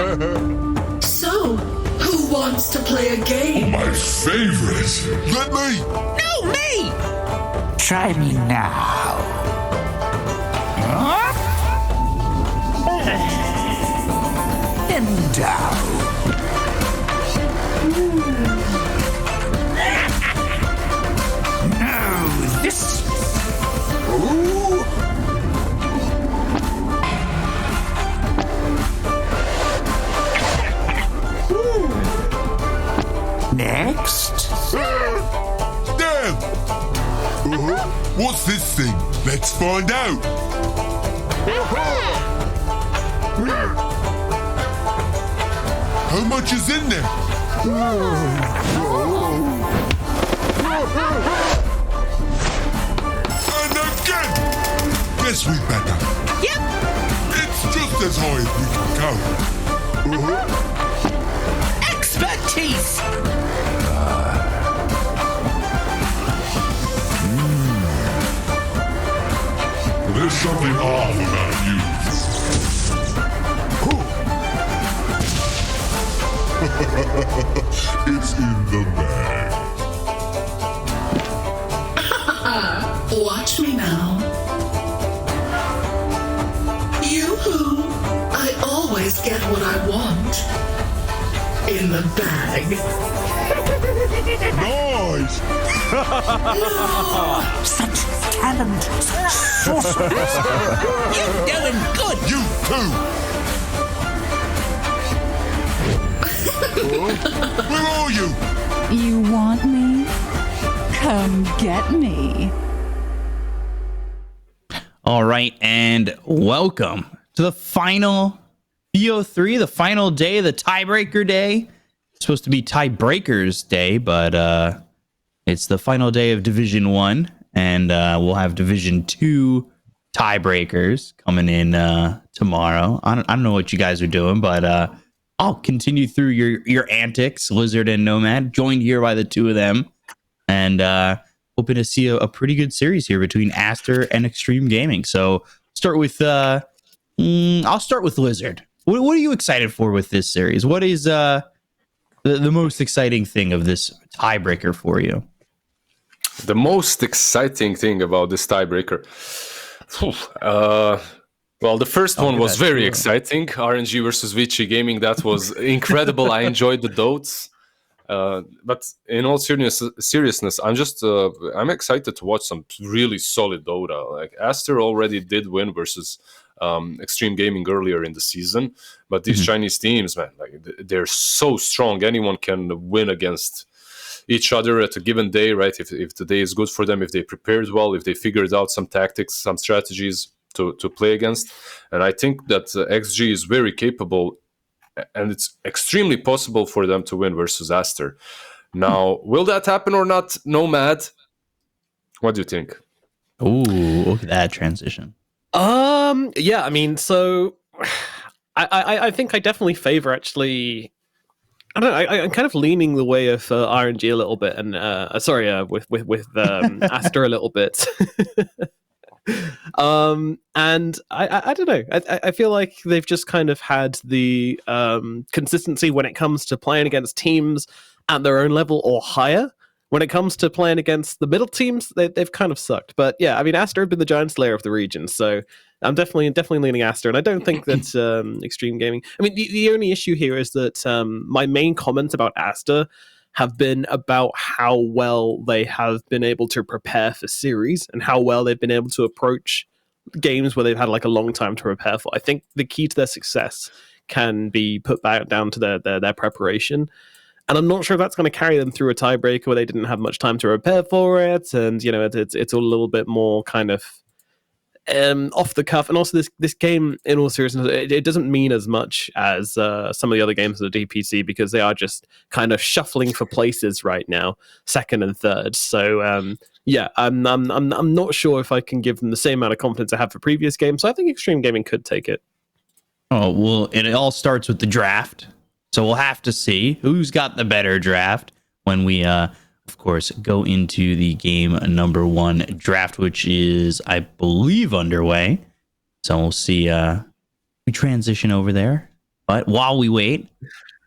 So, who wants to play a game? My favorite. Let me. No, me! Try me now. And down. No, this. Ooh. Next. Damn. What's this thing? Let's find out. How much is in there? And again! Guess we better. Yep. It's just as high as we can go. Expertise! There's something off about you. It's in the bag. Watch me now. Yoo-hoo! I always get what I want. In the bag. Nice! Such talent, such sorcerers. You're doing good! You too! Where are you? You want me? Come get me. All right, and welcome to the final BO3, the final day, the tiebreaker day. It's supposed to be tiebreakers day, but it's the final day of Division 1, and we'll have Division 2 tiebreakers coming in tomorrow. I don't know what you guys are doing, but I'll continue through your antics, Lizard and Nomad, joined here by the two of them, and hoping to see a pretty good series here between Aster and Extreme Gaming. So start with I'll start with Lizard. What are you excited for with this series? What is the most exciting thing of this tiebreaker for you? The most exciting thing about this tiebreaker. Well, the first one was very exciting. RNG versus Vici Gaming. That was incredible. I enjoyed the dotes. But in all seriousness, I'm excited to watch some really solid Dota. Like Aster already did win versus Extreme Gaming earlier in the season, but these Chinese teams, man, like they're so strong. Anyone can win against each other at a given day, right? If the day is good for them, if they prepared well, if they figured out some tactics, some strategies to play against. And I think that XG is very capable, and it's extremely possible for them to win versus Aster. Now, will that happen or not? Nomad, what do you think? Ooh, look at that transition. Yeah, I mean, so I think I definitely favor actually. I don't know. I'm kind of leaning the way of RNG a little bit, and with Aster a little bit. And I don't know. I feel like they've just kind of had the consistency when it comes to playing against teams at their own level or higher. When it comes to playing against the middle teams, they've kind of sucked. But yeah, I mean, Aster have been the giant slayer of the region, so I'm definitely leaning Aster. And I don't think that Extreme Gaming. I mean, the only issue here is that my main comments about Aster have been about how well they have been able to prepare for series and how well they've been able to approach games where they've had like a long time to prepare for. I think the key to their success can be put back down to their preparation. And I'm not sure if that's going to carry them through a tiebreaker where they didn't have much time to prepare for it. And, you know, it's all a little bit more kind of off the cuff. And also this game, in all seriousness, it doesn't mean as much as some of the other games of the DPC, because they are just kind of shuffling for places right now, second and third. So, yeah, I'm not sure if I can give them the same amount of confidence I have for previous games. So I think Extreme Gaming could take it. Oh, well, and it all starts with the draft. So we'll have to see who's got the better draft when we, of course, go into the game number 1 draft, which is, I believe, underway. So we'll see. We transition over there. But while we wait,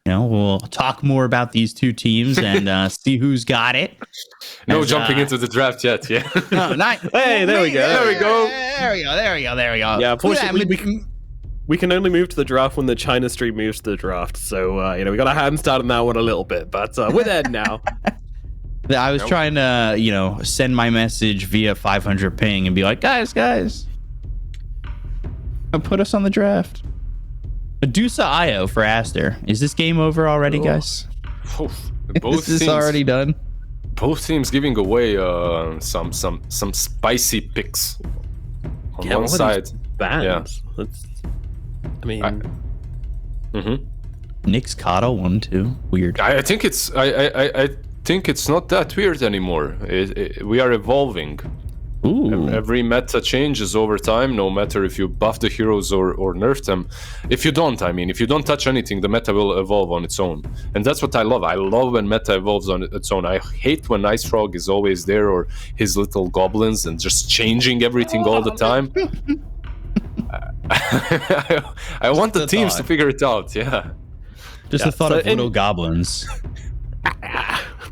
we'll talk more about these two teams and see who's got it. No jumping into the draft yet. Yeah. No, not. Hey, there we go. There we go. There we go. Yeah, unfortunately, we can only move to the draft when the China stream moves to the draft. So, we got our hands down on that one a little bit, but we're there now. I was trying to, send my message via 500 ping and be like, guys, put us on the draft. Medusa IO for Aster. Is this game over already, guys? Both Is this already done? Both teams giving away some spicy picks on one side. Bands. Yeah. Nick's Cotto 1-2. Weird. I think it's I think it's not that weird anymore. We are evolving. Ooh. Every meta changes over time, no matter if you buff the heroes or nerf them. If you don't touch anything, the meta will evolve on its own. And that's what I love. I love when meta evolves on its own. I hate when Ice Frog is always there or his little goblins and just changing everything all the time. I want the teams to figure it out, yeah. Just the thought of little goblins.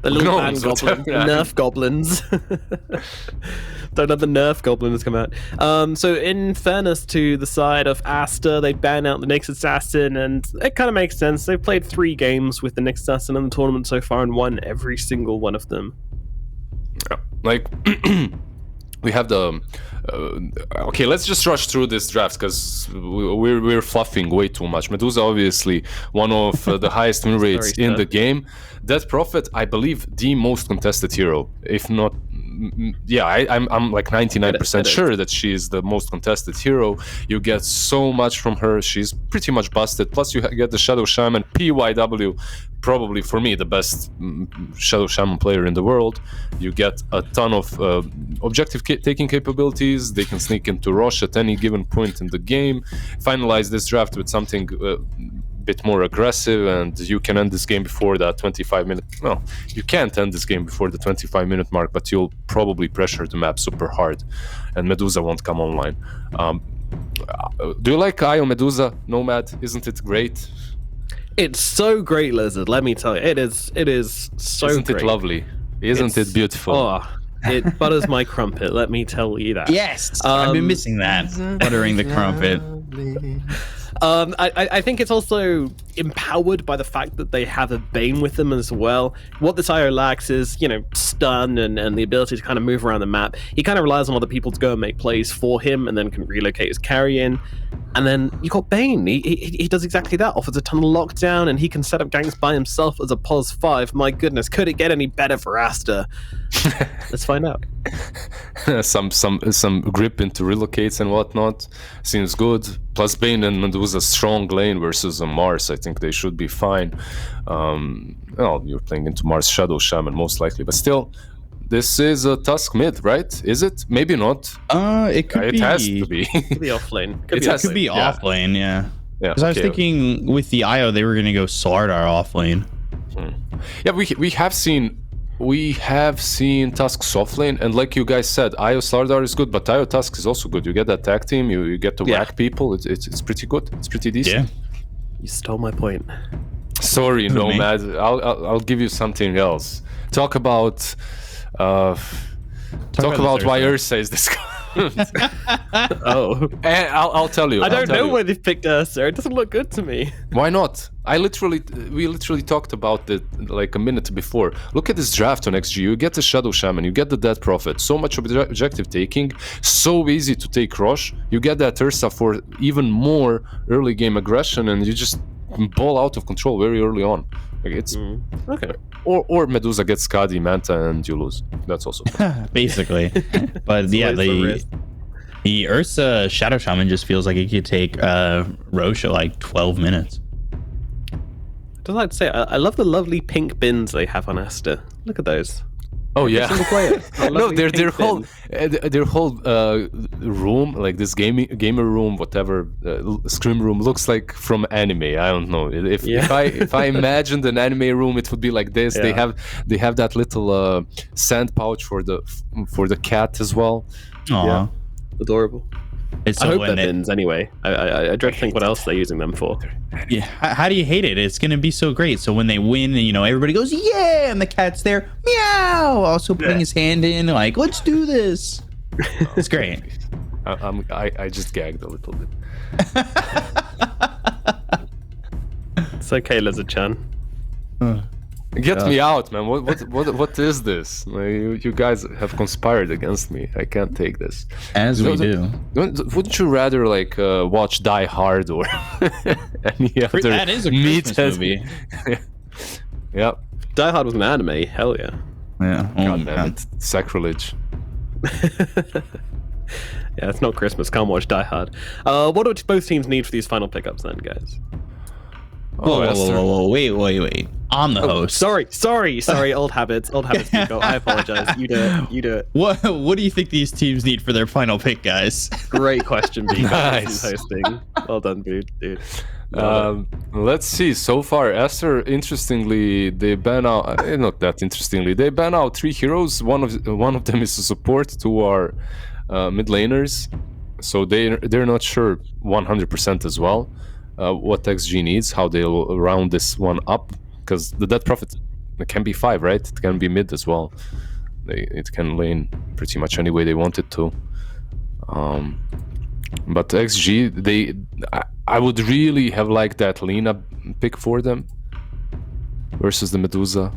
The little band Gnomes, goblins, the nerf goblins. Don't let the nerf goblins come out. So in fairness to the side of Aster, they ban out the Nyx Assassin, and it kind of makes sense. They've played 3 games with the Nyx Assassin in the tournament so far and won every single one of them. Yeah. Like, we have the... okay, let's just rush through this draft because we're fluffing way too much. Medusa, obviously, one of the highest win rates in the game. Death Prophet, I believe, the most contested hero. If not, yeah, I'm like 99% sure that she is the most contested hero. You get so much from her. She's pretty much busted. Plus, you get the Shadow Shaman, PYW, probably for me the best Shadow Shaman player in the world. You get a ton of objective taking capabilities. They can sneak into Rosh at any given point in the game. Finalize this draft with something bit more aggressive, and you can end this game before that 25-minute. Well, you can't end this game before the 25-minute mark, but you'll probably pressure the map super hard, and Medusa won't come online. Do you like Io Medusa, Nomad? Isn't it great? It's so great, Lizard. Let me tell you, it is so. Isn't great. it lovely? Isn't it beautiful? Oh, it butters my crumpet. Let me tell you that. Yes, I've been missing that. Buttering the crumpet. I think it's also empowered by the fact that they have a Bane with them as well. What this IO lacks is, stun and the ability to kind of move around the map. He kind of relies on other people to go and make plays for him and then can relocate his carry in. And then you got Bane. He does exactly that. Offers a ton of lockdown, and he can set up ganks by himself as a POS 5. My goodness, could it get any better for Aster? Let's find out. some grip into relocates and whatnot seems good. Plus Bane and Medusa strong lane versus a Mars. I think they should be fine. Well, you're playing into Mars Shadow Shaman most likely, but still, this is a Tusk mid, right? Is it? Maybe not. It could be. It has to be. Could be off lane. It could be off lane, yeah. Because I was okay. thinking with the IO they were going to go Slardar off lane. Yeah, we have seen Tusk soft lane, and like you guys said, Io Slardar is good, but Io Tusk is also good. You get that tag team, you get to whack people. It's pretty good. It's pretty decent. Yeah. You stole my point. Sorry, Nomad. I'll give you something else. Talk about why Ursa is this. Oh, And I'll tell you. I don't know why they've picked Aster. It doesn't look good to me. Why not? We literally talked about it like a minute before. Look at this draft on XG. You get the Shadow Shaman, you get the Death Prophet, so much objective taking, so easy to take Rosh. You get that Ursa for even more early game aggression, and you just ball out of control very early on. Like it's Okay. Or Medusa gets Skadi, Manta, and you lose. That's also fun. Basically. But yeah, always the risk. the Ursa Shadow Shaman just feels like it could take Rosh at like 12 minutes. I'd like to say, I love the lovely pink bins they have on Aster. Look at those. Oh yeah. Single player. No, their whole room, like this gamer room, whatever scrim room, looks like from anime. I don't know. If I imagined an anime room, it would be like this. Yeah. They have that little sand pouch for the cat as well. Aww. Adorable. It's I so hope when they're it- bins anyway. I dread to think what else they're using them for. Yeah, how do you hate it? It's gonna be so great. So when they win, you know, everybody goes, yeah, and the cat's there, meow, also putting his hand in, like, let's do this. It's great. I just gagged a little bit. It's okay, Lizard-chan. Get me out, man. What is this? Like, you guys have conspired against me. I can't take this. As we do. Wouldn't you rather like watch Die Hard or any other? That is a Christmas meathead- movie. Yeah. Die Hard was an anime. Hell yeah. Yeah. Oh, God damn man. it. Sacrilege. Yeah, it's not Christmas. Can't watch Die Hard. What do both teams need for these final pickups then, guys? Whoa, Aster. whoa, wait. I'm the host. Sorry. Old habits. Nico. I apologize. You do it. What do you think these teams need for their final pick, guys? Great question, Biko. Nice. Hosting. Well done, dude. Let's see. So far, Aster, interestingly, they ban out. Not that interestingly, they ban out 3 heroes. One of them is a support to our mid laners. So they're not sure 100% as well what XG needs, how they'll round this one up, because the dead prophet can be 5, right? It can be mid as well. It can lane pretty much any way they want it to. But XG, I would really have liked that Lena pick for them versus the Medusa.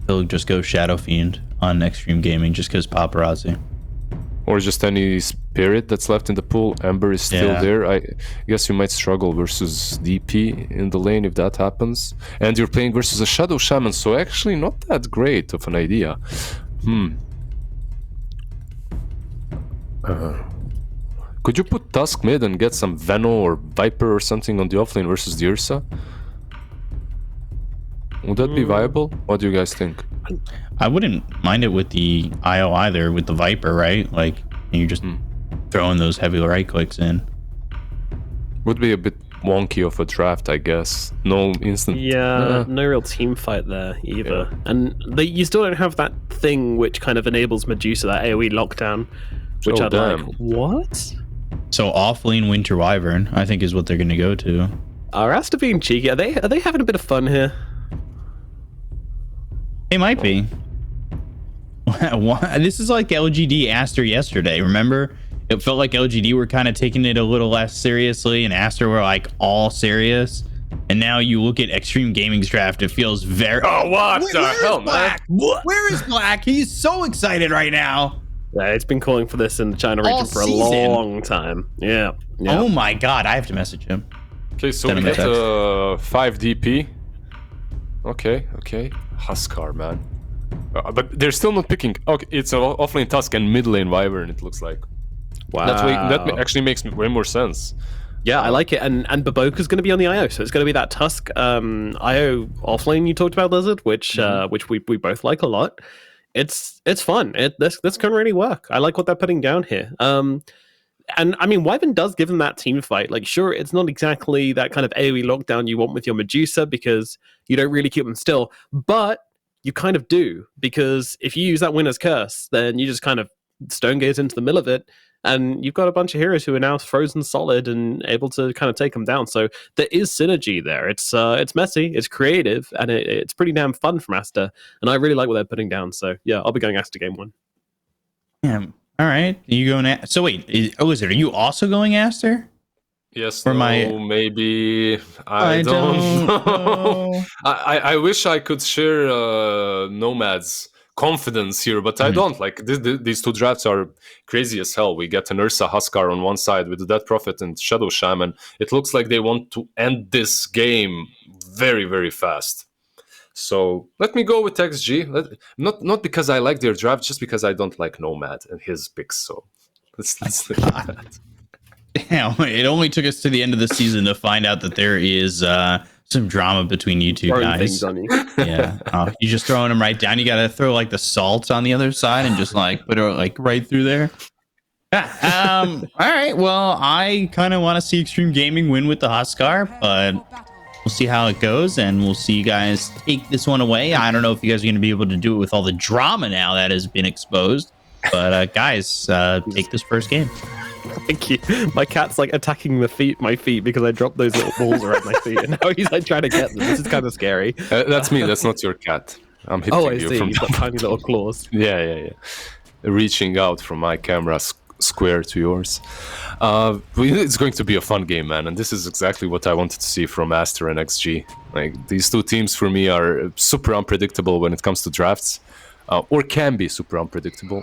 They'll just go Shadow Fiend on Extreme Gaming just because paparazzi. Or just any spirit that's left in the pool. Ember is still Yeah. there. I guess you might struggle versus DP in the lane if that happens. And you're playing versus a Shadow Shaman, so actually not that great of an idea. Could you put Tusk mid and get some Veno or Viper or something on the offlane versus the Ursa? Would that be viable? What do you guys think? I wouldn't mind it with the IO either, with the Viper, right? Like, you just throwing those heavy right clicks in. Would be a bit wonky of a draft, I guess. No instant. Yeah, no real team fight there either. Yeah. And you still don't have that thing which kind of enables Medusa, that AoE lockdown, which Oh, I'd damn. like. What? So off-lane Winter Wyvern, I think, is what they're going to go to. Are Aster being cheeky? Are they having a bit of fun here? They might be. This is like LGD Aster yesterday, remember? It felt like LGD were kind of taking it a little less seriously, and Aster were like all serious. And now you look at Extreme Gaming's draft, it feels very... Oh, what the hell, man? Black? Where is Black? He's so excited right now. Yeah, it's been calling for this in the China region All for a season. long time. Yeah. Oh my god, I have to message him. Okay, so Send we him a get 5 DP. Okay. Huskar, man. But they're still not picking. Okay, it's an offlane Tusk and mid lane Wyvern, it looks like. Wow. That actually makes way more sense. Yeah, I like it. And Baboka's going to be on the IO, so it's going to be that Tusk IO offlane you talked about, Lizard, which we both like a lot. It's fun. This can really work. I like what they're putting down here. And I mean, Wyvern does give them that team fight. Like, sure, it's not exactly that kind of AoE lockdown you want with your Medusa because you don't really keep them still, but you kind of do, because if you use that Winner's Curse, then you just kind of stone gaze into the middle of it, and you've got a bunch of heroes who are now frozen solid and able to kind of take them down. So there is synergy there. It's messy, it's creative, and it's pretty damn fun from Aster. And I really like what they're putting down. So yeah, I'll be going Aster game 1. Yeah. All right. You going? So wait. Is it? Are you also going Aster? Yes, For no, my- maybe. I don't know. I wish I could share Nomad's confidence here, but I don't. Like, these 2 drafts are crazy as hell. We get an Ursa Huskar on one side with the Dead Prophet and Shadow Shaman. It looks like they want to end this game very, very fast. So let me go with XG. Not because I like their draft, just because I don't like Nomad and his picks. So let's look at that. Damn, it only took us to the end of the season to find out that there is some drama between you two Throwing guys. things on you. Yeah, you just throwing them right down. You got to throw like the salt on the other side and just like put it like right through there. Yeah. All right. Well, I kind of want to see Extreme Gaming win with the Huskar, but we'll see how it goes, and we'll see you guys take this one away. I don't know if you guys are going to be able to do it with all the drama now that has been exposed. But guys, take this first game. Thank you. My cat's like attacking my feet because I dropped those little balls around my feet, and now he's like trying to get them. This is kind of scary. That's me. That's not your cat. I'm hitting Oh, I you see. from He's got tiny little claws. yeah. Reaching out from my camera square to yours. It's going to be a fun game, man, and this is exactly what I wanted to see from Aster and XG. Like, these two teams for me are super unpredictable when it comes to drafts, or can be super unpredictable.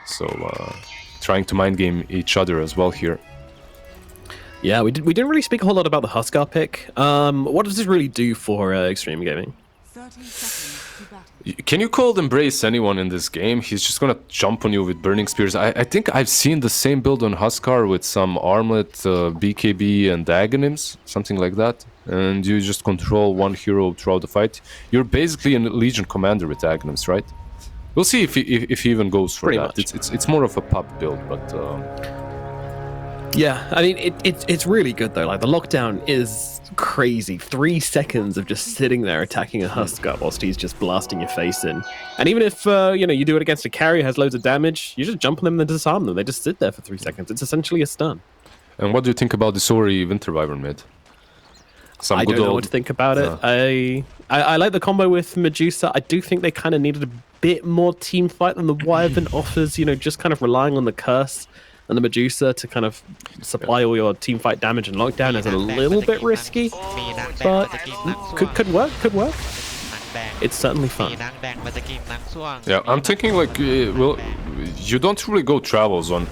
So trying to mind game each other as well here. Yeah, we didn't really speak a whole lot about the Huskar pick. What does this really do for Extreme Gaming? 30 seconds to battle. Can you call Embrace anyone in this game? He's just gonna jump on you with Burning Spears. I think I've seen the same build on Huskar with some Armlet, BKB, and Aghanim's, something like that. And you just control one hero throughout the fight. You're basically a Legion commander with Aghanim's, right? We'll see if he even goes for Pretty that. much. It's more of a pub build, but Yeah, I mean, it's really good though. Like, the lockdown is crazy. 3 seconds of just sitting there attacking a Huskar whilst he's just blasting your face in. And even if you do it against a carry, has loads of damage, you just jump on them and disarm them. They just sit there for 3 seconds. It's essentially a stun. And what do you think about the Ori Winter Wyvern mid? I don't know what to think about it. I like the combo with Medusa. I do think they kind of needed a bit more team fight than the Wyvern offers. Just kind of relying on the curse and the Medusa to kind of supply all your team fight damage and lockdown is a little bit risky, but could work. It's certainly fun. Yeah, I'm thinking like, well, you don't really go travels on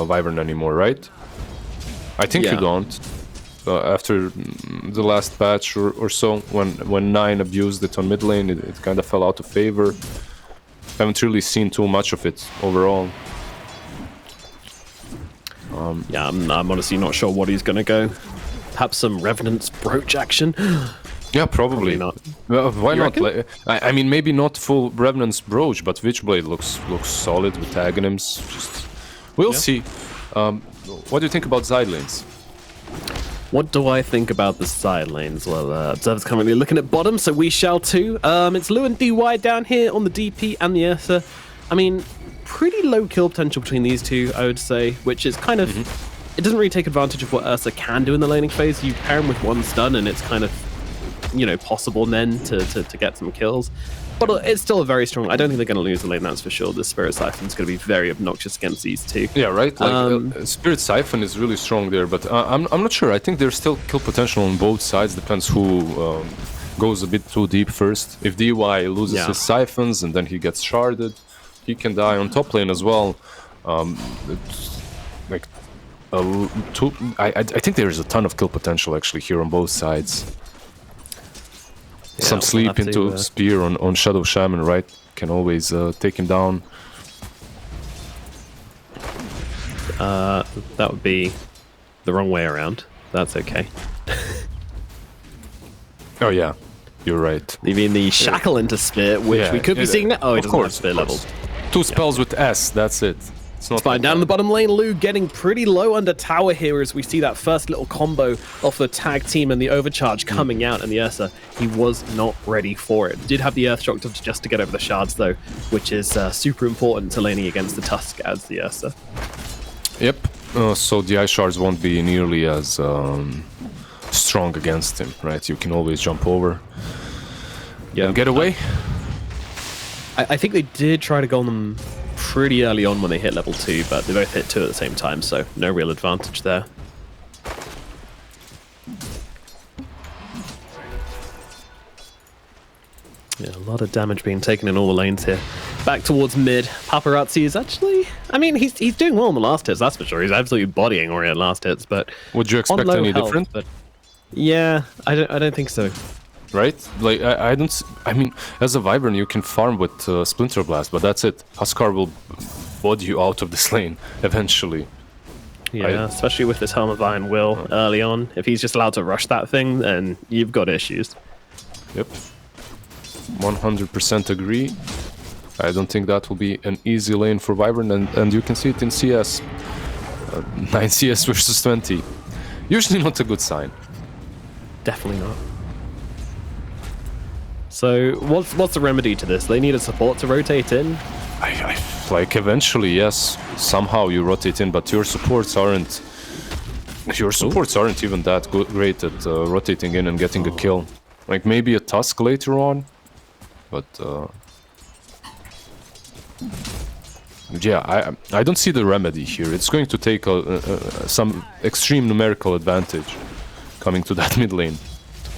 Wyvern anymore, right? I think you don't. After the last patch or so, when 9 abused it on mid lane, it kind of fell out of favor. Haven't really seen too much of it overall. Yeah, I'm honestly not sure what he's going to go. Perhaps some Revenant's Brooch action? Yeah, probably not. Well, why You not? reckon? I mean, maybe not full Revenant's Brooch, but Witchblade looks solid with Aghanims. We'll see. What do you think about side lanes? What do I think about the side lanes? Well, Observer's currently looking at bottom, so we shall too. It's Lu and DY down here on the DP and the Aster. I mean, pretty low kill potential between these two, I would say, which is kind of... It doesn't really take advantage of what Ursa can do in the laning phase. You pair him with one stun and it's kind of, possible then to get some kills. But it's still a very strong... I don't think they're going to lose the lane, that's for sure. The Spirit Siphon's going to be very obnoxious against these two. Yeah, right? Like, Spirit Siphon is really strong there, but I'm not sure. I think there's still kill potential on both sides. Depends who goes a bit too deep first. If DY loses his Siphons and then he gets sharded, he can die on top lane as well. I think there is a ton of kill potential actually here on both sides. Yeah, Some sleep we'll have into to, Spear on Shadow Shaman, right? Can always take him down. That would be the wrong way around. That's okay. Oh yeah, you're right. You mean the Shackle into Spear, which we could be seeing now? Oh, it doesn't have Spear levels. 2 spells with S, that's it. It's not Fine, down in the bottom lane, Lu getting pretty low under tower here as we see that first little combo off the tag team and the overcharge coming out, and the Ursa, he was not ready for it. Did have the Earthshock just to get over the shards though, which is super important to laning against the Tusk as the Ursa. Yep, so the Ice Shards won't be nearly as strong against him, right? You can always jump over and get away. I think they did try to go on them pretty early on when they hit level 2, but they both hit 2 at the same time, so no real advantage there. Yeah, a lot of damage being taken in all the lanes here. Back towards mid. Paparazzi is actually... I mean, he's doing well in the last hits, that's for sure. He's absolutely bodying Ori at last hits, but... Would you expect any different? But yeah, I don't think so. Right? Like, I don't... I mean, as a Wyvern, you can farm with Splinter Blast, but that's it. Huskar will body you out of this lane, eventually. Yeah, especially with this Helm of Iron Will early on. If he's just allowed to rush that thing, then you've got issues. Yep. 100% agree. I don't think that will be an easy lane for Wyvern, and you can see it in CS. 9 CS versus 20. Usually not a good sign. Definitely not. So, what's the remedy to this? They need a support to rotate in. Like eventually, yes, somehow you rotate in, but your supports aren't even that great at rotating in and getting a kill. Like maybe a Tusk later on, but yeah, I don't see the remedy here. It's going to take some extreme numerical advantage coming to that mid lane.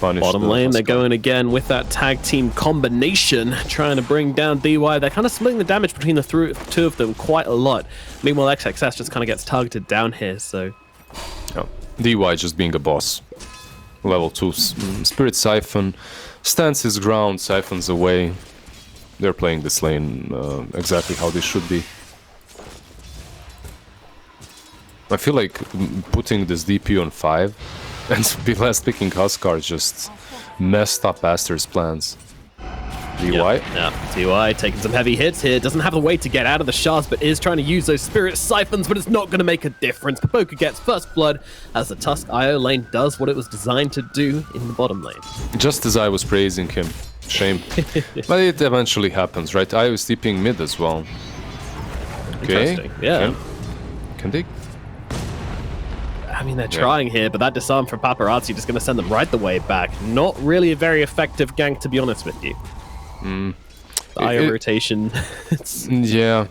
Bottom lane, they're going again with that tag team combination, trying to bring down DY. They're kind of splitting the damage between the two of them quite a lot. Meanwhile, XXS just kind of gets targeted down here, so... Yeah. DY just being a boss. Level 2 Spirit Siphon, stands his ground, siphons away. They're playing this lane exactly how they should be. I feel like putting this DP on 5 and be last picking Huskar just messed up Aster's plans. DY? Yeah, DY taking some heavy hits here. Doesn't have the way to get out of the shards, but is trying to use those Spirit Siphons, but it's not going to make a difference. Papoka gets first blood as the Tusk IO lane does what it was designed to do in the bottom lane. Just as I was praising him. Shame. But it eventually happens, right? IO is deeping mid as well. Okay. Interesting, yeah. Can they... I mean, they're trying here, but that disarm from Paparazzi just going to send them right the way back. Not really a very effective gank, to be honest with you. The IO rotation. Yeah.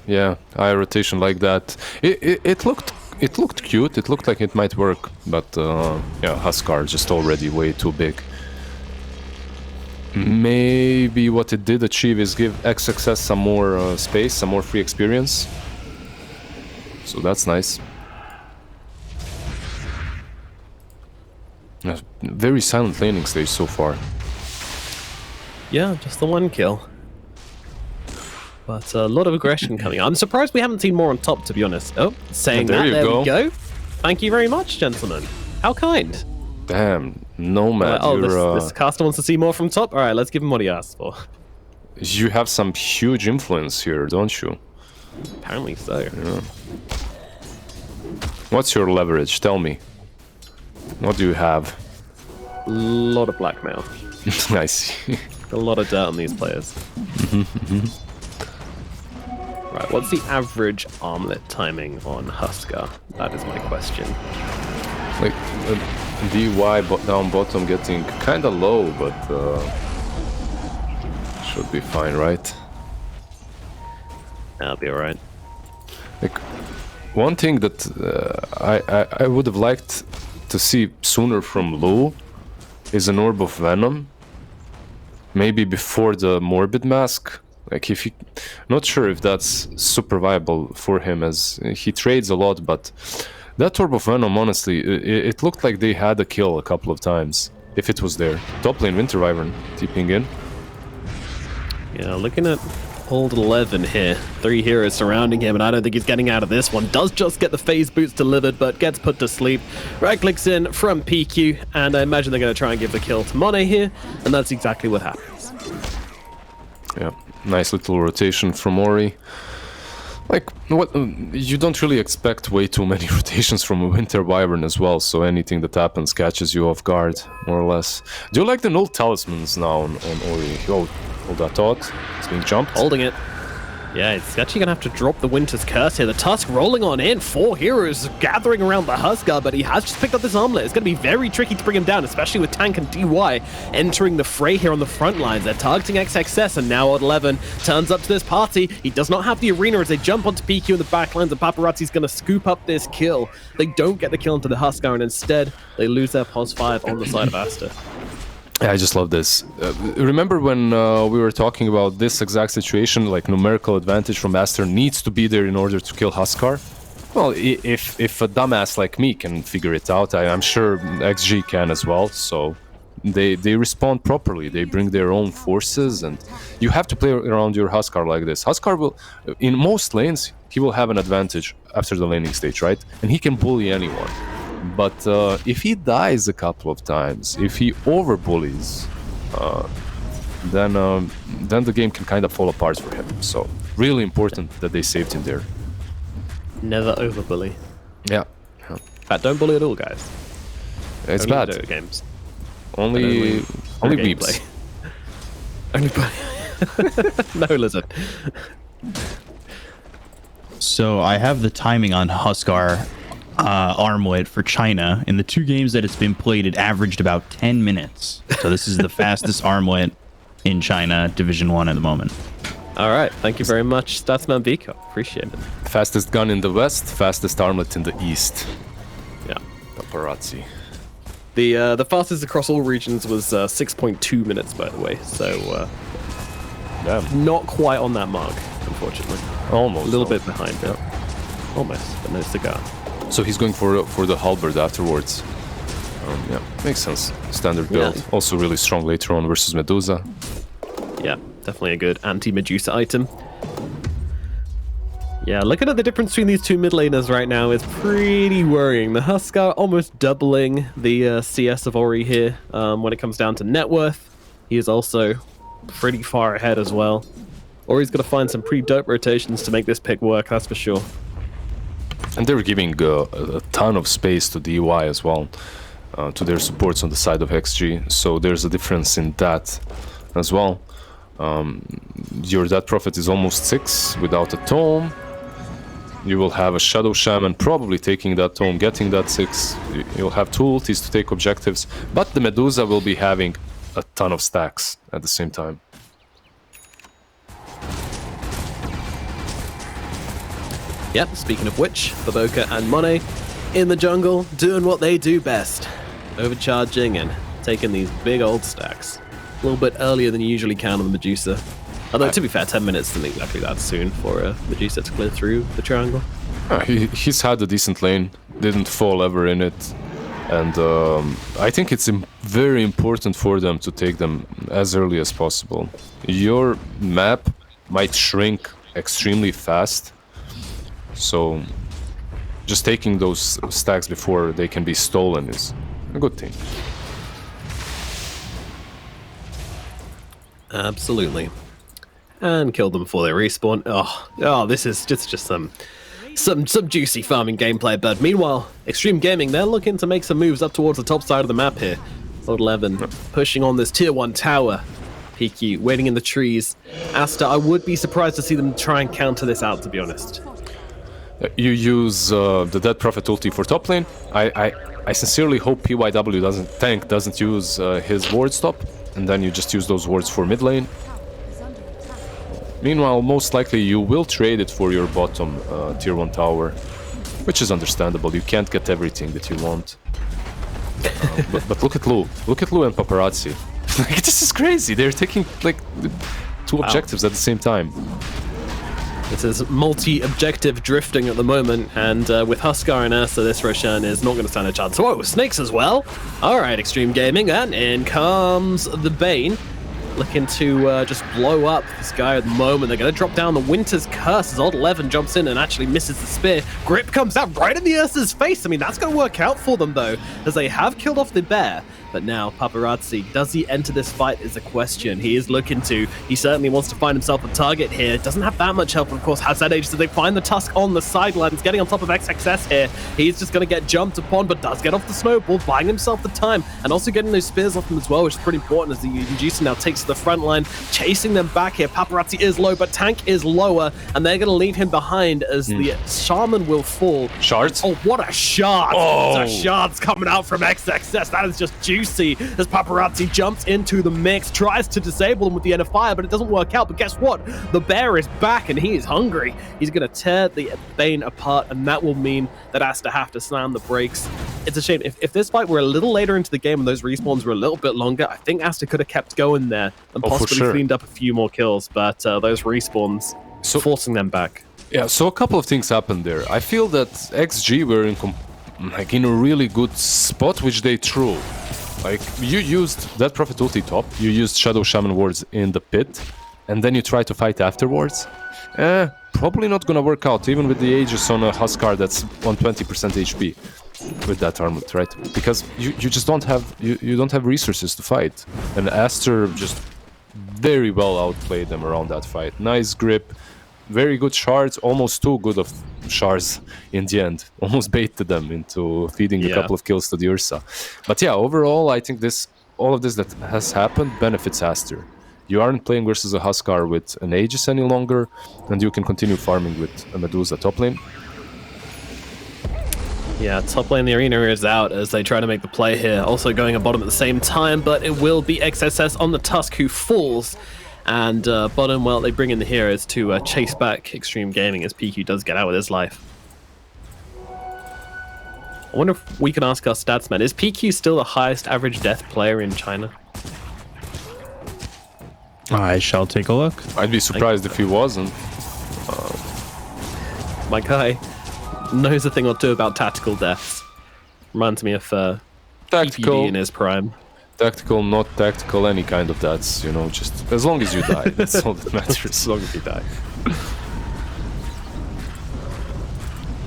IO rotation like that. It looked cute. It looked like it might work, but yeah, Huskar just already way too big. Maybe what it did achieve is give XXS some more space, some more free experience. So that's nice. Very silent laning stage so far. Yeah, just the one kill. But a lot of aggression coming. I'm surprised we haven't seen more on top, to be honest. Oh, saying there that, we go. Thank you very much, gentlemen. How kind. Damn, Nomad, this caster wants to see more from top? Alright, let's give him what he asked for. You have some huge influence here, don't you? Apparently so. Yeah. What's your leverage? Tell me. What do you have? A lot of blackmail. I see. A lot of dirt on these players. Right, what's the average armlet timing on Huskar? That is my question. Like, DY down bottom getting kinda low, but should be fine, right? That'll be alright. Like, one thing that I would have liked to see sooner from Lu is an Orb of Venom. Maybe before the Morbid Mask. Like, if he... Not sure if that's super viable for him, as he trades a lot, but... That Orb of Venom, honestly, it looked like they had a kill a couple of times. If it was there. Top lane, Winter Wyvern, tipping in. Yeah, looking at old 11 here. 3 heroes surrounding him, and I don't think he's getting out of this one. Does just get the phase boots delivered, but gets put to sleep. Right clicks in from PQ, and I imagine they're going to try and give the kill to Monet here, and that's exactly what happens. Yeah, nice little rotation from Ori. Like, what you don't really expect way too many rotations from a Winter Wyvern as well, so anything that happens catches you off guard, more or less. Do you like the null talismans now on Ori? Oh, hold that thought. It's being jumped. Holding it. Yeah, it's actually going to have to drop the Winter's Curse here. The Tusk rolling on in. 4 heroes gathering around the Huskar, but he has just picked up this armlet. It's going to be very tricky to bring him down, especially with Tank and DY entering the fray here on the front lines. They're targeting XXS, and now Odd 11 turns up to this party. He does not have the arena as they jump onto PQ in the back lines, and Paparazzi's going to scoop up this kill. They don't get the kill into the Huskar, and instead, they lose their pos 5 on the side of Aster. Yeah, I just love this. Remember when we were talking about this exact situation, like numerical advantage from Aster needs to be there in order to kill Huskar? Well, if a dumbass like me can figure it out, I'm sure XG can as well, so they respond properly. They bring their own forces, and you have to play around your Huskar like this. Huskar will, in most lanes, he will have an advantage after the laning stage, right? And he can bully anyone. But if he dies a couple of times, if he overbullies, then the game can kind of fall apart for him. So really important that they saved him there. Never overbully. Yeah. In fact, don't bully at all, guys. It's only bad. Video games. Only beeps. Only no lizard. So I have the timing on Huskar Armlet for China. In the 2 games that it's been played, it averaged about 10 minutes. So this is the fastest Armlet in China, Division 1 at the moment. All right, thank you very much, Statsman Vico. Appreciate it. Fastest gun in the west, fastest armlet in the east. Yeah. Paparazzi. The fastest across all regions was 6.2 minutes, by the way. So not quite on that mark, unfortunately. Almost. A little bit behind it. Almost, but no cigar. So he's going for the halberd afterwards. Yeah, makes sense. Standard build. Yeah. Also really strong later on versus Medusa. Yeah, definitely a good anti-Medusa item. Yeah, looking at the difference between these 2 mid laners right now is pretty worrying. The Huskar almost doubling the CS of Ori here. When it comes down to net worth, he is also pretty far ahead as well. Ori's got to find some pretty dope rotations to make this pick work, that's for sure. And they're giving a ton of space to DY as well, to their supports on the side of XG. So there's a difference in that as well. Your Death Prophet is almost 6 without a tome. You will have a Shadow Shaman probably taking that tome, getting that 6. You'll have 2 ultis to take objectives, but the Medusa will be having a ton of stacks at the same time. Yep, speaking of which, Baboka and Monet in the jungle doing what they do best. Overcharging and taking these big old stacks. A little bit earlier than you usually can on the Medusa. Although, to be fair, 10 minutes isn't exactly that soon for a Medusa to clear through the triangle. He's had a decent lane, didn't fall ever in it. And I think it's very important for them to take them as early as possible. Your map might shrink extremely fast. So just taking those stacks before they can be stolen is a good thing. Absolutely. And kill them before they respawn. Oh, this is just some juicy farming gameplay. But meanwhile, Extreme Gaming, they're looking to make some moves up towards the top side of the map here. Lord 11 pushing on this tier 1 tower. PQ waiting in the trees. Aster, I would be surprised to see them try and counter this out, to be honest. You use the Dead Prophet ulti for top lane. I sincerely hope PYW doesn't use his ward stop, and then you just use those wards for mid lane. Meanwhile, most likely you will trade it for your bottom tier 1 tower, which is understandable. You can't get everything that you want. But look at Lu. Look at Lu and Paparazzi. Like, this is crazy. They're taking like 2 objectives at the same time. This is multi-objective drifting at the moment, and with Huskar and Aster, this Roshan is not going to stand a chance. Whoa, Snakes as well? Alright, Extreme Gaming, and in comes the Bane. Looking to just blow up this guy at the moment. They're going to drop down the Winter's Curse as Old 11 jumps in and actually misses the spear. Grip comes out right in the Ursa's face. I mean, that's going to work out for them, though, as they have killed off the bear. But now, Paparazzi, does he enter this fight is a question. He is looking to. He certainly wants to find himself a target here. Doesn't have that much help, of course. Has that age, so they find the Tusk on the sidelines, getting on top of XXS here. He's just going to get jumped upon, but does get off the snowball, buying himself the time, and also getting those spears off him as well, which is pretty important as the Inducer now takes to the front line, chasing them back here. Paparazzi is low, but Tank is lower, and they're going to leave him behind as the Shaman will fall. Shards? Oh, what a shard! Oh. The shards coming out from XXS. That is just juicy as Paparazzi jumps into the mix, tries to disable him with the End of Fire, but it doesn't work out. But guess what? The bear is back and he is hungry. He's going to tear the Bane apart, and that will mean that Aster have to slam the brakes. It's a shame. If this fight were a little later into the game and those respawns were a little bit longer, I think Aster could have kept going there and possibly cleaned up a few more kills, but those respawns forcing them back. Yeah, so a couple of things happened there. I feel that XG were in a really good spot, which they threw. Like, you used Death Prophet ulti top, you used Shadow Shaman wards in the pit, and then you try to fight afterwards. Probably not gonna work out, even with the Aegis on a Huskar that's on 20% HP with that armlet, right? Because you just don't have you don't have resources to fight. And Aster just very well outplayed them around that fight. Nice grip, very good shards, almost too good of shards in the end. Almost baited them into feeding a couple of kills to the Ursa. But yeah, overall, I think all of this that has happened benefits Aster. You aren't playing versus a Huskar with an Aegis any longer, and you can continue farming with a Medusa top lane. Yeah, top lane the arena is out as they try to make the play here. Also going at bottom at the same time, but it will be XSS on the Tusk who falls. And bottom, well, they bring in the heroes to chase back Extreme Gaming as PQ does get out with his life. I wonder if we can ask our statsman, is PQ still the highest average death player in China? I shall take a look. I'd be surprised if he wasn't. My guy knows a thing or two about tactical deaths. Reminds me of Tactical, EPD in his prime. tactical, not tactical, any kind of that's, you know, just as long as you die, that's all that matters. As long as you die.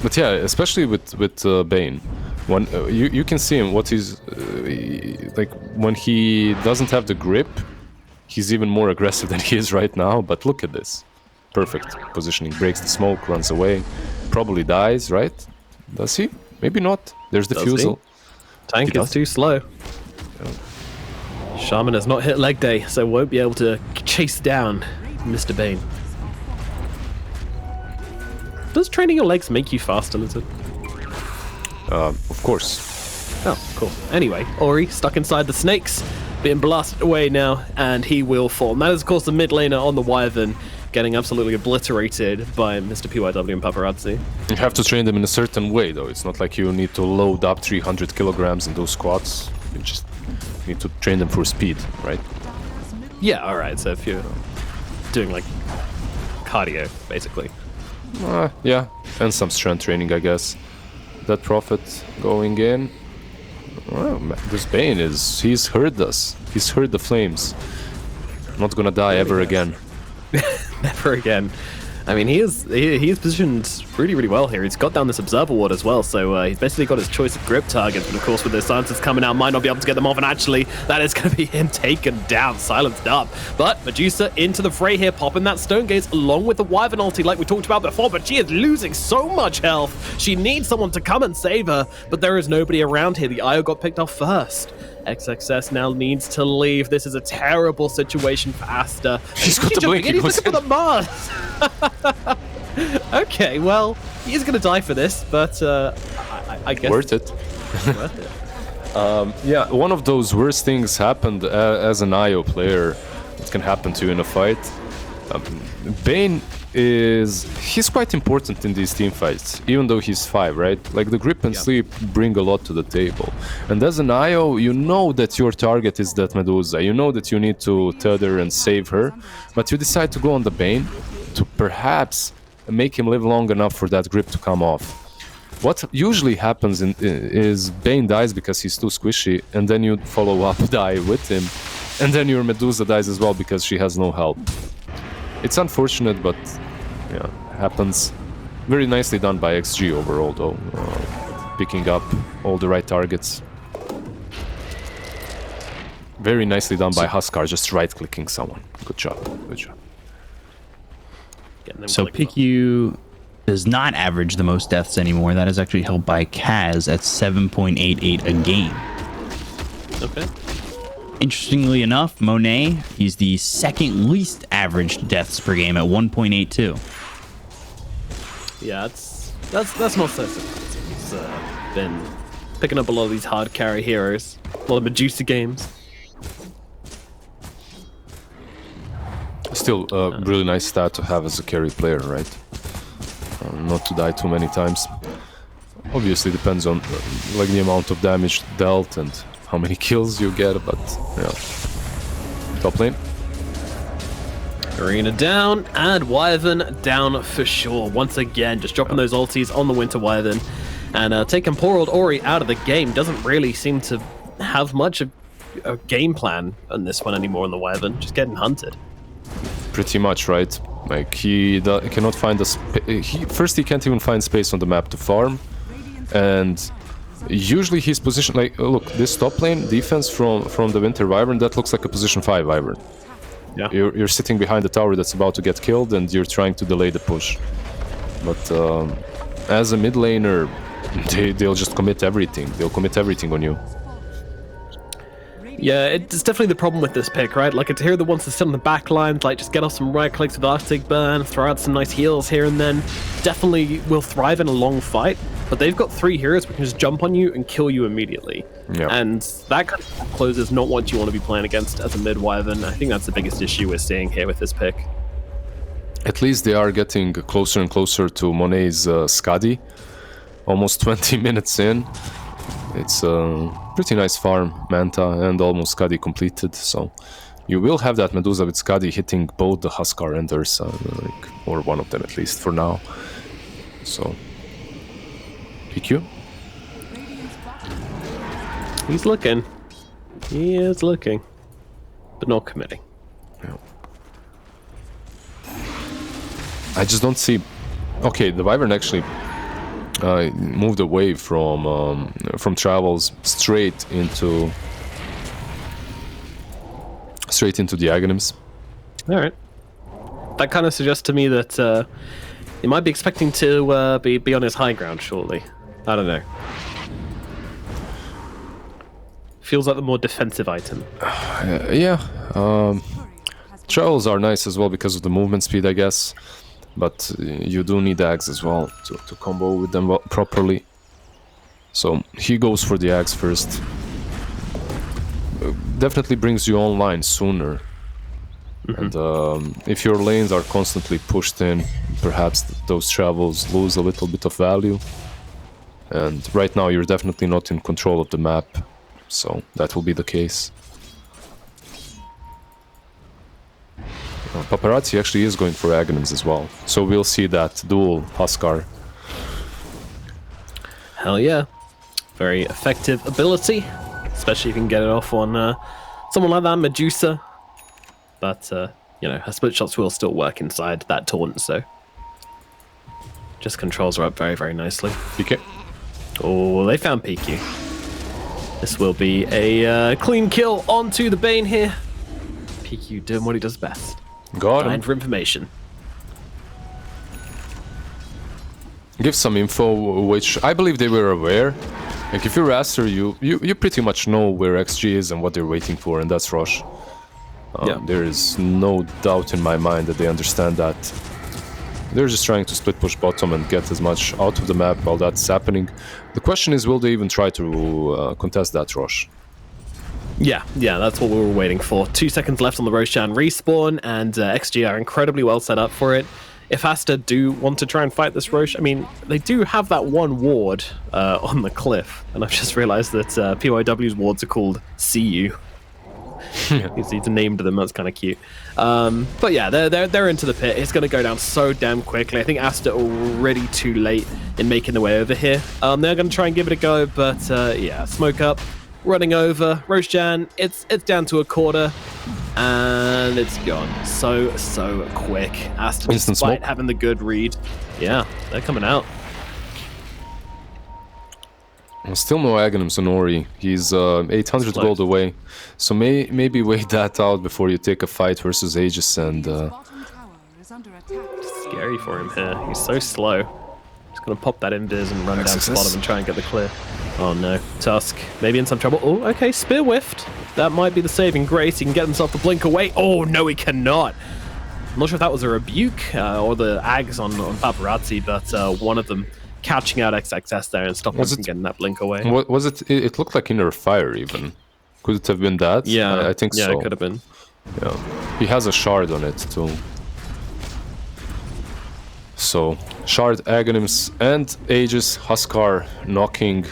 But yeah, especially with Bane, when you can see him, what he's like when he doesn't have the grip, he's even more aggressive than he is right now. But look at this, perfect positioning, breaks the smoke, runs away, probably dies, right? Does he? Maybe not. There's the defusal. Tank He is does. too slow. Shaman has not hit leg day, so won't be able to chase down Mr. Bane. Does training your legs make you faster, Lizard? Of course. Oh, cool. Anyway, Ori stuck inside the snakes, being blasted away now, and he will fall. And that is, of course, the mid laner on the Wyvern, getting absolutely obliterated by Mr. PYW and Paparazzi. You have to train them in a certain way, though. It's not like you need to load up 300 kilograms and do squats. You just need to train them for speed, right? Yeah, alright, so if you're doing, like, cardio, basically. Yeah, and some strength training, I guess. That Prophet going in. Well, this Bane he's heard us. He's heard the flames. Not gonna die ever again. Never again. I mean, he is positioned really, really well here. He's got down this Observer Ward as well, so he's basically got his choice of grip targets. But of course, with those silencers coming out, might not be able to get them off. And actually, that is going to be him taken down, silenced up. But Medusa into the fray here, popping that Stone Gaze along with the Wyvern ulti like we talked about before. But she is losing so much health. She needs someone to come and save her, but there is nobody around here. The IO got picked off first. XXS now needs to leave. This is a terrible situation for Aster. He's got the blink. He's looking for the Mars. Okay, well, he is going to die for this, but I guess Worth it. worth it. Yeah, one of those worst things happened as an IO player. It can happen to you in a fight. Bane he's quite important in these team fights, even though he's 5, right? Like the grip and sleep bring a lot to the table. And as an IO, you know that your target is that Medusa. You know that you need to tether and save her, but you decide to go on the Bane to perhaps make him live long enough for that grip to come off. What usually happens is Bane dies because he's too squishy, and then you follow up, die with him, and then your Medusa dies as well because she has no help. It's unfortunate, but yeah, happens. Very nicely done by XG overall, though, picking up all the right targets. Very nicely done by Huskar, just right-clicking someone. Good job, good job. So PQ does not average the most deaths anymore. That is actually held by Kaz at 7.88 a game. Okay. Interestingly enough, Monet, he's the second least average deaths per game at 1.82. Yeah, that's not so surprising. He's been picking up a lot of these hard carry heroes, a lot of Medusa games. Still a really nice stat to have as a carry player, right? Not to die too many times. Obviously depends on like the amount of damage dealt and how many kills you get, but yeah. Top lane. Arena down, and Wyvern down for sure. Once again, just dropping those ultis on the Winter Wyvern, and taking poor old Ori out of the game. Doesn't really seem to have much of a game plan on this one anymore on the Wyvern. Just getting hunted. Pretty much, right? Like he cannot find a first he can't even find space on the map to farm, and usually his position, like look, this top lane defense from the Winter Wyvern, that looks like a position 5 Wyvern. Yeah. You're sitting behind the tower that's about to get killed, and you're trying to delay the push. But as a mid laner, they'll just commit everything. They'll commit everything on you. Yeah, it's definitely the problem with this pick, right? Like, it's a hero that wants to sit on the back lines, like, just get off some right clicks with Arctic Burn, throw out some nice heals here and then. Definitely will thrive in a long fight, but they've got 3 heroes who can just jump on you and kill you immediately. Yeah. And that kind of close is not what you want to be playing against as a mid-Wyvern. I think that's the biggest issue we're seeing here with this pick. At least they are getting closer and closer to Monet's Skadi. Almost 20 minutes in. It's a pretty nice farm, Manta, and almost Skadi completed. So you will have that Medusa with Skadi hitting both the Huskar and Ursa, or one of them at least for now. So, PQ? He's looking. He is looking. But not committing. Yeah. I just don't see... Okay, the Wyvern actually moved away from travels straight into the Aghanims. All right. That kind of suggests to me that he might be expecting to be on his high ground shortly. I don't know. Feels like the more defensive item. Yeah. Travels are nice as well because of the movement speed, I guess. But you do need Ags as well to combo with them properly. So he goes for the Ags first. Definitely brings you online sooner. And if your lanes are constantly pushed in, perhaps those travels lose a little bit of value. And right now you're definitely not in control of the map. So that will be the case. Paparazzi actually is going for Aghanims as well. So we'll see that dual Huskar. Hell yeah. Very effective ability. Especially if you can get it off on someone like that, Medusa. But, you know, her split shots will still work inside that taunt, so... Just controls her up very, very nicely. PK. Oh, they found PQ. This will be a clean kill onto the Bane here. PQ doing what he does best. Got him. Trying for information. Give some info, which I believe they were aware. Like, if you're Aster, you pretty much know where XG is and what they're waiting for, and that's Rush. Yeah. There is no doubt in my mind that they understand that. They're just trying to split push bottom and get as much out of the map while that's happening. The question is, will they even try to contest that Rush? Yeah, that's what we were waiting for. 2 seconds left on the Roshan respawn, and XG are incredibly well set up for it. If Aster do want to try and fight this Rosh, I mean, they do have that one ward on the cliff, and I've just realized that PYW's wards are called See You. He's named them, that's kind of cute. But yeah, they're into the pit. It's going to go down so damn quickly. I think Aster already too late in making their way over here. They're going to try and give it a go, but yeah, smoke up. Running over, Roshan, it's down to a quarter, and it's gone. So quick. Aster, Instant despite smoke. having the good read. Yeah, they're coming out. Still no Aghanims on Ori. He's 800 gold away. So maybe wait that out before you take a fight versus Aegis and... Bottom tower is under attack. Scary for him here. He's so slow. Just gonna pop that invis and run down to the Success. bottom and try and get the clear. Oh no, Tusk, maybe in some trouble. Oh, okay, Spear whiffed. That might be the saving grace. He can get himself the blink away. Oh no, he cannot. I'm not sure if that was a rebuke or the Ags on Paparazzi, but one of them catching out XXS there and stopping him from getting that blink away. What was it? It looked like Inner Fire even. Could it have been that? Yeah, I think so. Yeah, it could have been. Yeah, he has a shard on it too. So, shard, Aghanims, and Aegis, Huskar knocking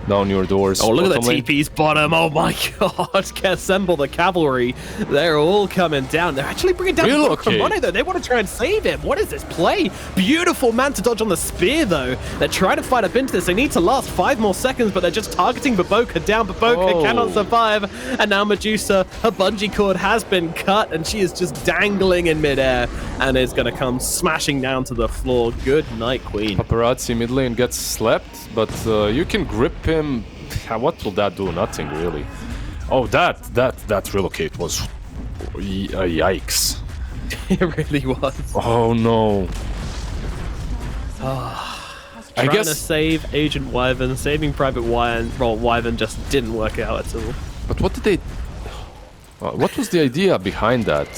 down your doors. Oh, look at Bottom the lane. TP's bottom. Oh my god. Assemble the cavalry. They're all coming down. They're actually bringing down Real the okay. Money, though. They want to try and save him. What is this play? Beautiful man to dodge on the spear, though. They're trying to fight up into this. They need to last 5 more seconds, but they're just targeting Baboka down. Baboka cannot survive. And now Medusa, her bungee cord has been cut, and she is just dangling in midair and is going to come smashing down to the floor. Good night, Queen. Paparazzi mid lane gets slapped, but you can grip him. What will that do? Nothing really. Oh, that relocate was yikes. It really was. Oh no. Trying to save Agent Wyvern, saving Private Wyvern just didn't work out at all. But what did they? What was the idea behind that?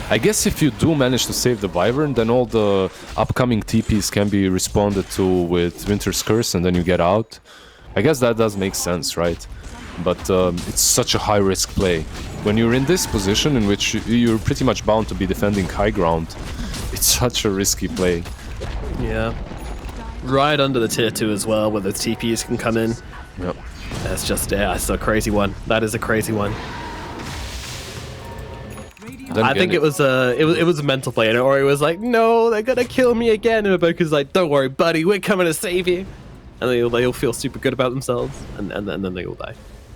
I guess if you do manage to save the Wyvern, then all the upcoming TPs can be responded to with Winter's Curse, and then you get out. I guess that does make sense, right? But it's such a high-risk play. When you're in this position in which you're pretty much bound to be defending high ground, it's such a risky play. Yeah. Right under the tier 2 as well, where the TPs can come in. Yep. That's just, yeah, it's a crazy one. That is a crazy one. Then I again, think it was a mental play, and Ori was like, "No, they're gonna kill me again." And Iboku's like, "Don't worry, buddy, we're coming to save you." And they all feel super good about themselves, and then they all die.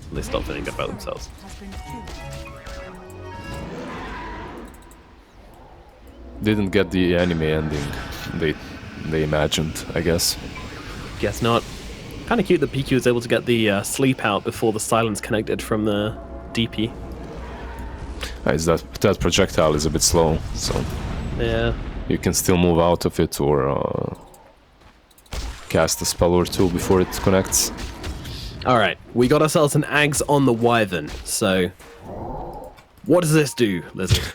And they stop feeling good about themselves. didn't get the anime ending they imagined, I guess. Guess not. Kind of cute that PQ was able to get the sleep out before the silence connected from the DP. Is that projectile is a bit slow, so Yeah. you can still move out of it or cast a spell or two before it connects. Alright, we got ourselves an Ags on the Wyvern, so what does this do, Lizard?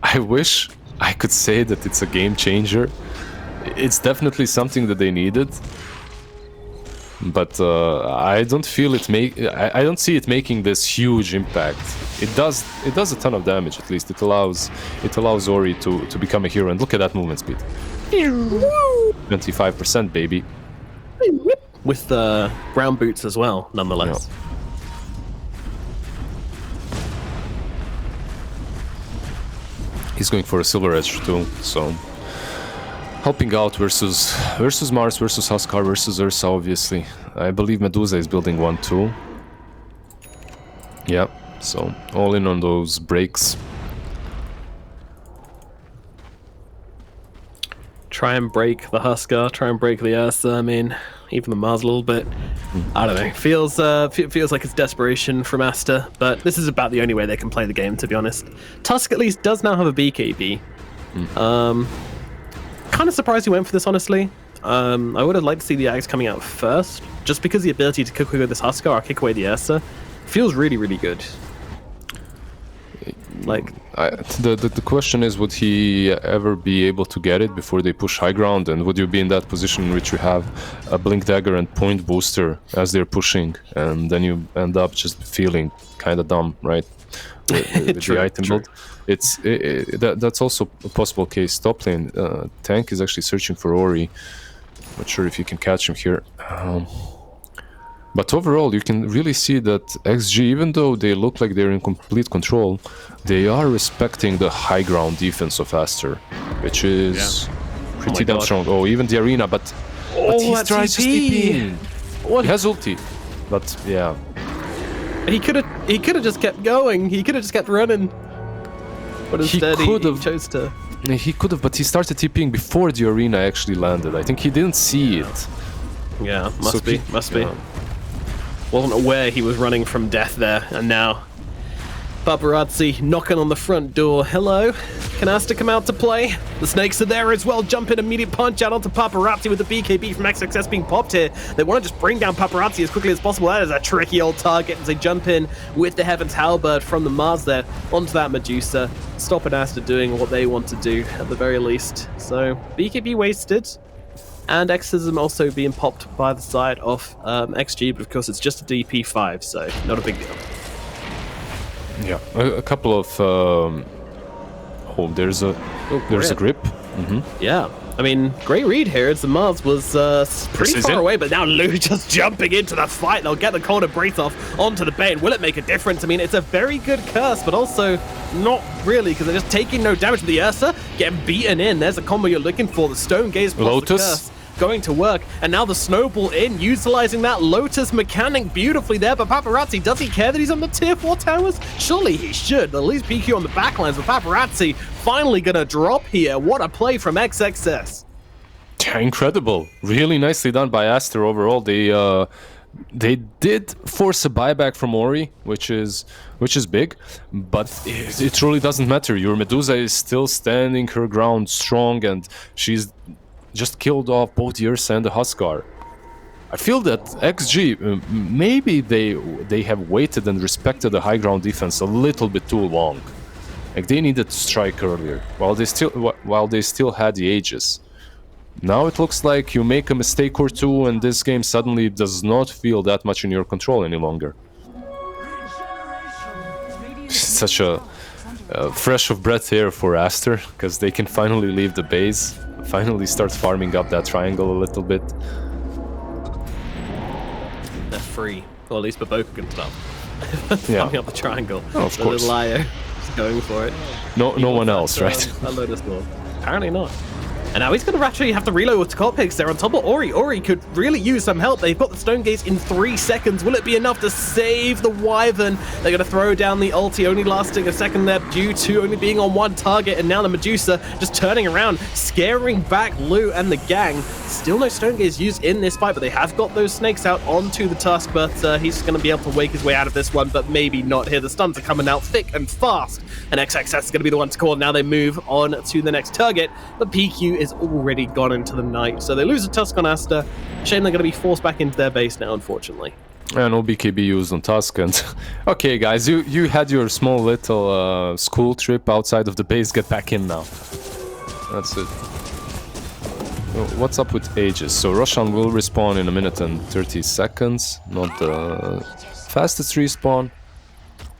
I wish I could say that it's a game changer. It's definitely something that they needed, but I don't feel it I don't see it making this huge impact. It does a ton of damage. At least it allows Ori to become a hero. And look at that movement speed. 25%, baby. With the brown boots as well, nonetheless. Yeah. He's going for a silver edge too, so helping out versus Mars, versus Huskar, versus Ursa, obviously. I believe Medusa is building one too. Yeah, so all in on those breaks. Try and break the Huskar, try and break the Ursa. I mean, even the Mars a little bit. I don't know. Feels like it's desperation from Aster, but this is about the only way they can play the game, to be honest. Tusk at least does now have a BKB. Kind of surprised he went for this, honestly. I would have liked to see the Ags coming out first, just because the ability to kick away this Huskar or kick away the Ursa feels really, really good. Like, the question is, would he ever be able to get it before they push high ground, and would you be in that position in which you have a blink dagger and point booster as they're pushing, and then you end up just feeling kind of dumb, right? With True, the item true. build. That's also a possible case. Top lane, Tank is actually searching for Ori. Not sure if you can catch him here. But overall, you can really see that XG, even though they look like they're in complete control, they are respecting the high ground defense of Aster, which is pretty damn God. strong. Oh, even the arena, but he that tries to TP. sleep in. What? He has ulti, but yeah. He could have just kept going. He could have just kept running. But instead, he chose to. He could have, but he started TPing before the arena actually landed. I think he didn't see it. Yeah, So must be. yeah. Wasn't aware he was running from death there, and now paparazzi knocking on the front door. Hello, can Aster come out to play? The snakes are there as well. Jump in, immediate punch out onto paparazzi with the BKB from XXS being popped here. They want to just bring down paparazzi as quickly as possible. That is a tricky old target as they jump in with the Heaven's Halberd from the Mars there onto that Medusa, stopping Aster doing what they want to do at the very least. So BKB wasted. And Exorcism also being popped by the side of XG, but of course it's just a DP5, so not a big deal. Yeah, a couple of. There's a grip. Yeah, I mean, great read here as the Mars was pretty Precision. far away, but now Lou just jumping into the fight. They'll get the cold embrace off onto the Bane. Will it make a difference? I mean, it's a very good curse, but also not really, because they're just taking no damage. The Ursa getting beaten in. There's a combo you're looking for. The Stone Gaze plus Lotus. the curse going to work, and now the snowball in, utilizing that Lotus mechanic beautifully there. But paparazzi, does he care that he's on the tier 4 towers? Surely he should. At least PQ on the backlines, but paparazzi finally gonna drop here. What a play from XXS. Yeah, incredible. Really nicely done by Aster overall. They did force a buyback from Ori, which is big, but it truly doesn't matter. Your Medusa is still standing her ground strong, and she's just killed off both the Ursa and the Huskar. I feel that XG, maybe they have waited and respected the high ground defense a little bit too long. Like they needed to strike earlier, while they still had the ages. Now it looks like you make a mistake or two, and this game suddenly does not feel that much in your control any longer. Such a fresh of breath here for Aster, because they can finally leave the base, finally start farming up that triangle a little bit. They're free. Well, at least Baboka can stop. Yeah. Farming up the triangle. Oh, of the course. little IO just going for it. No one else, right? A Lotus Lord. Apparently not. And now he's going to actually have to reload with Copics. They're on top of Ori. Ori could really use some help. They've got the Stone Gaze in 3 seconds. Will it be enough to save the Wyvern? They're going to throw down the ulti, only lasting a second there due to only being on one target. And now the Medusa just turning around, scaring back Lou and the gang. Still no Stone Gaze used in this fight, but they have got those snakes out onto the Tusk. But he's going to be able to wake his way out of this one, but maybe not here. The stuns are coming out thick and fast. And XXS is going to be the one to call. Now they move on to the next target. But PQ is already gone into the night. So they lose a Tusk on Aster. Shame they're going to be forced back into their base now, unfortunately. And no BKB used on Tusk. And okay, guys, you had your small little school trip outside of the base. Get back in now. That's it. What's up with ages? So Roshan will respawn in 1 minute and 30 seconds. Not the fastest respawn,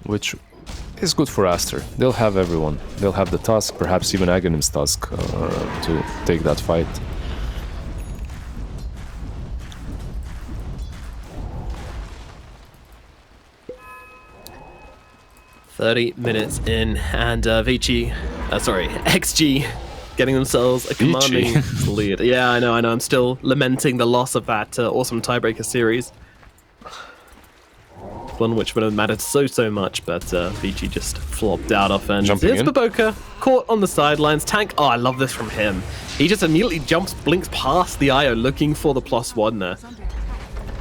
which is good for Aster. They'll have everyone. They'll have the Tusk, perhaps even Aghanim's Tusk to take that fight. .30 in, and XG getting themselves a commanding lead. Yeah, I know. I'm still lamenting the loss of that awesome tiebreaker series. One which would have mattered so much, but Vici just flopped out off, and Jumping here's in. Baboka caught on the sidelines. Tank, oh, I love this from him. He just immediately blinks past the IO, looking for the +1 there.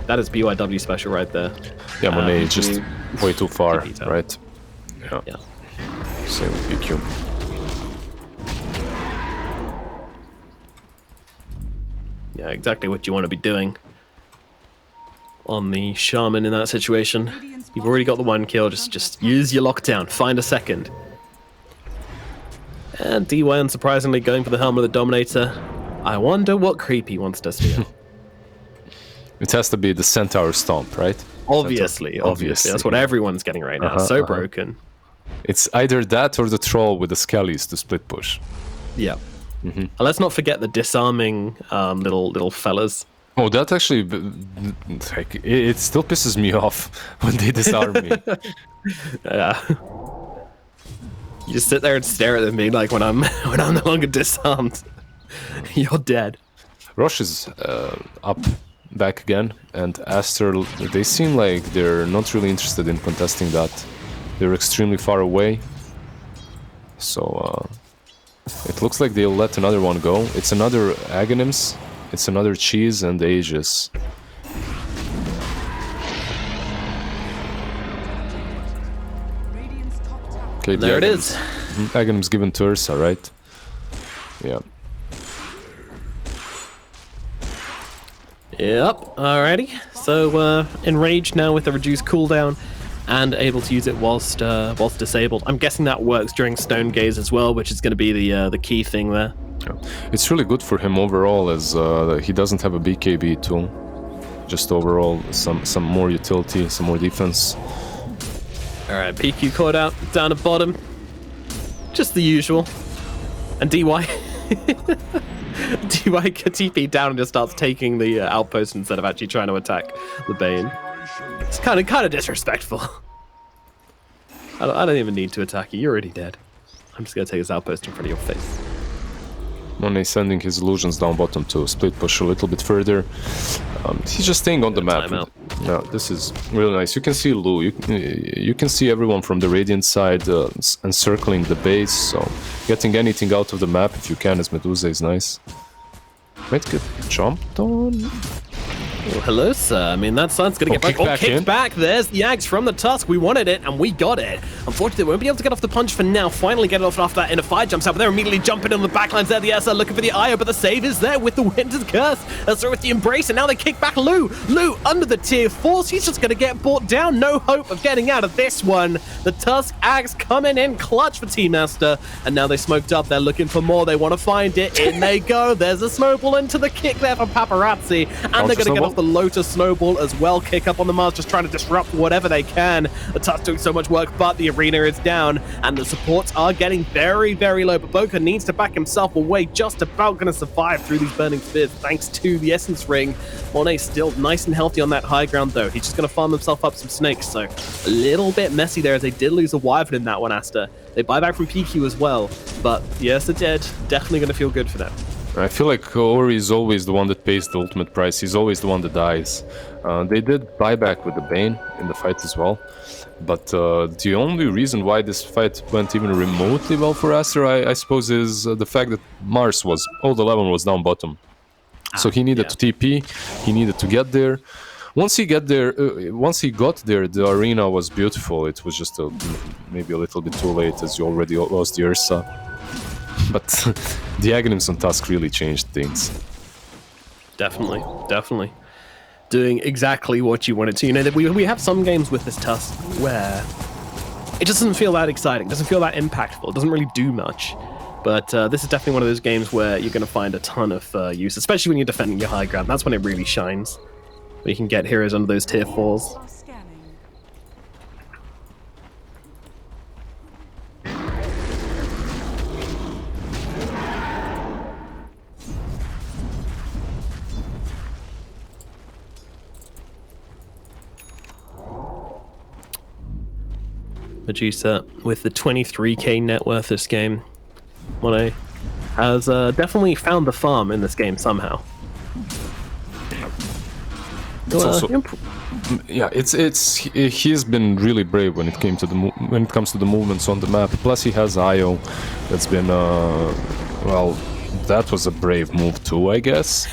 That is BYW special right there. Yeah, Monet is just way too far, detail. right? Yeah. Same with PQ. Yeah, exactly what you want to be doing on the Shaman in that situation. You've already got the 1 kill, just use your lockdown, find a second. And DY unsurprisingly going for the Helm of the Dominator. I wonder what creep he wants to steal. It has to be the Centaur Stomp, right? Obviously. That's what everyone's getting right now. So broken. It's either that or the Troll with the Skellies to split push. Yeah. Let's not forget the disarming little fellas. Oh, that actually, like, it still pisses me off when they disarm me. Yeah. You just sit there and stare at them, being like, when I'm no longer disarmed, you're dead. Roche is up back again, and Aster, they seem like they're not really interested in contesting that. They're extremely far away. So, it looks like they'll let another one go. It's another Aghanim's. It's another Cheese and Aegis. Okay, There it is. Aghanim's given to Ursa, right? Yeah. Yep, alrighty. So, enraged now with the reduced cooldown and able to use it whilst disabled. I'm guessing that works during Stone Gaze as well, which is going to be the key thing there. Yeah. It's really good for him overall, as he doesn't have a BKB tool. Just overall, some more utility, some more defense. Alright, PQ caught out, down at bottom. Just the usual. And DY... DY TP down and just starts taking the outpost instead of actually trying to attack the Bane. It's kind of disrespectful. I don't even need to attack you, you're already dead. I'm just going to take this outpost in front of your face. Monet sending his illusions down bottom to split push a little bit further. He's just staying on the map. Timeout. Yeah, this is really nice. You can see Lu. You can see everyone from the Radiant side encircling the base. So getting anything out of the map if you can as Medusa is nice. Might get jumped on. Well, hello, sir. I mean, that sun's going to get kicked back kicked in. back. There's the Ags from the Tusk. We wanted it, and we got it. Unfortunately, they won't be able to get off the punch for now. Finally get it off after that inner fire jumps out, but they're immediately jumping on the backlines there. The Aster looking for the IO, but the save is there with the Winter's Curse. So with the Embrace, and now they kick back Lou. Lou under the tier 4s. He's just going to get brought down. No hope of getting out of this one. The Tusk Axe coming in clutch for Team Aster, and now they smoked up. They're looking for more. They want to find it. In they go. There's a snowball into the kick there for Paparazzi, and they're going to get off the Lotus snowball as well. Kick up on the Mars, just trying to disrupt whatever they can. The Tusk doing so much work, but the arena is down, and the supports are getting very, very low. But Boca needs to back himself away, just about going to survive through these burning spears thanks to the Essence Ring. Monet still nice and healthy on that high ground, though. He's just going to farm himself up some snakes, so a little bit messy there as they did lose a Wyvern in that one, Aster. They buy back from PQ as well, but yes, they're dead. Definitely going to feel good for them. I feel like Ori is always the one that pays the ultimate price. He's always the one that dies. They did buyback with the Bane in the fight as well. But the only reason why this fight went even remotely well for Aster, I suppose, is the fact that Mars was, old 11 was down bottom. So he needed to TP, he needed to get there. Once he got there, the arena was beautiful. It was just maybe a little bit too late as you already lost the Ursa. But the Aghanims on Tusk really changed things. Definitely, definitely. Doing exactly what you wanted to. You know, that we have some games with this Tusk where it just doesn't feel that exciting, doesn't feel that impactful, it doesn't really do much. But this is definitely one of those games where you're going to find a ton of use, especially when you're defending your high ground. That's when it really shines. Where you can get heroes under those tier 4s. Medusa with the 23k net worth this game. Monet has definitely found the farm in this game somehow. It's also, yeah, he's been really brave when it comes to the movements on the map. Plus he has IO. That's been well, that was a brave move too, I guess.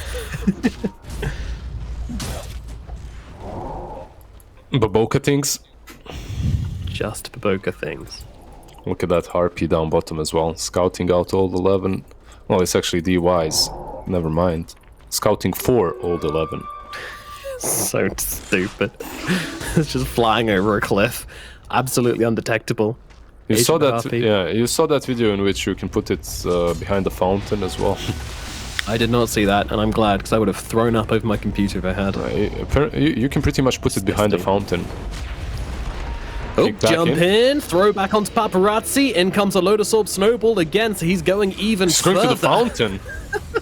Baboka things. Just Baboka things. Look at that Harpy down bottom as well. Scouting out old 11. Well, it's actually DYs. Never mind. Scouting for old 11. So stupid. It's just flying over a cliff. Absolutely undetectable. You saw that, yeah, you saw that video in which you can put it behind the fountain as well. I did not see that, and I'm glad, because I would have thrown up over my computer if I had. You can pretty much put it behind the fountain. Oh, jump in, throw back onto Paparazzi, in comes a Lotus Orb Snowball again, so he's going even further. Going to the fountain.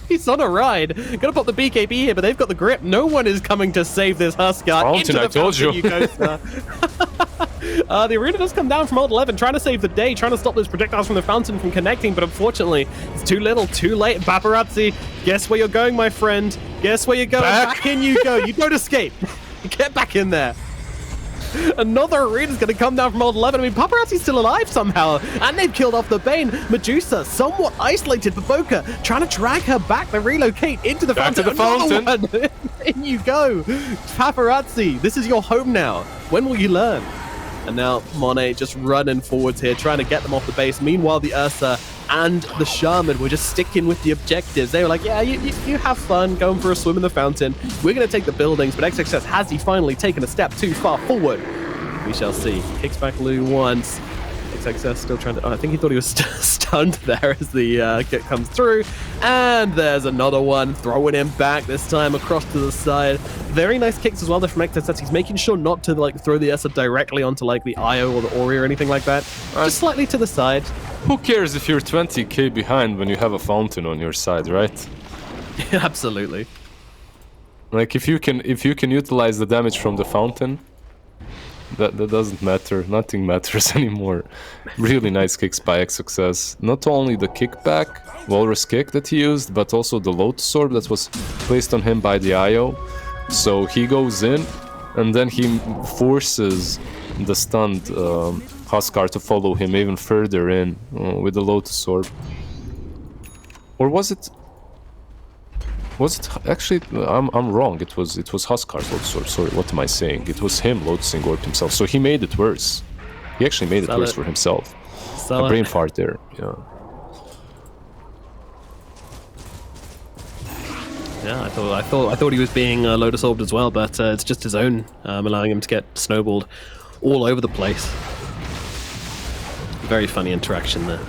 He's on a ride. Gonna pop the BKB here, but they've got the grip. No one is coming to save this Huskar. Fountain, I told you. Go, sir. The arena does come down from old 11, trying to save the day, trying to stop those projectiles from the fountain from connecting, but unfortunately, it's too little, too late. Paparazzi, guess where you're going, my friend? Guess where you're going? Back in you go. You don't escape. Get back in there. Another arena's going to come down from old 11. I mean, Paparazzi's still alive somehow, and they've killed off the Bane. Medusa, somewhat isolated, but Boca trying to drag her back. They relocate into the fountain. To the fountain. In you go. Paparazzi, this is your home now. When will you learn? And now Monet just running forwards here, trying to get them off the base. Meanwhile, the Ursa and the Shaman were just sticking with the objectives. They were like, yeah, you have fun going for a swim in the fountain. We're going to take the buildings, but XXS, has he finally taken a step too far forward? We shall see. Kicks back Lou once. XXS still trying to... Oh, I think he thought he was stunned there as the kick comes through. And there's another one, throwing him back, this time across to the side. Very nice kicks as well there from XXS. He's making sure not to like throw the Ursa directly onto like the IO or the Ori or anything like that. Just slightly to the side. Who cares if you're 20k behind when you have a fountain on your side, right? Absolutely. Like if you can utilize the damage from the fountain, that doesn't matter. Nothing matters anymore. Really nice kicks by XXS. Not only the kickback, Walrus kick that he used, but also the Lotus Orb that was placed on him by the IO. So he goes in, and then he forces the stunned Huskar to follow him even further in with the Lotus Orb. Or was it? Was it actually? I'm wrong. It was Huskar's Lotus Orb. Sorry, what am I saying? It was him Lotusing Orb himself. So he made it worse. He actually made it Sell worse it. for himself. Sell A it. brain fart there. Yeah. Yeah, I thought he was being Lotus Orbed as well, but it's just his own, allowing him to get snowballed all over the place. Very funny interaction there.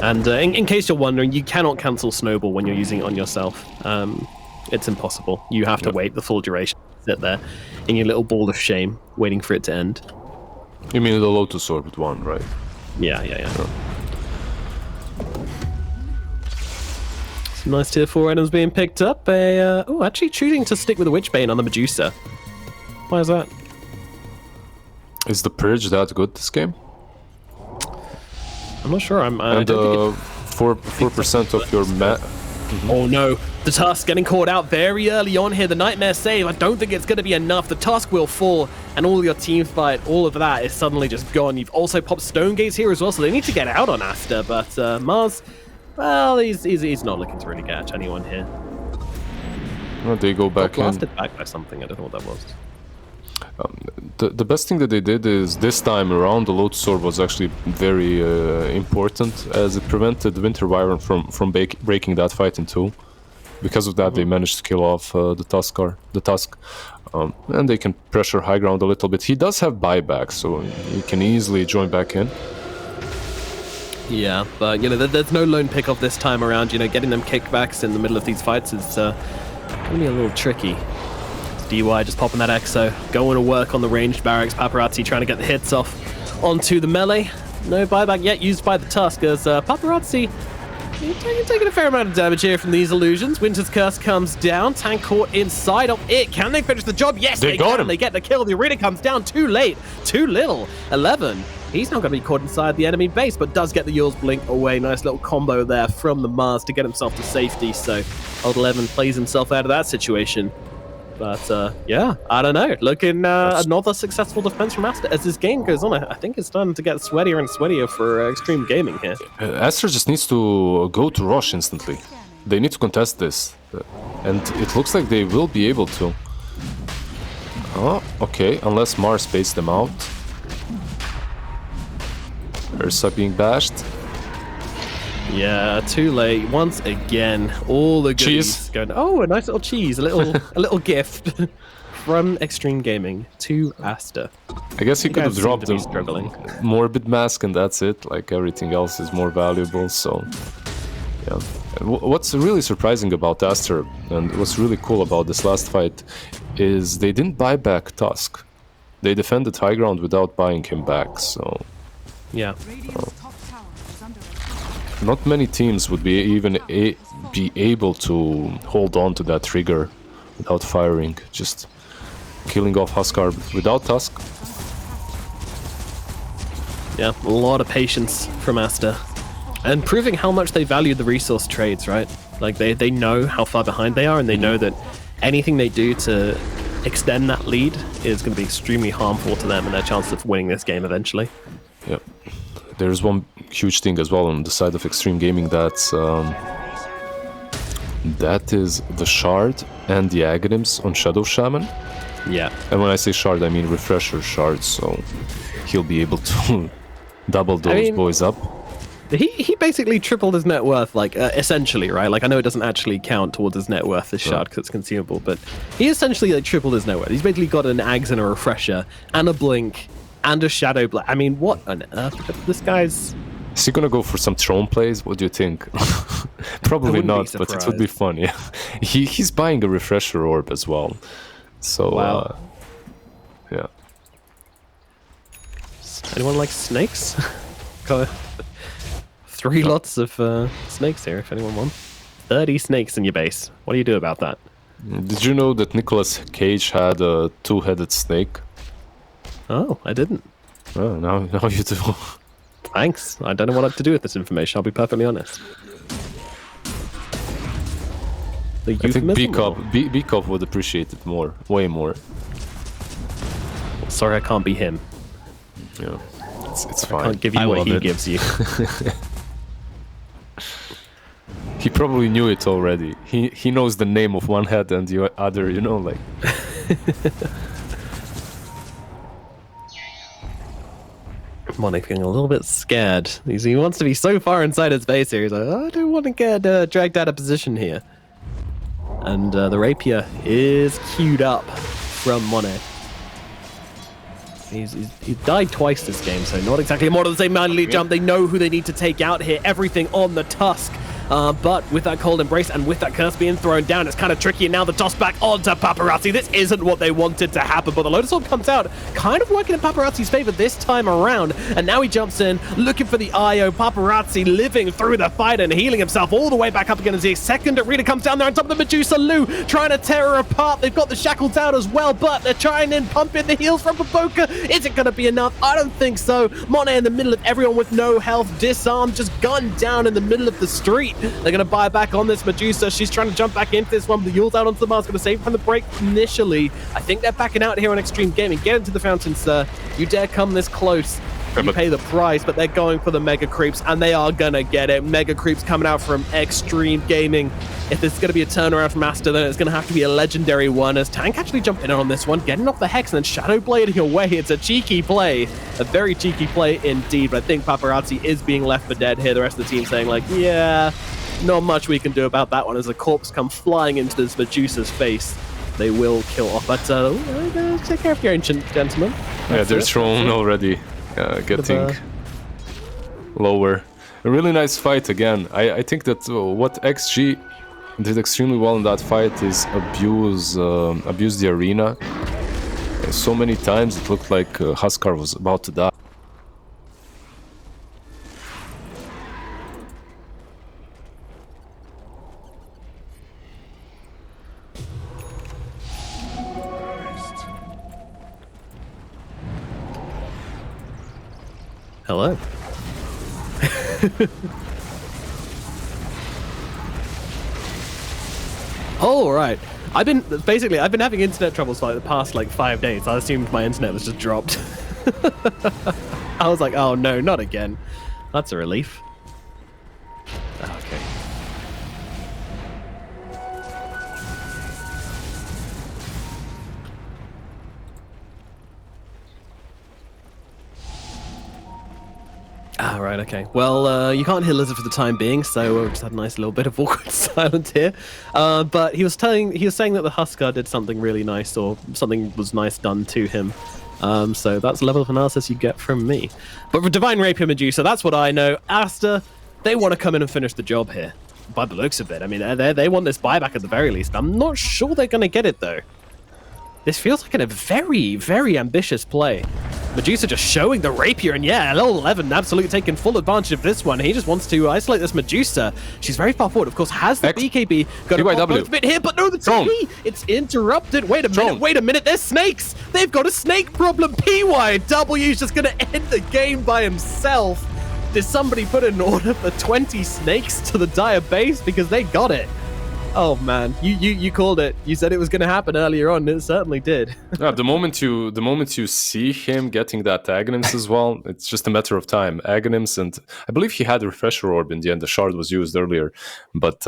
And in case you're wondering, you cannot cancel Snowball when you're using it on yourself. It's impossible. You have to wait the full duration. Sit there in your little ball of shame, waiting for it to end. You mean the Lotus Orbit one, right? Yeah. Some nice tier 4 items being picked up. Actually choosing to stick with the Witchbane on the Medusa. Why is that? Is the Purge that good this game? I'm not sure. I And don't think 4% of your Oh no, the Tusk getting caught out very early on here. The Nightmare save, I don't think it's going to be enough. The Tusk will fall, and all your team fight, all of that is suddenly just gone. You've also popped Stone Gates here as well, so they need to get out on Aster. But Mars, well, he's not looking to really catch anyone here. They go back in. Blasted back by something, I don't know what that was. The best thing that they did is this time around the Lotus Orb was actually very important, as it prevented Winter Wyvern from breaking that fight in two. Because of that, they managed to kill off the Tusk, and they can pressure high ground a little bit. He does have buyback, so he can easily join back in. Yeah, but there's no lone pick off this time around. Getting them kickbacks in the middle of these fights is gonna be a little tricky. DY just popping that Exo, going to work on the ranged barracks. Paparazzi trying to get the hits off onto the melee. No buyback yet used by the Tusk, as Paparazzi taking a fair amount of damage here from these illusions. Winter's Curse comes down. Tank caught inside of it. Can they finish the job? Yes, they got can. him. They get the kill. The arena comes down too late, too little. 11. He's not going to be caught inside the enemy base, but does get the Yule's Blink away. Nice little combo there from the Mars to get himself to safety. So old 11 plays himself out of that situation. But yeah, I don't know. Looking another successful defense from Aster as this game goes on. I think it's starting to get sweatier and sweatier for Extreme Gaming here. Aster just needs to go to Rosh instantly. They need to contest this, and it looks like they will be able to. Oh, okay, unless Mars spaces them out. Ursa being bashed. Yeah, too late. Once again, all the goodies Cheese. going. Oh, a nice little cheese, a little gift from Extreme Gaming to Aster. I guess he You could have guys seem dropped to a be struggling. Morbid Mask and that's it. Like everything else is more valuable. So yeah. What's really surprising about Aster and what's really cool about this last fight is they didn't buy back Tusk. They defended high ground without buying him back. So Yeah. Radiant's top tower is under attack. not many teams would be be able to hold on to that trigger without firing, just killing off Huskar without Tusk. Yeah, a lot of patience from Aster. And proving how much they value the resource trades, right? Like, they know how far behind they are, and they know that anything they do to extend that lead is going to be extremely harmful to them and their chance of winning this game eventually. Yep. There's one huge thing as well on the side of Extreme Gaming that is the Shard and the Aghanims on Shadow Shaman. Yeah. And when I say Shard, I mean Refresher Shard, so he'll be able to double those boys up. He basically tripled his net worth, like, essentially, right? Like, I know it doesn't actually count towards his net worth, this shard, because it's consumable, but he essentially, like, tripled his net worth. He's basically got an Ags and a Refresher, and a Blink, and a Shadow Blade. I mean, what on earth? This guy's... Is he gonna go for some Throne plays? What do you think? Probably not, but it would be funny. He's buying a Refresher Orb as well. So, wow. Yeah. Anyone like snakes? Got 3 lots of snakes here, if anyone wants. 30 snakes in your base. What do you do about that? Did you know that Nicolas Cage had a 2-headed snake? Oh, I didn't. Oh, now you do. Thanks. I don't know what to do with this information, I'll be perfectly honest. The I think euphemism? B-Cop would appreciate it more. Way more. Sorry, I can't be him. Yeah. It's I fine. can't give you I what love he it. gives you. He probably knew it already. He knows the name of one head and the other, you know, like... Monet feeling a little bit scared. He wants to be so far inside his base here. He's like, I don't want to get dragged out of position here. And the rapier is queued up from Monet. He's died twice this game, so not exactly more of the same manly jump. They know who they need to take out here. Everything on the Tusk. But with that cold embrace and with that curse being thrown down, it's kind of tricky. And now the toss back onto Paparazzi. This isn't what they wanted to happen, but the Lotus Orb comes out, kind of working in Paparazzi's favor this time around. And now he jumps in, looking for the IO. Paparazzi living through the fight and healing himself all the way back up again as the second arena comes down there on top of the Medusa. Lou trying to tear her apart. They've got the shackles out as well, but they're trying and pumping the heals from Papoka. Is it going to be enough? I don't think so. Monet in the middle of everyone with no health, disarmed, just gunned down in the middle of the street. They're going to buy back on this Medusa. She's trying to jump back into this one, but the Yule's out onto the Mars, going to save from the break initially. I think they're backing out here on Extreme Gaming. Get into the fountain, sir. You dare come this close, you pay the price, but they're going for the Mega Creeps, and they are going to get it. Mega Creeps coming out from Extreme Gaming. If there's going to be a turnaround from Aster, then it's going to have to be a legendary one, as Tank actually jumped in on this one, getting off the Hex and then Shadow Blading away. It's a cheeky play, a very cheeky play indeed, but I think Paparazzi is being left for dead here. The rest of the team saying like, yeah, not much we can do about that one, as a corpse come flying into this Medusa's face. They will kill off, but take care of your ancient gentleman. Yeah, they're thrown already, getting lower. A really nice fight again. I think that what XG did extremely well in that fight is abuse the arena. So many times it looked like Huskar was about to die. Hello. Oh, right. I've been having internet troubles for the past 5 days. I assumed my internet was just dropped. I was like, oh no, not again. That's a relief. Okay. Ah, right, okay. Well, you can't hear Lizard for the time being, so we've just had a nice little bit of awkward silence here. But he was saying that the Huskar did something really nice, or something was nice done to him. So that's the level of analysis you get from me. But for Divine Rapier Medusa, that's what I know. Aster, they want to come in and finish the job here, by the looks of it. I mean, they want this buyback at the very least. I'm not sure they're going to get it, though. This feels like a very, very ambitious play. Medusa just showing the rapier, and yeah, level 11 absolutely taking full advantage of this one. He just wants to isolate this Medusa. She's very far forward, of course, has the BKB. Got a bit here, but no, the TP, it's interrupted. Wait a minute, there's snakes. They've got a snake problem. PYW's just going to end the game by himself. Did somebody put an order for 20 snakes to the Dire base? Because they got it. Oh man, you called it. You said it was going to happen earlier on. It certainly did. Yeah, the moment you see him getting that Aghanims as well, it's just a matter of time. Aghanims, and I believe he had a refresher orb in the end. The shard was used earlier, but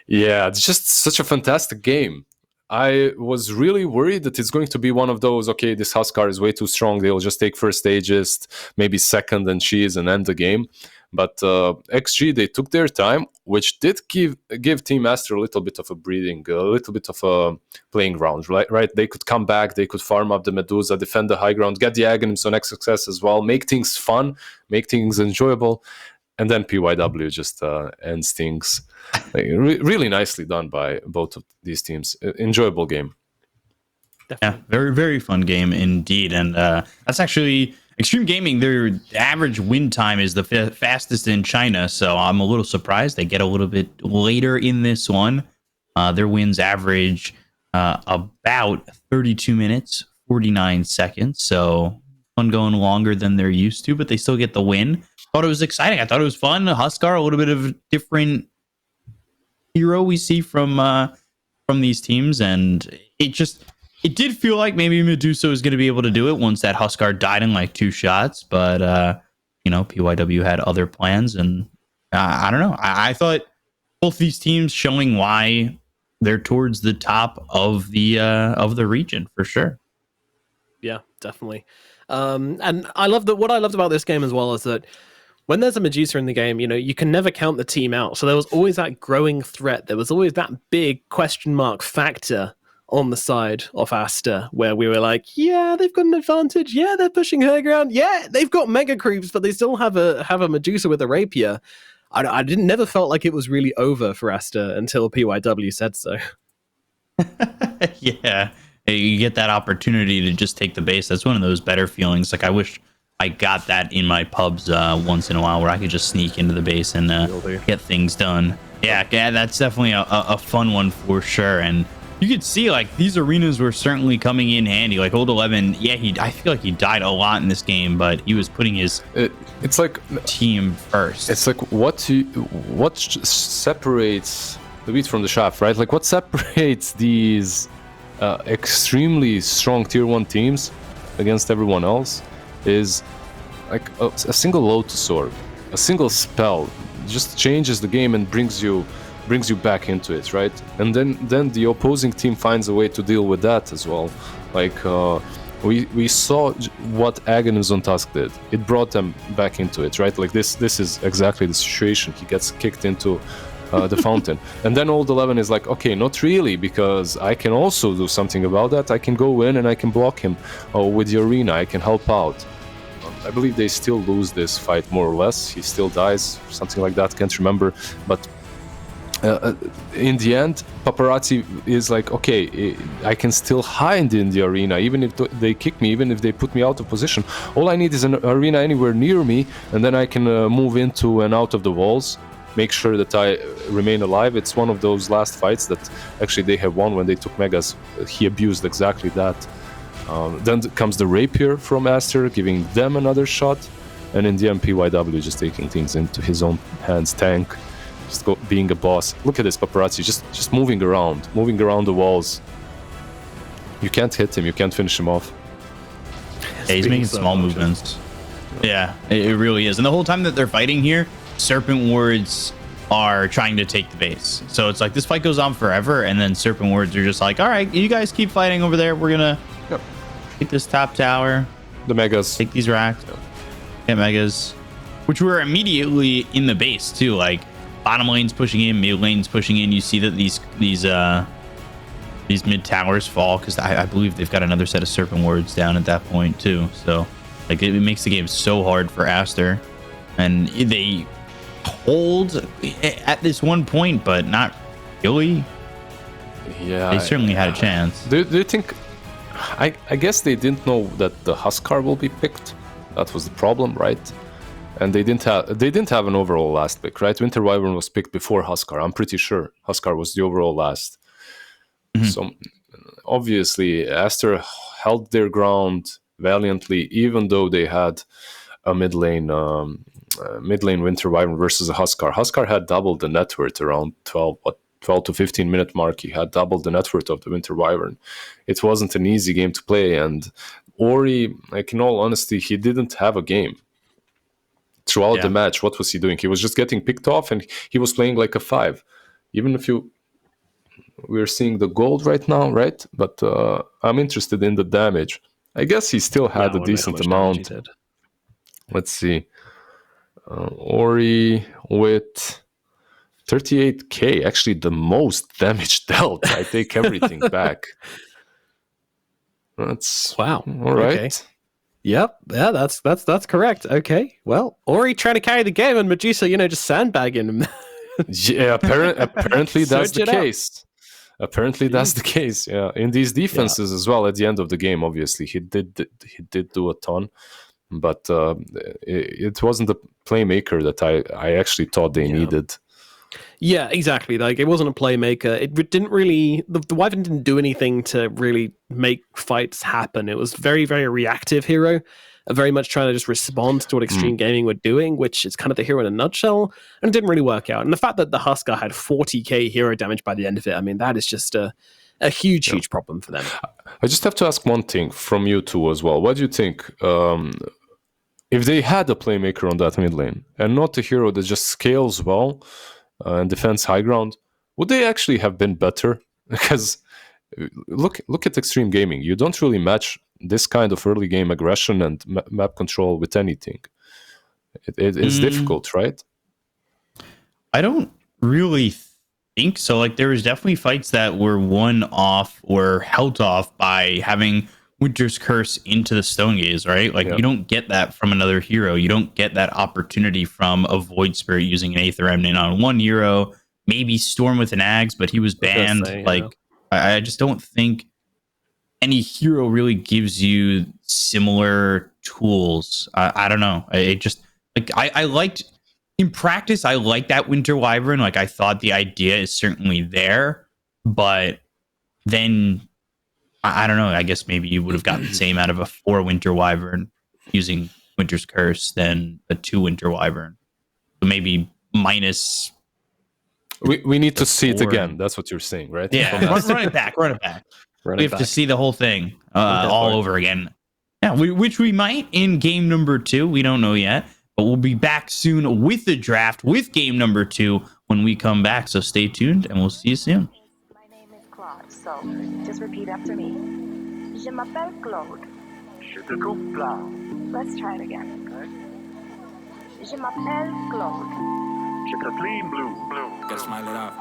yeah, it's just such a fantastic game. I was really worried that it's going to be one of those, okay, this Huskar is way too strong. They'll just take first stages, maybe second and cheese and end the game. But XG, they took their time, which did give Team Aster a little bit of a breathing, a little bit of a playing ground, right? They could come back, they could farm up the Medusa, defend the high ground, get the Aghanims on X success as well, make things fun, make things enjoyable, and then PYW just ends things. Really nicely done by both of these teams. Enjoyable game. Definitely. Yeah, very, very fun game indeed. And that's actually Extreme Gaming. Their average win time is the fastest in China. So I'm a little surprised they get a little bit later in this one. Their wins average about 32 minutes, 49 seconds. So fun going longer than they're used to, but they still get the win. Thought it was exciting. I thought it was fun. Huskar, a little bit of different hero we see from these teams, and it did feel like maybe Medusa was going to be able to do it once that Huskar died in 2 shots, but PYW had other plans, and I don't know. I thought both these teams showing why they're towards the top of the region for sure. Yeah, definitely. And I love that. What I loved about this game as well is that when there's a Medusa in the game, you can never count the team out. So there was always that growing threat. There was always that big question mark factor on the side of Aster, where we were like, yeah, they've got an advantage. Yeah, they're pushing her ground. Yeah, they've got mega creeps, but they still have a Medusa with a rapier. I didn't never felt like it was really over for Aster until PYW said so. Yeah, you get that opportunity to just take the base. That's one of those better feelings. Like I wish I got that in my pubs once in a while, where I could just sneak into the base and get things done. Yeah, that's definitely a fun one for sure. And you could see like these arenas were certainly coming in handy. Like Old 11, yeah, I feel like he died a lot in this game, but he was putting his it's like team first. It's like what separates the wheat from the chaff, right? Like what separates these extremely strong tier 1 teams against everyone else is like a single Lotus Orb, a single spell just changes the game and brings you back into it, right? And then the opposing team finds a way to deal with that as well. Like we saw what Aghanim on Tusk did. It brought them back into it, right? Like this is exactly the situation. He gets kicked into the fountain, and then Old 11 is like, okay, not really, because I can also do something about that. I can go in and I can block him with the arena. I can help out. I believe they still lose this fight more or less. He still dies, something like that. Can't remember, but in the end, Paparazzi is like, okay, I can still hide in the arena, even if they kick me, even if they put me out of position. All I need is an arena anywhere near me, and then I can move into and out of the walls, make sure that I remain alive. It's one of those last fights that actually they have won when they took Megas. He abused exactly that. Then comes the rapier from Aster, giving them another shot, and in the end, PYW just taking things into his own hands. Tank, just being a boss. Look at this Paparazzi, just moving around the walls. You can't hit him, you can't finish him off. Yeah, he's making small movements. Yeah, it really is. And the whole time that they're fighting here, Serpent Wards are trying to take the base. So it's like this fight goes on forever, and then Serpent Wards are just like, all right, you guys keep fighting over there. We're gonna take this top tower, the Megas, take these racks, get Megas, which were immediately in the base too. Like bottom lane's pushing in, mid lane's pushing in. You see that these mid towers fall because I believe they've got another set of Serpent Wards down at that point too. So like it makes the game so hard for Aster, and they hold at this one point, but not really. Yeah, they certainly had a chance. Do you think? I guess they didn't know that the Huskar will be picked. That was the problem, right? And they didn't have an overall last pick, right? Winter Wyvern was picked before Huskar. I'm pretty sure Huskar was the overall last. Mm-hmm. So obviously Aster held their ground valiantly, even though they had a mid lane Winter Wyvern versus a Huskar. Huskar had doubled the net worth around 12 to 15 minute mark. He had doubled the net worth of the Winter Wyvern. It wasn't an easy game to play, and Ori, like in all honesty, he didn't have a game throughout the match. What was he doing? He was just getting picked off, and he was playing like a 5. Even if we're seeing the gold right now, right? But I'm interested in the damage. I guess he still had a decent amount. Let's see. Ori with 38k, actually the most damage dealt. I take everything back. That's wow. All right. Okay. Yep. Yeah, that's correct. Okay. Well, Ori trying to carry the game and Medusa, just sandbagging him. Yeah, apparently that's the case. Apparently that's the case. Yeah, in these defenses as well. At the end of the game, obviously he did do a ton, but it wasn't the playmaker that I actually thought they needed. Yeah, exactly. Like it wasn't a playmaker. It didn't really. The Wyvern didn't do anything to really make fights happen. It was very, very reactive hero, very much trying to just respond to what Extreme Gaming were doing, which is kind of the hero in a nutshell, and it didn't really work out. And the fact that the Huskar had 40k hero damage by the end of it, I mean, that is just a huge problem for them. I just have to ask one thing from you two as well. What do you think? If they had a playmaker on that mid lane and not a hero that just scales well and defends high ground, would they actually have been better? Because Look at Extreme Gaming. You don't really match this kind of early game aggression and map control with anything. It's difficult, right? I don't really think so. Like, there was definitely fights that were won off or held off by having Winter's Curse into the Stone Gaze, right? Like, you don't get that from another hero. You don't get that opportunity from a Void Spirit using an Aether Remnant on one hero. Maybe Storm with an Axe, but he was banned. I just don't think any hero really gives you similar tools. I don't know. It just, like, I liked, in practice, I like that Winter Wyvern. Like, I thought the idea is certainly there, but then I don't know. I guess maybe you would have gotten the same out of a 4 Winter Wyvern using Winter's Curse than a 2 Winter Wyvern. So maybe minus. We need to see it again. That's what you're saying, right? Yeah, run it back. We have to see the whole thing all over again. Yeah, which we might in game number 2. We don't know yet. But we'll be back soon with the draft, with game number 2 when we come back. So stay tuned, and we'll see you soon. My name is Claude, so just repeat after me. Je m'appelle Claude. Je te coupe là. Let's try it again. Je m'appelle Claude. Je te clean blue. Gotta smile it out.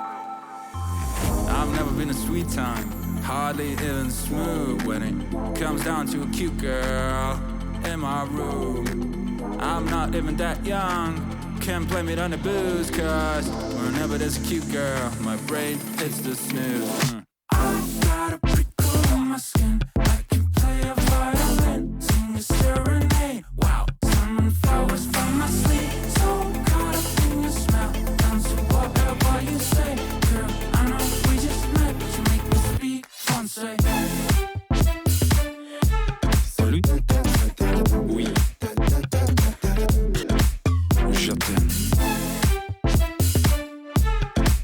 I've never been a sweet time, hardly even smooth when it comes down to a cute girl in my room. I'm not even that young, can't blame it on the booze, cause whenever there's a cute girl, my brain hits the snooze. I got a prickle on my skin, I can play a violin, sing a serenade. Wow, summon flowers from my sleep, so caught up in your smell, down to whatever you say. Girl, I know we just met, but you make me speak français. Salut. Oui. Je t'aime.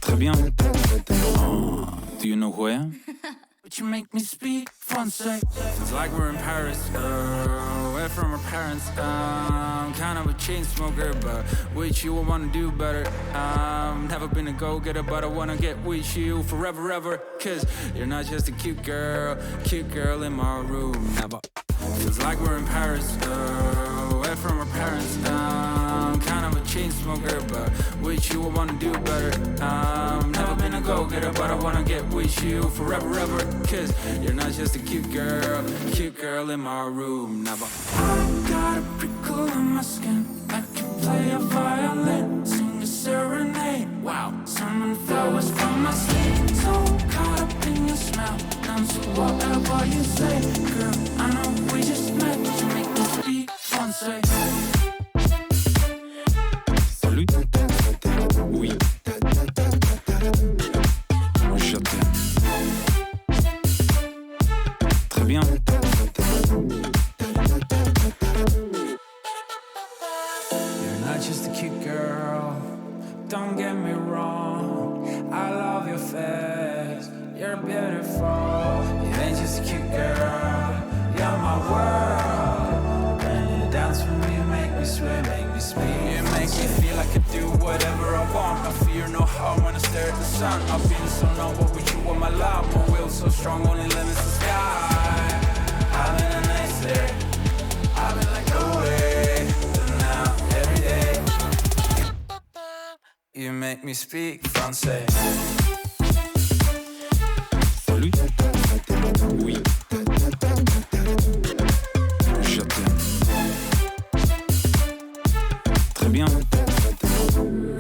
Très bien. Oh, do you know who I am? But you make me speak français. It's like we're in Paris, away from our parents. Kind of a chain smoker, but with you I wanna do better. Never been a go-getter, but I wanna get with you forever, ever. Cause you're not just a cute girl in my room. Never. Feels like we're in Paris, away from our parents. Kind of a chain smoker, but with you I wanna do better. Never been a go-getter, but I wanna get with you forever, ever. Cause you're not just a cute girl in my room. Never. I got a prickle on my skin, I can play a violin, sing a serenade. Wow, summon flowers from my sleep, so caught up in your smell, down to whatever you say. Girl, I know we just met, but you make me speak français. Salut. Oui. Je t'aime. Très bien. You're not just a cute girl, don't get me wrong. I love your face, you're beautiful. You ain't just a cute girl, you're my world. When you dance with me, you make me sweat, make me speak. You make me feel like I can do whatever I want. No fear, no harm when I stare at the sun. I've been so numb with you on my love. My will so strong, only limits the sky. I've been a nice day, I've been like no way. But now, every day, you make me speak français. Salut. Oui. Je t'aime. Très bien.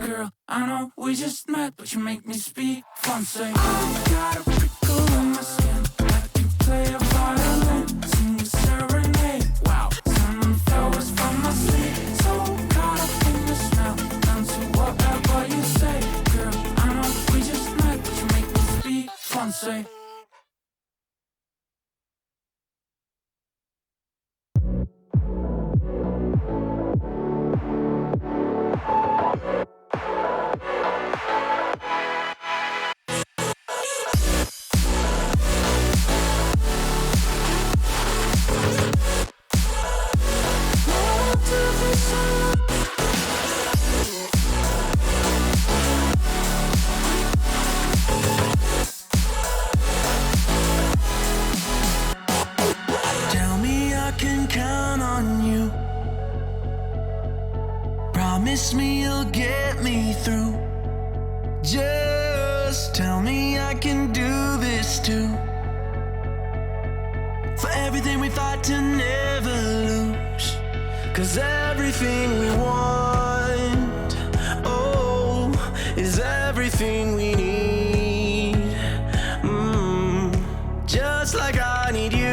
Girl, I know we just met, but you make me speak français. I got a prickle on my skin, I can play a violin, sing a serenade. Wow, summon flowers from my sleep, so caught up in your smell, down to whatever you say. Girl, I know we just met, but you make me speak français. can do this too. For everything we fight to never lose. Cause everything we want, oh, is everything we need. Just like I need you.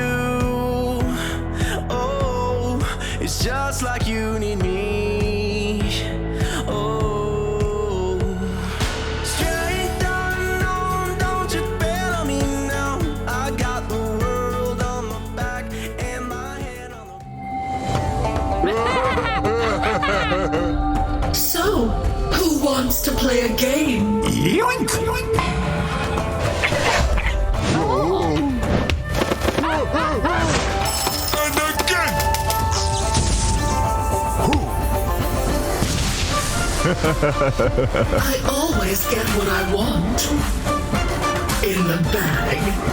Oh, it's just like you need me. Oh, strength unknown, don't you bail on me now. I got the world on my back and my head on the... So, who wants to play a game? Yoink! And again! I always get what I want. In the bag.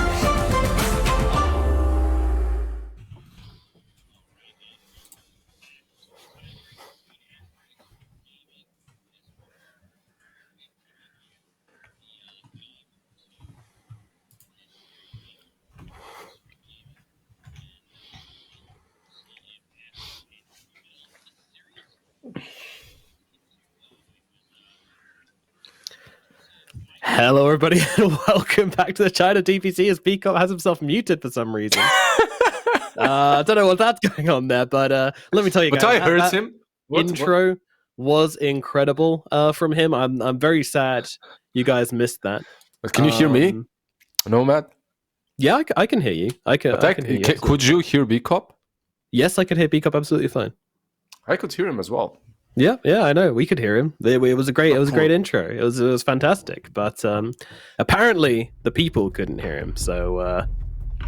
Hello, everybody, and welcome back to the China DPC as Peacock has himself muted for some reason. I don't know what that's going on there, but let me tell you guys. But I heard him. Intro was incredible from him. I'm very sad you guys missed that. But can you hear me? No, Matt? Yeah, I can hear you. I can hear you. Could you hear B-Cop? Yes, I could hear B-Cop absolutely fine. I could hear him as well. Yeah, I know. We could hear him. It was a great intro. It was fantastic. But apparently the people couldn't hear him. So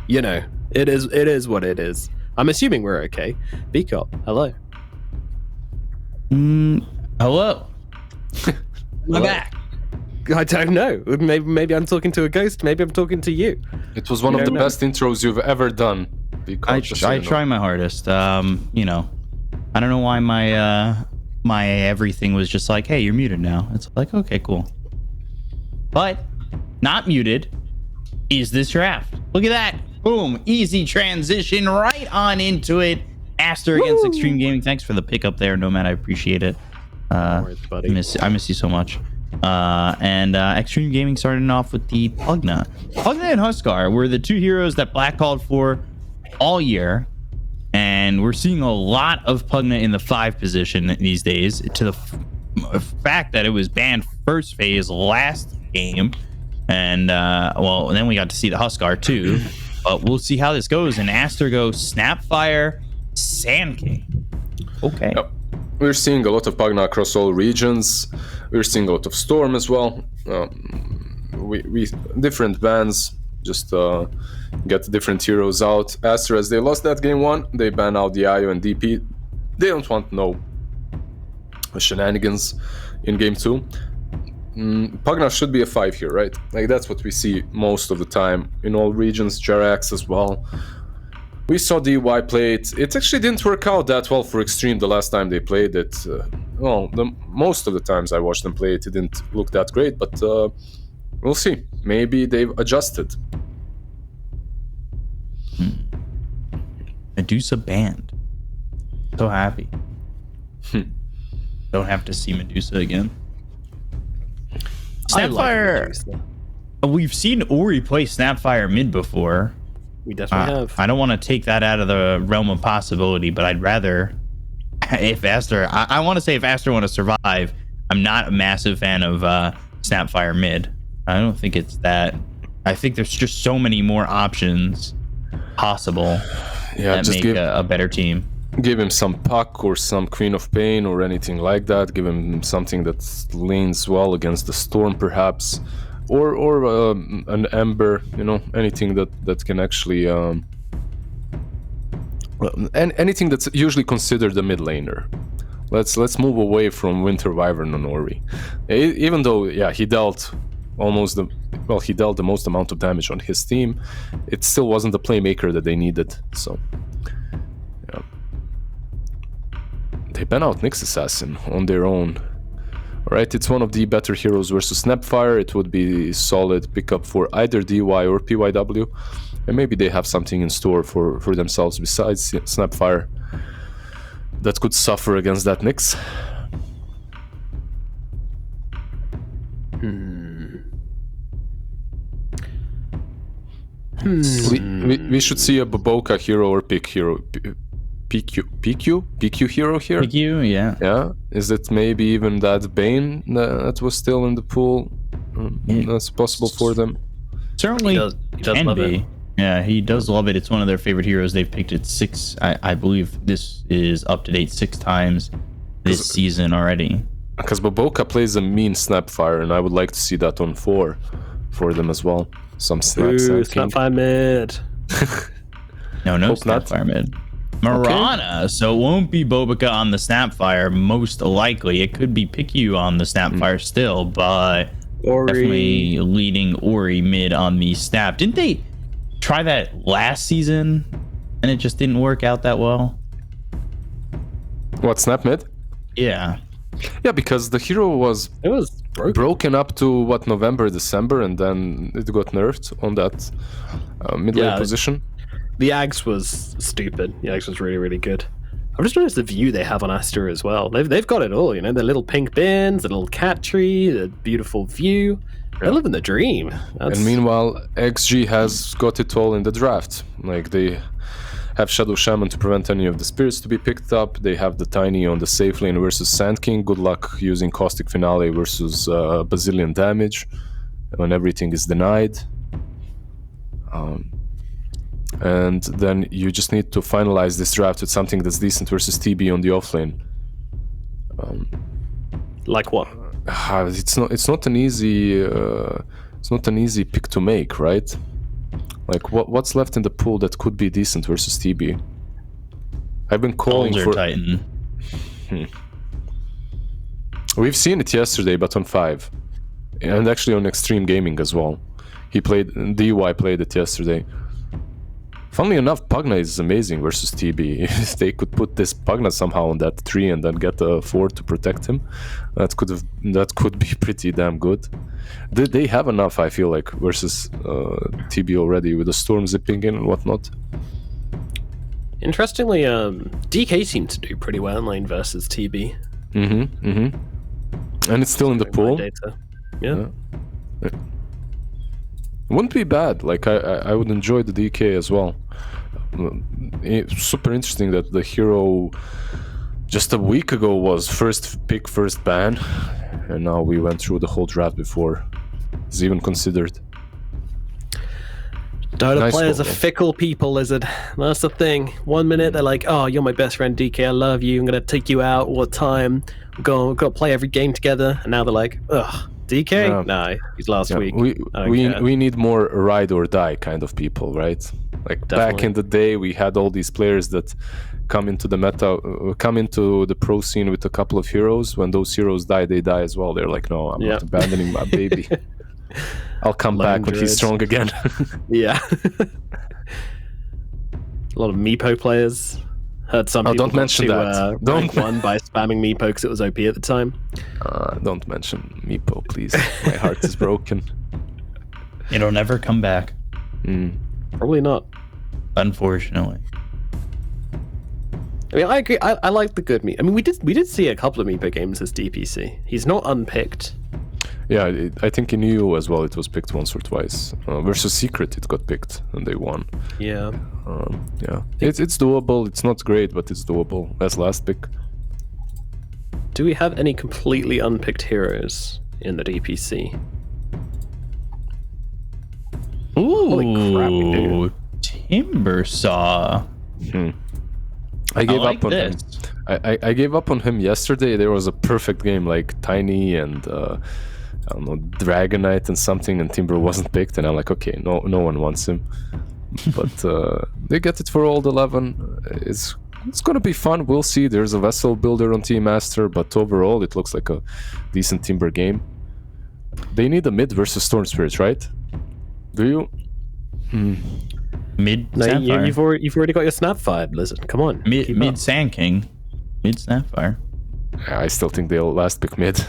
it is what it is. I'm assuming we're okay. B-Cop, hello. Hello. I'm back. I don't know. Maybe I'm talking to a ghost. Maybe I'm talking to you. It was one of the best intros you've ever done. I try my hardest. I don't know why my everything was just like, hey, you're muted now. It's like, okay, cool. But not muted is this draft. Look at that. Boom. Easy transition right on into it. Aster against Extreme Gaming. Thanks for the pickup there, Nomad. I appreciate it. Buddy. I miss you so much. And Extreme Gaming starting off with the Pugna. Pugna and Huskar were the two heroes that Black called for all year. And we're seeing a lot of Pugna in the 5 position these days, to the fact that it was banned first phase last game. And, then we got to see the Huskar too. But we'll see how this goes. And Aster goes Snapfire, Sand King. Okay. Yep. We're seeing a lot of Pugna across all regions. We're seeing a lot of Storm as well. We different bans. Just get different heroes out. Aster, as they lost that game 1, they ban out the IO and DP. They don't want no shenanigans in game 2. Pugna should be a 5 here, right? Like, that's what we see most of the time in all regions. Jarax as well. We saw DY play it. It actually didn't work out that well for Extreme the last time they played it. Most of the times I watched them play it, it didn't look that great, but we'll see. Maybe they've adjusted. Medusa banned. So happy. Don't have to see Medusa again. Snapfire. We've seen Ori play Snapfire mid before. We definitely have. I don't want to take that out of the realm of possibility, but I'd rather, if Aster, I want to say if Aster want to survive, I'm not a massive fan of Snapfire mid. I don't think it's that. I think there's just so many more options possible that make a better team. Give him some Puck or some Queen of Pain or anything like that. Give him something that leans well against the Storm, perhaps. Or an Ember, anything that can actually anything that's usually considered a mid laner. Let's move away from Winter Wyvern on Ori. Even though he dealt the most amount of damage on his team, it still wasn't the playmaker that they needed. So they ban out Nyx Assassin on their own. Right, it's one of the better heroes versus Snapfire. It would be solid pickup for either DY or PYW. And maybe they have something in store for themselves besides Snapfire that could suffer against that Nyx. We should see a Boboka hero or pick hero. PQ hero here? PQ, yeah. Yeah? Is it maybe even that Bane that was still in the pool? That's possible for them. Certainly He does can love be. it. Yeah, he does love it. It's one of their favorite heroes. They've picked it 6. I believe this is up to date 6 times this season already. Because Boboka plays a mean Snapfire, and I would like to see that on 4 for them as well. Some snaps. Snapfire mid. No Hope not. Snapfire mid. Marana, so it won't be Boboka on the Snapfire, most likely. It could be Piku on the Snapfire still, but Ori. definitely leading Ori mid on the Snap. Didn't they try that last season and it just didn't work out that well? What, Snap mid? Yeah. Yeah, because the hero was broken up to November, December, and then it got nerfed on that mid lane position. The Ags was stupid. The Ags was really, really good. I've just noticed the view they have on Aster as well. They've got it all, you know, the little pink bins, the little cat tree, the beautiful view. They're living the dream. And meanwhile, XG has got it all in the draft. Like, they have Shadow Shaman to prevent any of the spirits to be picked up. They have the Tiny on the safe lane versus Sand King. Good luck using Caustic Finale versus Bazillion damage when everything is denied. And then you just need to finalize this draft with something that's decent versus TB on the offlane. Like what? It's not an easy pick to make, right? Like what's left in the pool that could be decent versus TB? I've been calling Older for Titan. We've seen it yesterday, but on 5, and actually on Extreme Gaming as well. DY played it yesterday. Funnily enough, Pugna is amazing versus TB. If they could put this Pugna somehow on that tree and then get a 4 to protect him, that could be pretty damn good. They have enough, I feel like, versus TB already with the storm zipping in and whatnot. Interestingly, DK seemed to do pretty well in lane versus TB. And it's still in the pool. Yeah. It wouldn't be bad. Like I would enjoy the DK as well. It's super interesting that the hero just a week ago was first pick, first ban, and now we went through the whole draft before it's even considered. Dota players are fickle people, Lizard. That's the thing. 1 minute they're like, "Oh, you're my best friend, DK. I love you. I'm gonna take you out all the time. We've got to play every game together." And now they're like, "Ugh, DK? Nah, he's last week." We need more ride or die kind of people, right? Like back in the day, we had all these players that come into the meta, come into the pro scene with a couple of heroes. When those heroes die, they die as well. They're like, "No, I'm not abandoning my baby. I'll come back when he's strong again." Yeah. A lot of Meepo players. Heard some people don't mention that. Don't won by spamming Meepo because it was OP at the time. Don't mention Meepo, please. My heart is broken. It'll never come back. Probably not. Unfortunately. I mean, I agree. I like the good Meepo. I mean, we did see a couple of Meepo games as DPC. He's not unpicked. Yeah, I think in EU as well it was picked once or twice. Versus Secret it got picked and they won. Yeah. It's doable. It's not great, but it's doable. As last pick. Do we have any completely unpicked heroes in the DPC? Ooh, holy crap, we do. Timbersaw. I gave like up on him. I gave up on him yesterday. There was a perfect game like Tiny and I don't know, Dragonite and something, and Timber wasn't picked, and I'm like, okay, no one wants him. But they get it for Old 11. It's gonna be fun. We'll see. There's a vessel builder on Team Aster, but overall it looks like a decent Timber game. They need a mid versus Storm Spirits, right? Do you? Mid. No, you've already got your Snapfire, Blizzard. Come on. Mid Sand King. Mid Snapfire. I still think they'll last pick mid.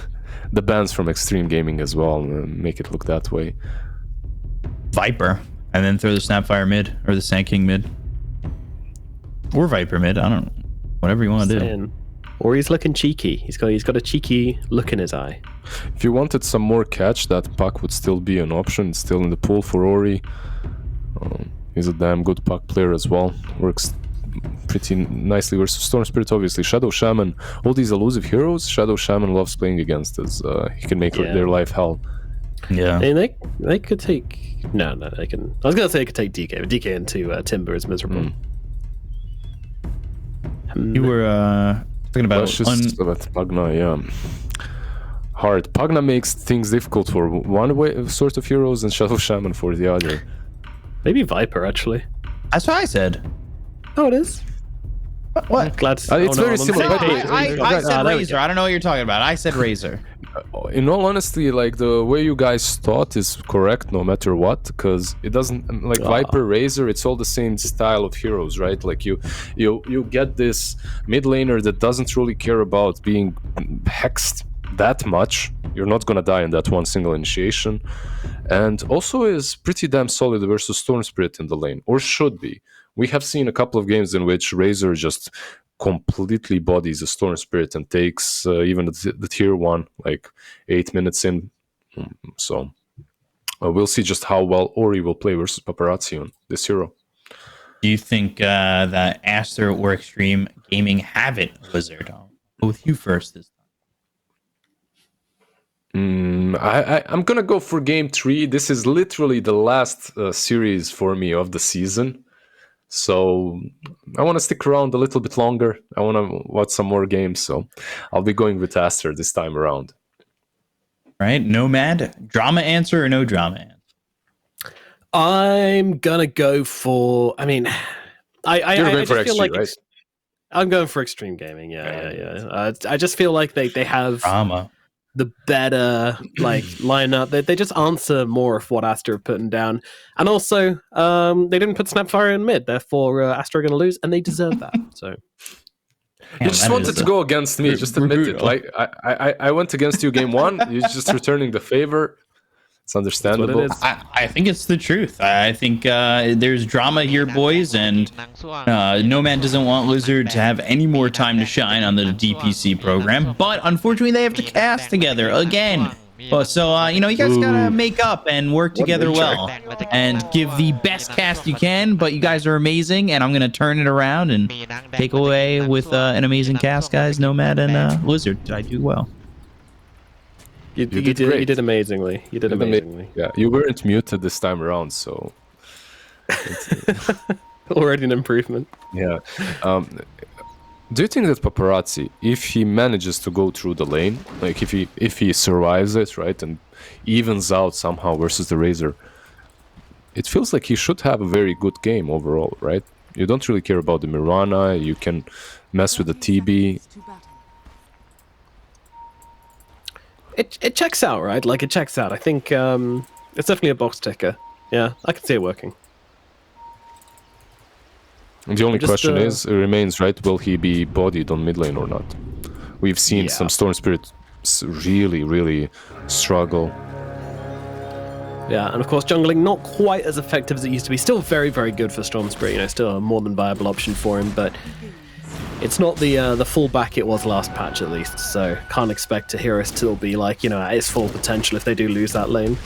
the bans from Extreme Gaming as well make it look that way. Viper, and then throw the Snapfire mid or the Sand King mid, or Viper mid. I don't know, whatever you want to do. Or he's looking cheeky. He's got a cheeky look in his eye. If you wanted some more catch, that puck would still be an option. It's still in the pool for Ori. He's a damn good puck player as well. Works pretty nicely versus Storm Spirit, obviously. Shadow Shaman, all these elusive heroes, Shadow Shaman loves playing against us. He can make their life hell. Yeah. And they could take... No, they can... I was going to say they could take DK, but DK into Timber is miserable. You were talking about... Pagna, yeah. Hard. Pagna makes things difficult for one sort of heroes and Shadow Shaman for the other. Maybe Viper, actually. That's what I said. Oh, it is? What? Glad to it's very similar. I said Razor. I don't know what you're talking about. I said Razor. In all honesty, like the way you guys thought is correct no matter what, because it doesn't like Viper, Razor, it's all the same style of heroes, right? Like you get this mid laner that doesn't really care about being hexed that much. You're not gonna die in that one single initiation, and also is pretty damn solid versus Storm Spirit in the lane, or should be. We have seen a couple of games in which Razor just completely bodies a Storm Spirit and takes even the tier 1 like 8 minutes in. So we'll see just how well Ori will play versus Paparazzi on this hero. Do you think that Aster or Extreme Gaming have it, Wizard? I'll go with you first this time. I'm gonna go for game 3. This is literally the last series for me of the season. So I want to stick around a little bit longer. I want to watch some more games, so I'll be going with Aster this time around. Right, Nomad, drama answer or no drama answer? I'm gonna go for. I mean, I just feel XG, like right? I'm going for Extreme Gaming. Yeah. I just feel like they have drama. The better like lineup. They just answer more of what Aster are putting down, and also they didn't put Snapfire in mid. Therefore, Aster are going to lose, and they deserve that. So you just wanted to go against me. Just admit it. Like I went against you game 1. You're just returning the favor. It's understandable. I think it's the truth. I think there's drama here, boys, and Nomad doesn't want Lizard to have any more time to shine on the DPC program. But unfortunately, they have to cast together again. So you guys gotta make up and work together well and give the best cast you can. But you guys are amazing, and I'm gonna turn it around and take away with an amazing cast, guys. Nomad and Lizard. Did I do well? You did amazingly. You did amazingly. Yeah, you weren't muted this time around, so already an improvement. Yeah. Do you think that Paparazzi, if he manages to go through the lane, like if he survives it, right, and evens out somehow versus the Razor, it feels like he should have a very good game overall, right? You don't really care about the Mirana. You can mess with the TB. It checks out, right? Like, it checks out. I think it's definitely a box ticker. Yeah, I can see it working. The only question remains, right? Will he be bodied on mid lane or not? We've seen some Storm Spirits really, really struggle. Yeah, and of course, jungling not quite as effective as it used to be. Still very, very good for Storm Spirit. Still a more than viable option for him, but it's not the full back it was last patch, at least. So can't expect a hero still be like, at its full potential if they do lose that lane.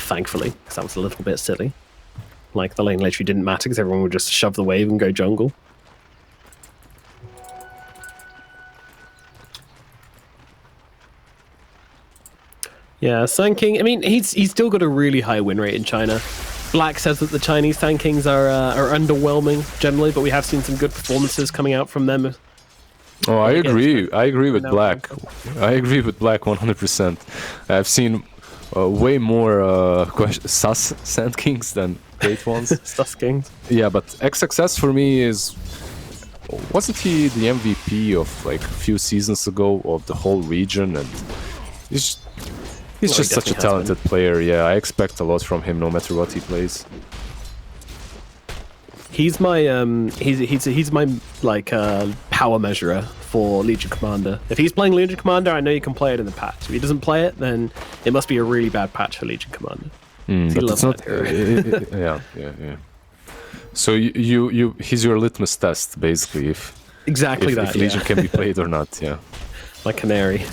Thankfully, because that was a little bit silly. Like, the lane literally didn't matter because everyone would just shove the wave and go jungle. Yeah, Sand King, I mean, he's still got a really high win rate in China. Black says that the Chinese Sand Kings are underwhelming generally, but we have seen some good performances coming out from them. Oh, I agree. I agree with Black. I agree with Black 100%. I've seen way more sus Sand Kings than great ones. Sus Kings. Yeah, but XXS for me wasn't he the MVP of like a few seasons ago of the whole region? And he's just such a talented player. Yeah, I expect a lot from him no matter what he plays. He's my he's my like power measurer for Legion Commander. If he's playing Legion Commander, I know you can play it in the patch. If he doesn't play it, then it must be a really bad patch for Legion Commander. But it's not. Yeah. So he's your litmus test, basically. If Legion can be played or not. Yeah. My canary.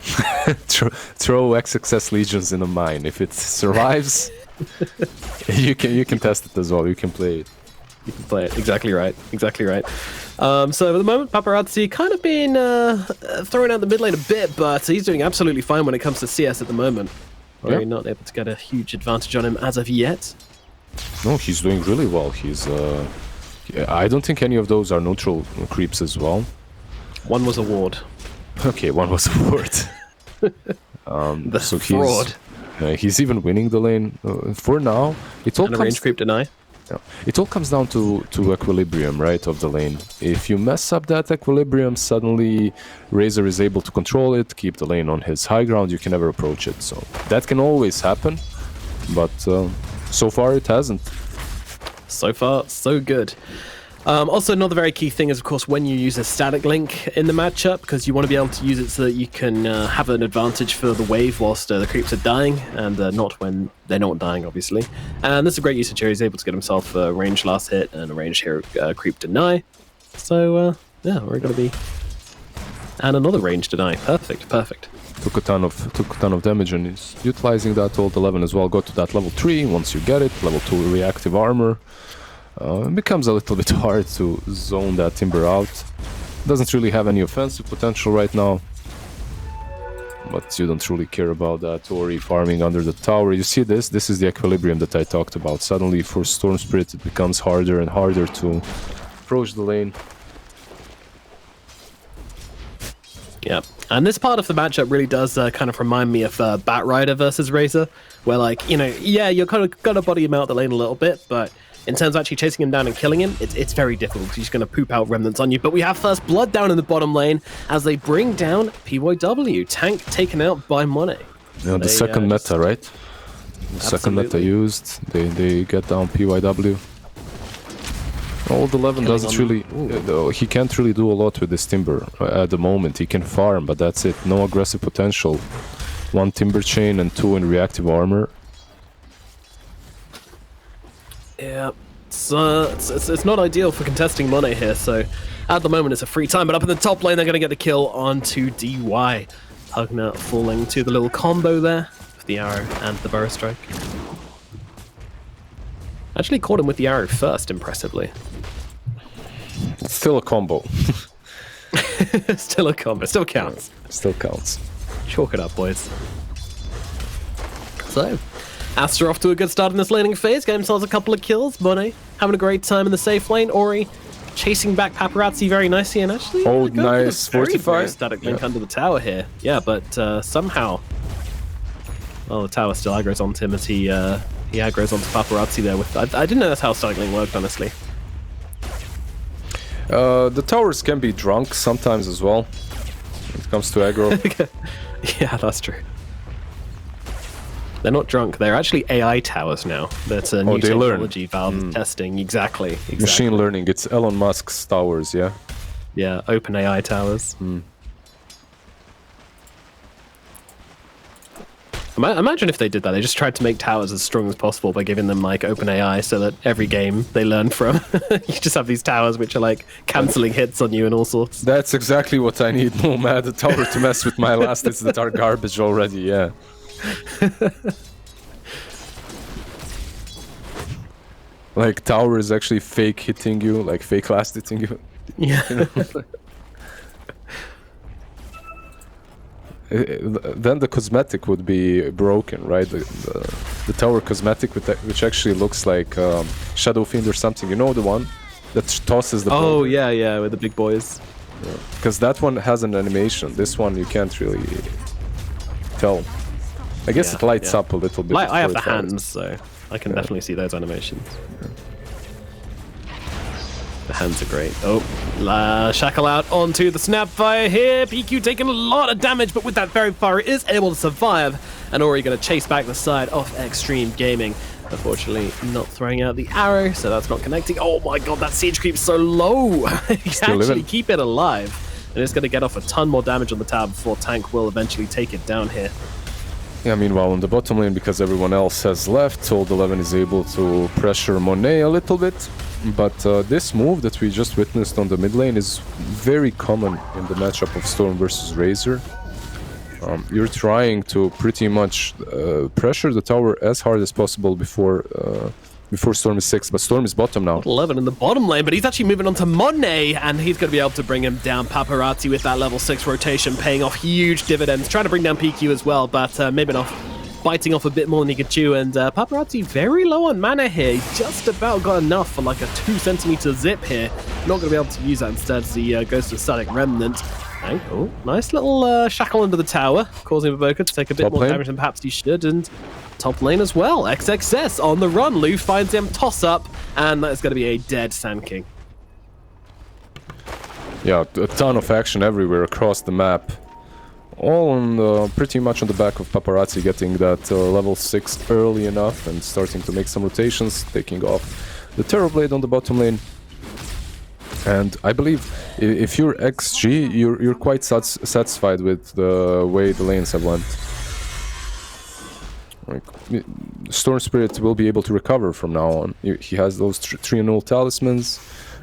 Throw XXS Legions in a mine. If it survives, you can test it as well. You can play it. You can play it. Exactly right. So at the moment, Paparazzi kind of being thrown out the mid lane a bit, but he's doing absolutely fine when it comes to CS at the moment. We're not able to get a huge advantage on him as of yet. No, he's doing really well. He's I don't think any of those are neutral creeps as well. One was a ward. Okay, one was a ward. The so fraud. He's even winning the lane for now. It all and a range creep deny. Yeah. It all comes down to equilibrium, right, of the lane. If you mess up that equilibrium, suddenly Razor is able to control it, keep the lane on his high ground, you can never approach it. So that can always happen, but so far it hasn't. So far, so good. Also, another very key thing is, of course, when you use a static link in the matchup, because you want to be able to use it so that you can have an advantage for the wave whilst the creeps are dying, and not when they're not dying, obviously. And this is a great usage here. He's able to get himself a range last hit and a range hero creep deny. So, yeah, we're going to be... And another range deny. Perfect. Took a ton of damage and is utilizing that old 11 as well. Got to that level 3. Once you get it, level 2 reactive armor. It becomes a little bit hard to zone that Timber out. Doesn't really have any offensive potential right now. But you don't really care about that. Ori farming under the tower. You see this? This is the equilibrium that I talked about. Suddenly for Storm Spirit it becomes harder and harder to approach the lane. Yeah, and this part of the matchup really does kind of remind me of Bat Rider versus Razor, where, like, you know, yeah, you're kind of gonna body him out the lane a little bit, but in terms of actually chasing him down and killing him, it's very difficult because he's going to poop out remnants on you. But we have first blood down in the bottom lane as they bring down PYW. Tank taken out by Monet. Yeah, the second meta, right? The second meta used. They get down PYW. Old 11 doesn't really... he can't really do a lot with this Timber at the moment. He can farm, but that's it. No aggressive potential. 1 Timber Chain and 2 in reactive armor. Yeah, it's not ideal for contesting Monet here, so at the moment it's a free time, but up in the top lane they're going to get the kill onto DY. Hugner falling to the little combo there with the arrow and the burrow strike. Actually caught him with the arrow first, impressively. It's still a combo. Still a combo, still counts. Still counts. Chalk it up, boys. So... Aster off to a good start in this laning phase, getting themselves a couple of kills. Monet having a great time in the safe lane. Ori chasing back Paparazzi very nicely, and actually... Oh, nice. 45. Static link under the tower here. Yeah, but somehow... Well, the tower still aggroes onto him as he aggroes onto Paparazzi there. With I didn't know that's how static link worked, honestly. The towers can be drunk sometimes as well when it comes to aggro. Yeah, that's true. They're not drunk. They're actually AI towers now. That's a new technology Valve is testing. Exactly. Machine learning. It's Elon Musk's towers, yeah? Yeah, open AI towers. Imagine if they did that. They just tried to make towers as strong as possible by giving them, like, open AI so that every game they learn from. You just have these towers which are, like, cancelling hits on you and all sorts. That's exactly what I need. No mad tower to mess with my last hits that are garbage already, yeah. Like tower is actually fake hitting you, like fake last hitting you. Yeah. You know? Then the cosmetic would be broken, right? The tower cosmetic, which actually looks like Shadow Fiend or something. You know, the one that tosses the ball. Oh, yeah, with the big boys. Because that one has an animation. This one you can't really tell. I guess it lights up a little bit. I have the hands, so I can definitely see those animations. Yeah. The hands are great. Oh, Shackle out onto the Snapfire here. PQ taking a lot of damage, but with that very fire, is able to survive. And Ori going to chase back the side of Extreme Gaming. Unfortunately, not throwing out the arrow, so that's not connecting. Oh my god, that siege creep's so low! You Still actually living. keep it alive. And it's going to get off a ton more damage on the tower before Tank will eventually take it down here. Yeah, meanwhile, on the bottom lane, because everyone else has left, Old 11 is able to pressure Monet a little bit. But this move that we just witnessed on the mid lane is very common in the matchup of Storm versus Razor. You're trying to pretty much pressure the tower as hard as possible before Storm is 6, but Storm is bottom now. 11 in the bottom lane, but he's actually moving on to Monet, and he's going to be able to bring him down. Paparazzi with that level 6 rotation, paying off huge dividends. Trying to bring down PQ as well, but maybe not biting off a bit more than he could chew. And Paparazzi very low on mana here. He's just about got enough for like a 2-centimeter zip here. Not going to be able to use that instead as he goes to Static Remnant. Oh, nice little shackle under the tower, causing Vivoka to take a bit Top more lane. damage than perhaps he should. And top lane as well. XXS on the run. Lu finds him, toss up, and that is going to be a dead Sand King. Yeah, a ton of action everywhere across the map. All on pretty much on the back of Paparazzi getting that level 6 early enough and starting to make some rotations, taking off the Terrorblade on the bottom lane. And I believe if you're XG, you're quite satisfied with the way the lanes have went. Like, Storm Spirit will be able to recover from now on. He has those 3-0 talismans,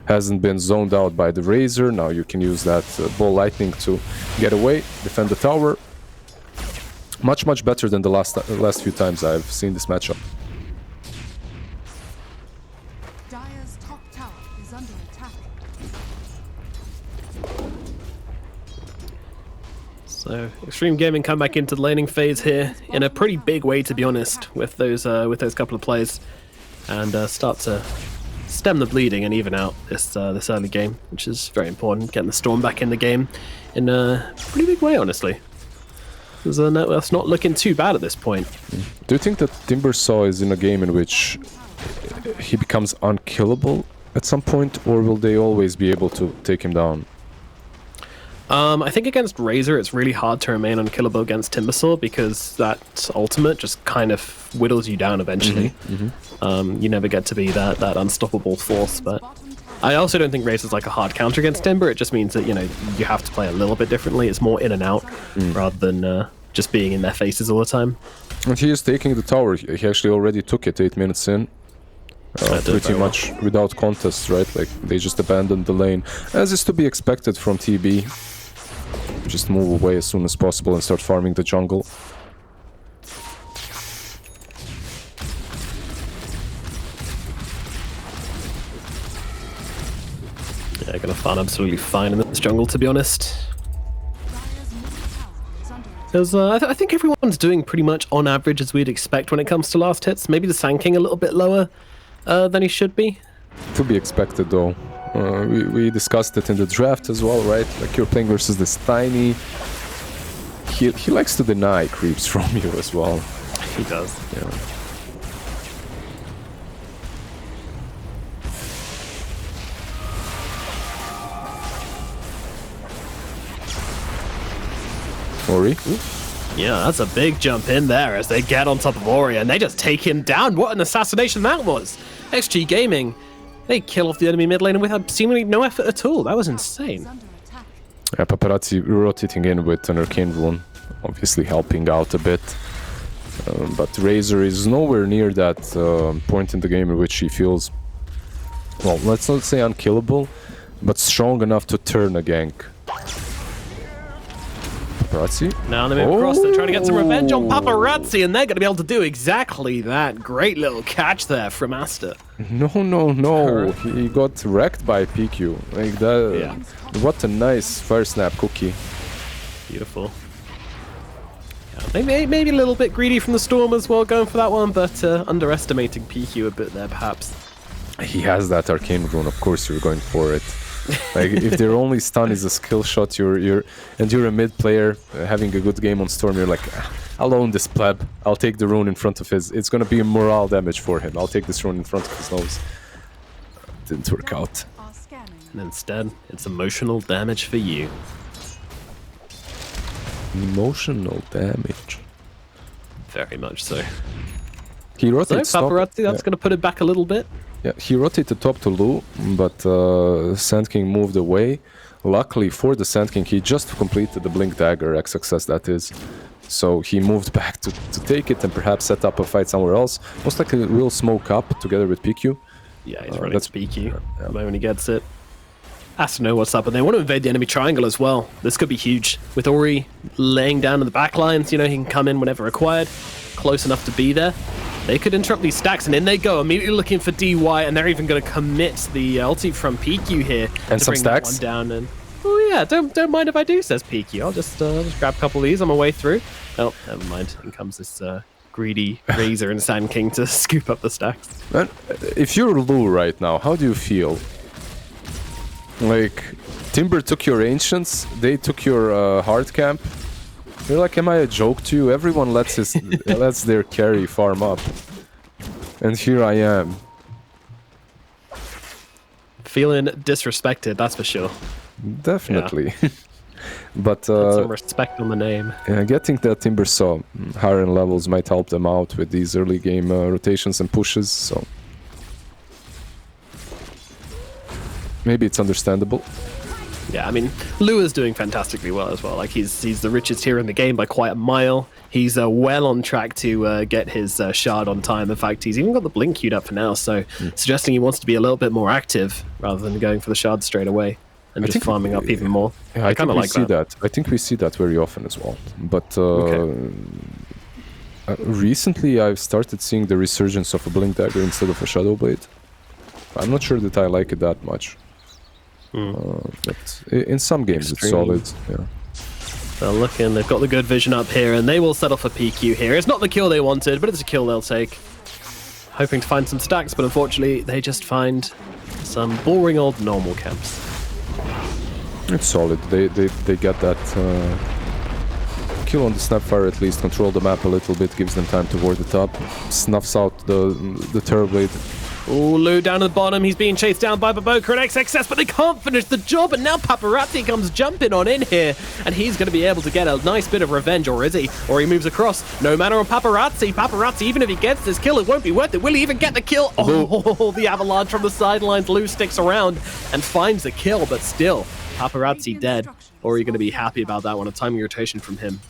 hasn't been zoned out by the Razor. Now you can use that Ball Lightning to get away, defend the tower. Much better than the last few times I've seen this matchup. Dire's top tower is under attack. So Extreme Gaming come back into the laning phase here in a pretty big way, to be honest, with those couple of plays, and start to stem the bleeding and even out this early game, which is very important. Getting the Storm back in the game in a pretty big way, honestly. That's not looking too bad at this point. Do you think that Timbersaw is in a game in which he becomes unkillable at some point, or will they always be able to take him down? I think against Razor, it's really hard to remain unkillable against Timbersaw because that ultimate just kind of whittles you down eventually. You never get to be that unstoppable force, but I also don't think Razor's like a hard counter against Timber. It just means that, you have to play a little bit differently. It's more in and out rather than just being in their faces all the time. And he is taking the tower. He actually already took it 8 minutes in. Pretty much without contest, right? Like, they just abandoned the lane, as is to be expected from TB. Just move away as soon as possible and start farming the jungle. Yeah, gonna farm absolutely fine in this jungle, to be honest. Because I think everyone's doing pretty much on average as we'd expect when it comes to last hits. Maybe the Sand King a little bit lower than he should be. To be expected, though. We discussed it in the draft as well, right? Like, you're playing versus this tiny... He likes to deny creeps from you as well. He does. Yeah. Ori? Yeah, that's a big jump in there as they get on top of Ori and they just take him down. What an assassination that was! XG Gaming, they kill off the enemy mid lane with seemingly no effort at all. That was insane. Yeah, Paparazzi rotating in with an Arcane Rune, obviously helping out a bit. But Razor is nowhere near that point in the game in which he feels, well, let's not say unkillable, but strong enough to turn a gank. Paparazzi? Now they move across, they're trying to get some revenge on Paparazzi, and they're going to be able to do exactly that. Great little catch there from Aster. No. He got wrecked by PQ. Like that. Yeah. What a nice fire snap cookie. Beautiful. Yeah, maybe a little bit greedy from the Storm as well, going for that one, but underestimating PQ a bit there, perhaps. He has that Arcane Rune, of course you're going for it. Like, if their only stun is a skill shot, you're a mid player having a good game on Storm, you're like, I'll own this pleb. I'll take the rune in front of his. It's gonna be a morale damage for him. I'll take this rune in front of his nose. Didn't work out. And instead, it's emotional damage for you. Emotional damage. Very much so. He So rotates top. Paparazzi, that's going to put it back a little bit. Yeah, he rotated top to Lu, but Sand King moved away. Luckily for the Sand King, he just completed the Blink Dagger, X success that is. So he moved back to take it and perhaps set up a fight somewhere else. Most likely we'll smoke up together with PQ. Yeah, he's running to PQ the moment he gets it. Aster know what's up, and they want to invade the enemy triangle as well. This could be huge. With Ori laying down in the back lines, you know, he can come in whenever required, close enough to be there. They could interrupt these stacks, and in they go, immediately looking for DY, and they're even going to commit the ulti from PQ here. And to some bring stacks. One down and, oh yeah, don't mind if I do, says PQ. I'll just grab a couple of these on my way through. Oh, never mind. In comes this greedy Razor and Sand King to scoop up the stacks. Man, if you're Lu right now, how do you feel? Like, Timber took your Ancients, they took your hard camp. You're like, am I a joke to you? Everyone lets their carry farm up. And here I am. Feeling disrespected, that's for sure. Definitely. Yeah. But put some respect on the name. Yeah, getting that Timber saw higher in levels might help them out with these early game rotations and pushes, so maybe it's understandable. Yeah, I mean, Lu is doing fantastically well as well. Like, he's the richest here in the game by quite a mile. He's well on track to get his shard on time. In fact, he's even got the blink queued up for now, so suggesting he wants to be a little bit more active rather than going for the shard straight away and just farming up even more. Yeah, I kind of like that. I think we see that very often as well. But recently I've started seeing the resurgence of a Blink Dagger instead of a Shadow Blade. I'm not sure that I like it that much. But in some games it's solid. Yeah. They're looking, they've got the good vision up here, and they will settle for PQ here. It's not the kill they wanted, but it's a kill they'll take. Hoping to find some stacks, but unfortunately they just find some boring old normal camps. It's solid. They get that kill on the Snapfire at least, control the map a little bit, gives them time to ward it up, snuffs out the Terrorblade. Oh, Lu down at the bottom. He's being chased down by Baboka and XXS, but they can't finish the job. And now Paparazzi comes jumping on in here, and he's going to be able to get a nice bit of revenge, or is he? Or he moves across. No matter on Paparazzi. Paparazzi, even if he gets this kill, it won't be worth it. Will he even get the kill? Oh, the avalanche from the sidelines. Lu sticks around and finds the kill, but still, Paparazzi dead. Or are you going to be happy about that one? A timing rotation from him.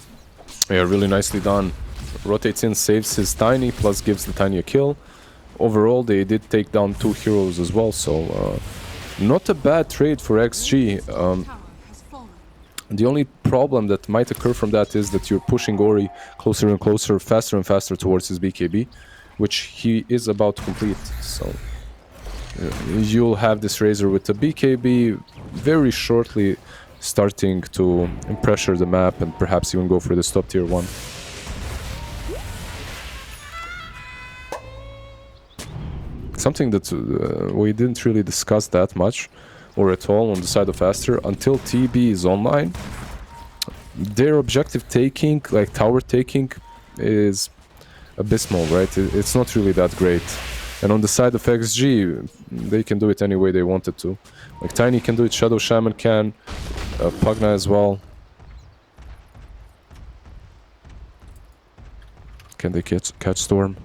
Yeah, really nicely done. Rotates in, saves his Tiny, plus gives the Tiny a kill. Overall, they did take down 2 heroes as well, so not a bad trade for XG. The only problem that might occur from that is that you're pushing Ori closer and closer, faster and faster towards his BKB, which he is about to complete. So you'll have this Razor with the BKB very shortly starting to pressure the map and perhaps even go for the top tier 1. Something that we didn't really discuss that much or at all on the side of Aster until TB is online. Their objective taking, like tower taking, is abysmal, right? It's not really that great. And on the side of XG, they can do it any way they wanted to. Like Tiny can do it, Shadow Shaman can, Pugna as well. Can they catch Storm?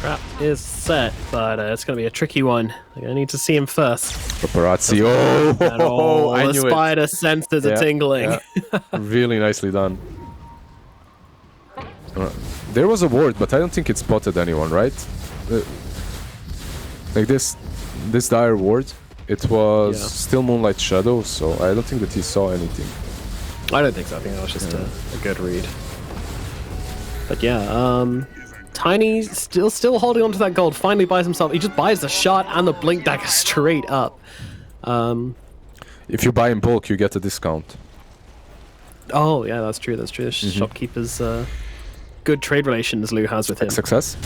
Trap is set, but it's going to be a tricky one. I need to see him first. Paparazzi, I the knew spider senses a tingling. Yeah. Really nicely done. There was a ward, but I don't think it spotted anyone, right? Like this dire ward, it was still Moonlight Shadow, so I don't think that he saw anything. I don't think so. I think that was just a good read. But yeah, Tiny still holding on to that gold. Finally buys himself. He just buys the shot and the Blink Dagger straight up. If you buy in bulk, you get a discount. Oh yeah, that's true. That's true. The shopkeeper's good trade relations Lu has with him. Success.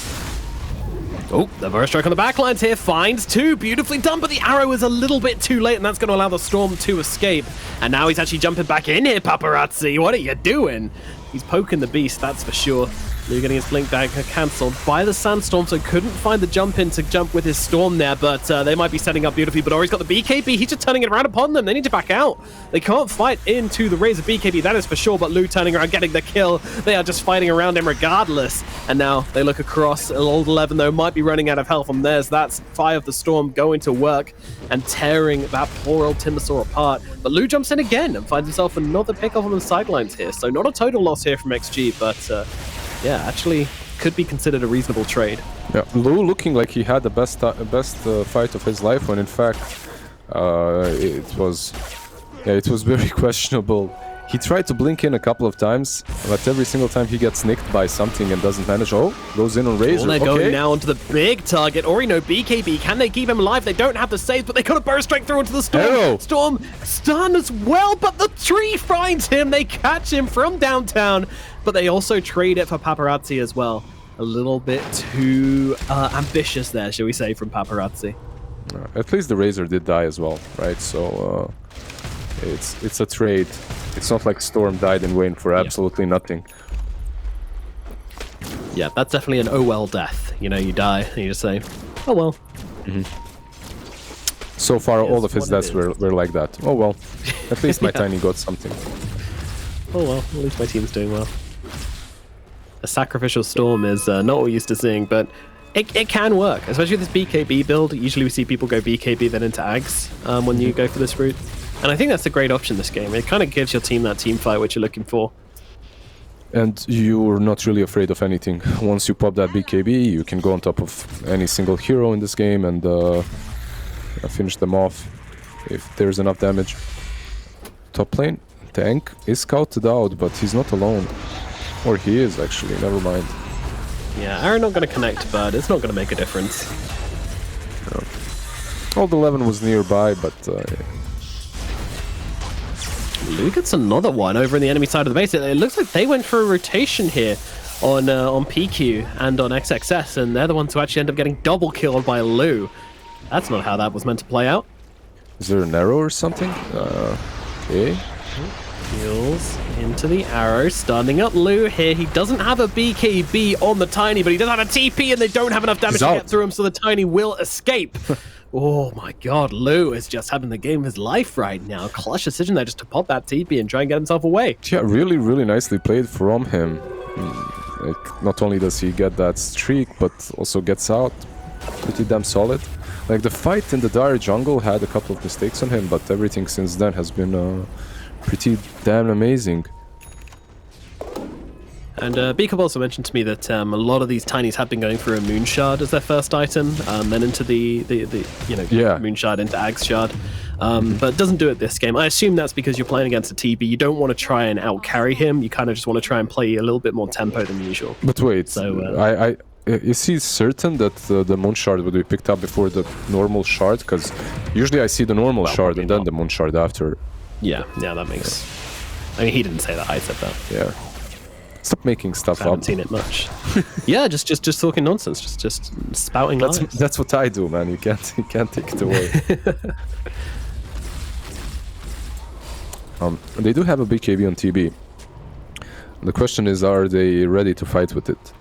Oh, the burst strike on the backlines here finds 2. Beautifully done, but the arrow is a little bit too late, and that's going to allow the Storm to escape. And now he's actually jumping back in here, Paparazzi. What are you doing? He's poking the beast, that's for sure. Lou getting his blink dagger cancelled by the sandstorm, so couldn't find the jump in to jump with his storm there, but they might be setting up beautifully. But Ori's got the BKB, he's just turning it around upon them. They need to back out. They can't fight into the Razor BKB, that is for sure, but Lou turning around, getting the kill. They are just fighting around him regardless. And now they look across. Old 11, though, might be running out of health from theirs. That's Fire of the Storm going to work and tearing that poor old Timbersaw apart. But Lou jumps in again and finds himself another pick off on the sidelines here. So not a total loss here from XG, but yeah, actually could be considered a reasonable trade. Yeah, Lou looking like he had the best fight of his life, when in fact it was very questionable. He tried to blink in a couple of times, but every single time he gets nicked by something and doesn't manage. Oh, goes in on Razor. Well, they're going now onto the big target. Ori no BKB. Can they keep him alive? They don't have the saves, but they got a burst straight through into the Storm. Arrow. Storm stunned as well, but the tree finds him. They catch him from downtown, but they also trade it for Paparazzi as well. A little bit too ambitious there, shall we say, from Paparazzi. At least the Razor did die as well, right? So it's a trade. It's not like Storm died in Wayne for absolutely nothing. Yeah, that's definitely an oh well death. You know, you die and you just say, oh well. Mm-hmm. So far, all of his deaths were like that. Oh well, at least my Tiny got something. Oh well, at least my team's doing well. A sacrificial Storm is not what we're used to seeing, but it can work, especially with this BKB build. Usually we see people go BKB then into Ags when you go for this route. And I think that's a great option this game. It kind of gives your team that team fight which you're looking for. And you're not really afraid of anything. Once you pop that BKB, you can go on top of any single hero in this game and finish them off if there's enough damage. Top lane, Tank is scouted out, but he's not alone. Or he is, actually, never mind. Yeah, Aaron not going to connect, but it's not going to make a difference. No. Old 11 was nearby, but... Lou gets another one over in the enemy side of the base. It looks like they went for a rotation here on PQ and on XXS, and they're the ones who actually end up getting double killed by Lou. That's not how that was meant to play out. Is there an arrow or something? Okay. Heals into the arrow, standing up Lou here. He doesn't have a BKB on the Tiny, but he does have a TP, and they don't have enough damage to get through him, so the Tiny will escape. Oh my god, Lou is just having the game of his life right now. Clutch decision there just to pop that TP and try and get himself away. Yeah, really, really nicely played from him. Like, not only does he get that streak, but also gets out pretty damn solid. Like, the fight in the dire jungle had a couple of mistakes on him, but everything since then has been pretty damn amazing. And Beakup also mentioned to me that a lot of these Tinies have been going through a Moon Shard as their first item, then into the Moon Shard into Ag's Shard, but doesn't do it this game. I assume that's because you're playing against a TB. You don't want to try and out-carry him. You kind of just want to try and play a little bit more tempo than usual. But wait, so, is he certain that the Moon Shard would be picked up before the normal Shard? Because usually I see the normal Shard and then the Moon Shard after. Yeah, that makes... I mean, he didn't say that, I said that. Yeah. Stop making stuff up. I haven't seen it much. Yeah, just talking nonsense, just spouting lies. That's what I do, man. You can't take it away. They do have a BKB on TB. The question is, are they ready to fight with it?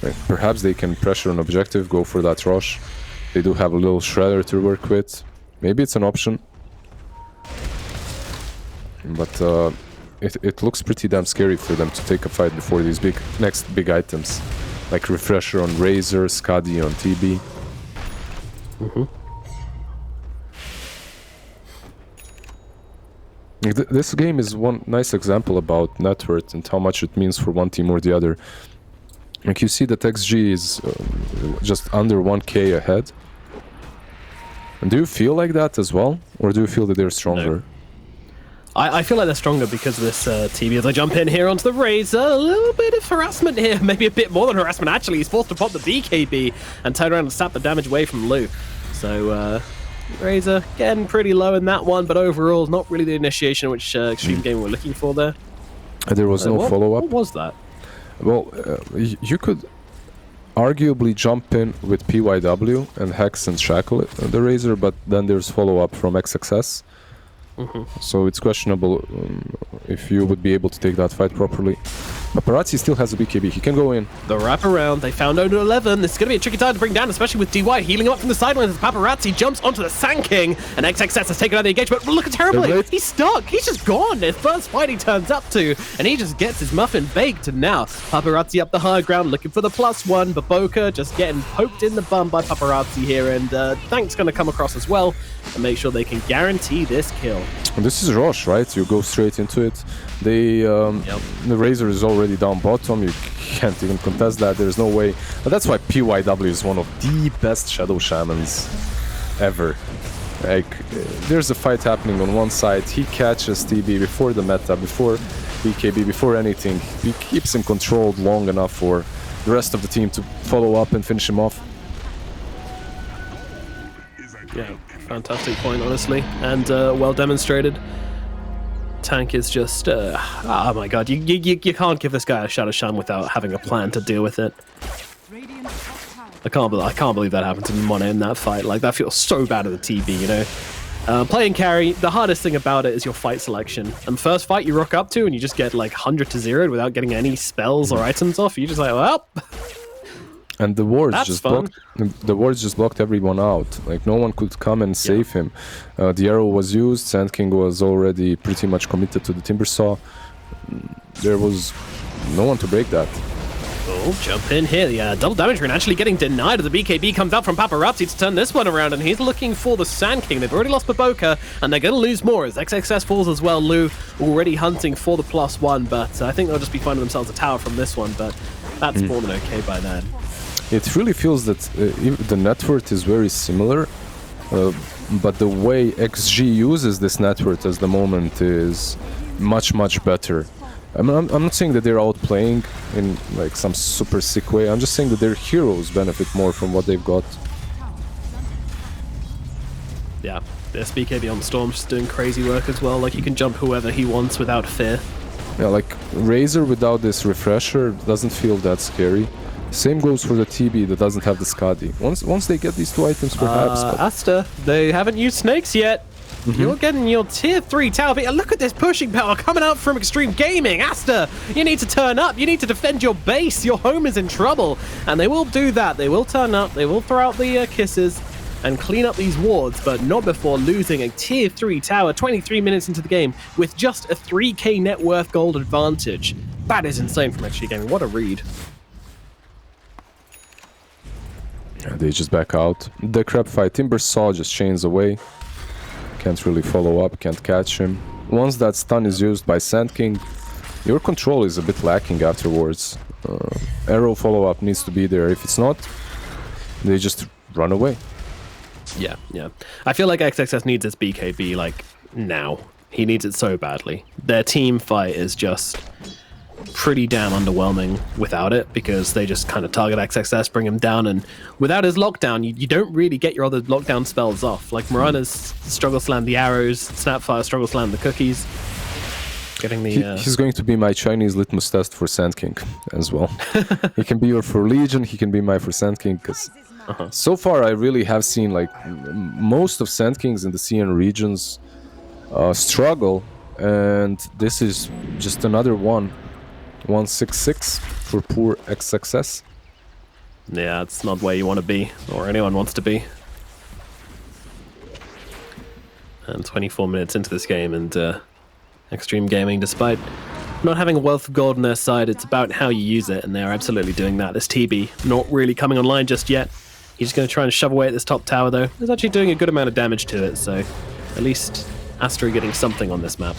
Like, perhaps they can pressure an objective, go for that rush. They do have a little shredder to work with. Maybe it's an option. But it looks pretty damn scary for them to take a fight before these next big items. Like Refresher on Razor, Skadi on TB. This game is one nice example about net worth and how much it means for one team or the other. Like, you see that XG is just under 1k ahead. And do you feel like that as well? Or do you feel that they're stronger? No. I feel like they're stronger because of this TB. As I jump in here onto the Razor, a little bit of harassment here, maybe a bit more than harassment actually. He's forced to pop the BKB and turn around and sap the damage away from Lou. So Razor getting pretty low in that one, but overall not really the initiation which Extreme Gaming were looking for there. There was no follow-up. What was that? Well, you could arguably jump in with PYW and Hex and Shackle the Razor, but then there's follow-up from XXS. So it's questionable if you would be able to take that fight properly. Paparazzi still has a BKB. He can go in. The wraparound, they found Odo 11. This is going to be a tricky time to bring down, especially with DY healing up from the sidelines as Paparazzi jumps onto the Sand King, and XXS has taken out the engagement. But look at terribly, he's stuck. He's just gone. His first fight he turns up to, and he just gets his muffin baked. And now Paparazzi up the high ground, looking for the +1. But Boca just getting poked in the bum by Paparazzi here, and Thank's going to come across as well and make sure they can guarantee this kill. And this is Roche, right? You go straight into it. The Razor is already down bottom. You can't even contest that. There's no way. But that's why PYW is one of the best Shadow Shamans ever. Like, there's a fight happening on one side. He catches TB before the meta, before BKB, before anything. He keeps him controlled long enough for the rest of the team to follow up and finish him off. Yeah, fantastic point, honestly, and well demonstrated. Tank is just, oh my god, you can't give this guy a Shadow Sham without having a plan to deal with it. I can't believe that happened to Mono in that fight. Like, that feels so bad at the TB, you know. Playing carry, the hardest thing about it is your fight selection. And first fight you rock up to and you just get like 100 to 0 without getting any spells or items off. You're just like, well. And the wards That's just fun. blocked. The wards just blocked everyone out. Like, no one could come and save him. The arrow was used. Sand King was already pretty much committed to the Timber Saw. There was no one to break that. Oh, jump in here. The double damage rune actually getting denied as the BKB comes out from Paparazzi to turn this one around, and he's looking for the Sand King. They've already lost Baboka, and they're going to lose more as XXS falls as well. Lou already hunting for the +1, but I think they'll just be finding themselves a tower from this one, but that's more than okay by then. It really feels that the network is very similar, but the way XG uses this network at the moment is much, much better. I'm not saying that they're outplaying in like some super sick way. I'm just saying that their heroes benefit more from what they've got. Yeah, this BKB on Storm's just doing crazy work as well. Like, he can jump whoever he wants without fear. Yeah, like Razor without this refresher doesn't feel that scary. Same goes for the TB that doesn't have the Skadi. Once they get these two items, perhaps. Aster, they haven't used snakes yet. You're getting your tier 3 tower. Look at this pushing power coming out from Extreme Gaming. Aster, you need to turn up. You need to defend your base. Your home is in trouble. And they will do that. They will turn up. They will throw out the kisses and clean up these wards, but not before losing a tier 3 tower 23 minutes into the game with just a 3k net worth gold advantage. That is insane from Extreme Gaming. What a read. Yeah, they just back out. The crab fight, Timber Saw just chains away. Can't really follow up, can't catch him. Once that stun is used by Sand King, your control is a bit lacking afterwards. Arrow follow-up needs to be there. If it's not, they just run away. Yeah. I feel like XXS needs its BKB, like, now. He needs it so badly. Their team fight is just pretty damn underwhelming without it, because they just kind of target XXS, bring him down, and without his lockdown, you don't really get your other lockdown spells off. Like, Morana's struggle slam the arrows, Snapfire struggle slam the cookies. Getting the he's going to be my Chinese litmus test for Sand King as well. He can be your for Legion, he can be my for Sand King, because so far I really have seen like most of Sand Kings in the CN regions struggle, and this is just another one. 166 for poor XXS. Yeah, it's not where you want to be, or anyone wants to be. And 24 minutes into this game, and Extreme Gaming, despite not having a wealth of gold on their side, it's about how you use it, and they're absolutely doing that. This TB not really coming online just yet. He's just going to try and shove away at this top tower, though. He's actually doing a good amount of damage to it, so at least Aster getting something on this map.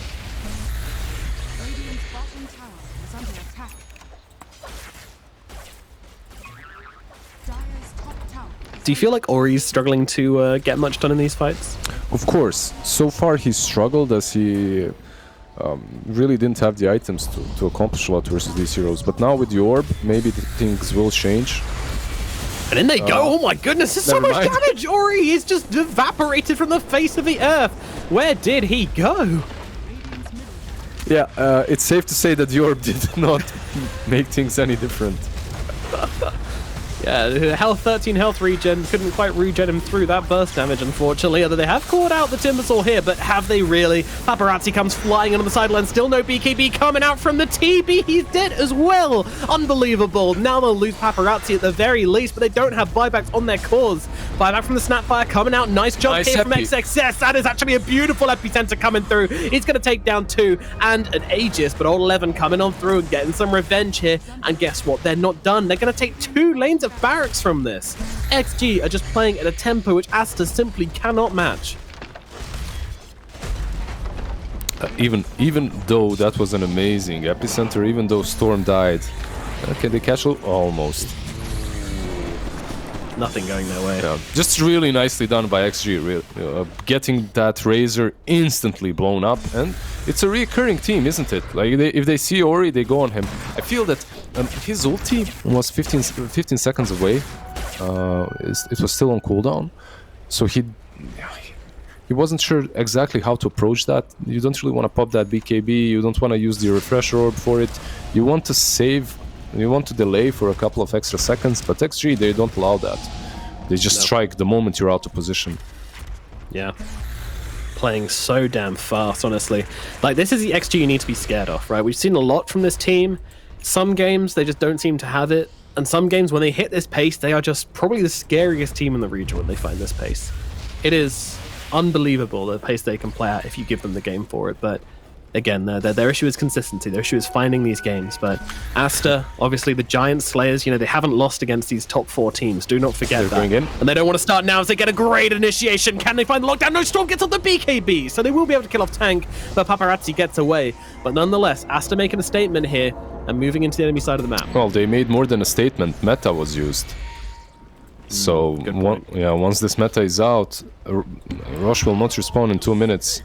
Do you feel like Ori's struggling to get much done in these fights? Of course. So far he's struggled as he really didn't have the items to accomplish a lot versus these heroes. But now with the orb, maybe things will change. And in they go! Oh my goodness, there's so much damage! Ori is just evaporated from the face of the earth! Where did he go? Yeah, it's safe to say that the orb did not make things any different. Yeah, health 13 health regen. Couldn't quite regen him through that burst damage, unfortunately. Although they have caught out the Timbersaw here, but have they really? Paparazzi comes flying in on the sideline. Still no BKB coming out from the TB. He's dead as well. Unbelievable. Now they'll lose Paparazzi at the very least, but they don't have buybacks on their cores. Buyback from the Snapfire coming out. Nice jump here from XXS. That is actually a beautiful epicenter coming through. He's going to take down 2 and an Aegis, but old 11 coming on through and getting some revenge here. And guess what? They're not done. They're going to take 2 lanes of barracks from this. XG are just playing at a tempo which Aster simply cannot match. Even though that was an amazing epicenter, even though Storm died, can they catch it? Almost. Nothing going their way. Yeah, just really nicely done by XG, really. Getting that Razor instantly blown up, and it's a recurring team, isn't it? Like if they see Ori, they go on him. I feel that his ulti was 15 seconds away. It was still on cooldown, so he wasn't sure exactly how to approach that. You don't really want to pop that BKB. You don't want to use the refresher orb for it. You want to save. You want to delay for a couple of extra seconds, but XG, they don't allow that. They just strike the moment you're out of position. Yeah. Playing so damn fast, honestly. Like, this is the XG you need to be scared of, right? We've seen a lot from this team. Some games, they just don't seem to have it. And some games, when they hit this pace, they are just probably the scariest team in the region when they find this pace. It is unbelievable the pace they can play at if you give them the game for it, but again, their issue is consistency. Their issue is finding these games. But Aster, obviously the Giant Slayers, you know, they haven't lost against these top 4 teams. Do not forget that. And they don't want to start now as they get a great initiation. Can they find the lockdown? No, Storm gets off the BKB, so they will be able to kill off Tank, but Paparazzi gets away. But nonetheless, Aster making a statement here and moving into the enemy side of the map. Well, they made more than a statement. Meta was used. So, once this meta is out, Rosh will not respawn in 2 minutes.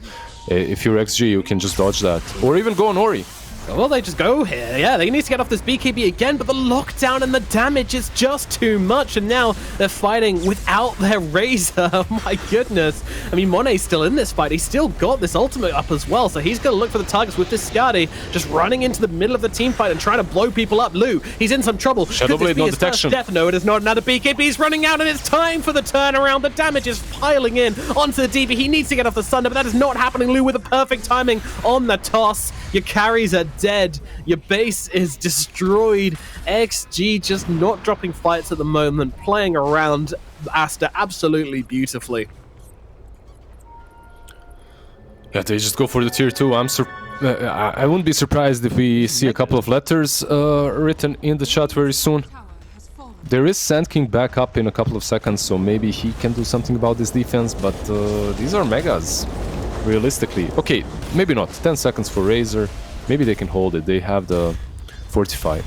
If you're XG, you can just dodge that. Or even go on Ori. Well, they just go here. Yeah, they need to get off this BKB again, but the lockdown and the damage is just too much. And now they're fighting without their Razor. Oh my goodness. I mean, Monet's still in this fight. He's still got this ultimate up as well. So he's going to look for the targets with this Skadi, just running into the middle of the team fight and trying to blow people up. Lou, he's in some trouble. Shadowblade, no detection. Death? No, it is not. Now the BKB's running out and it's time for the turnaround. The damage is piling in onto the DB. He needs to get off the Sunder, but that is not happening. Lou with the perfect timing on the toss. Your carries are dead. Your base is destroyed. XG just not dropping fights at the moment, playing around Aster absolutely beautifully. Yeah, they just go for the tier 2. I wouldn't be surprised if we see a couple of letters written in the chat very soon. There is Sand King back up in a couple of seconds, so maybe he can do something about this defense, but these are megas, realistically. Okay, maybe not. 10 seconds for Razor. Maybe they can hold it. They have the Fortify.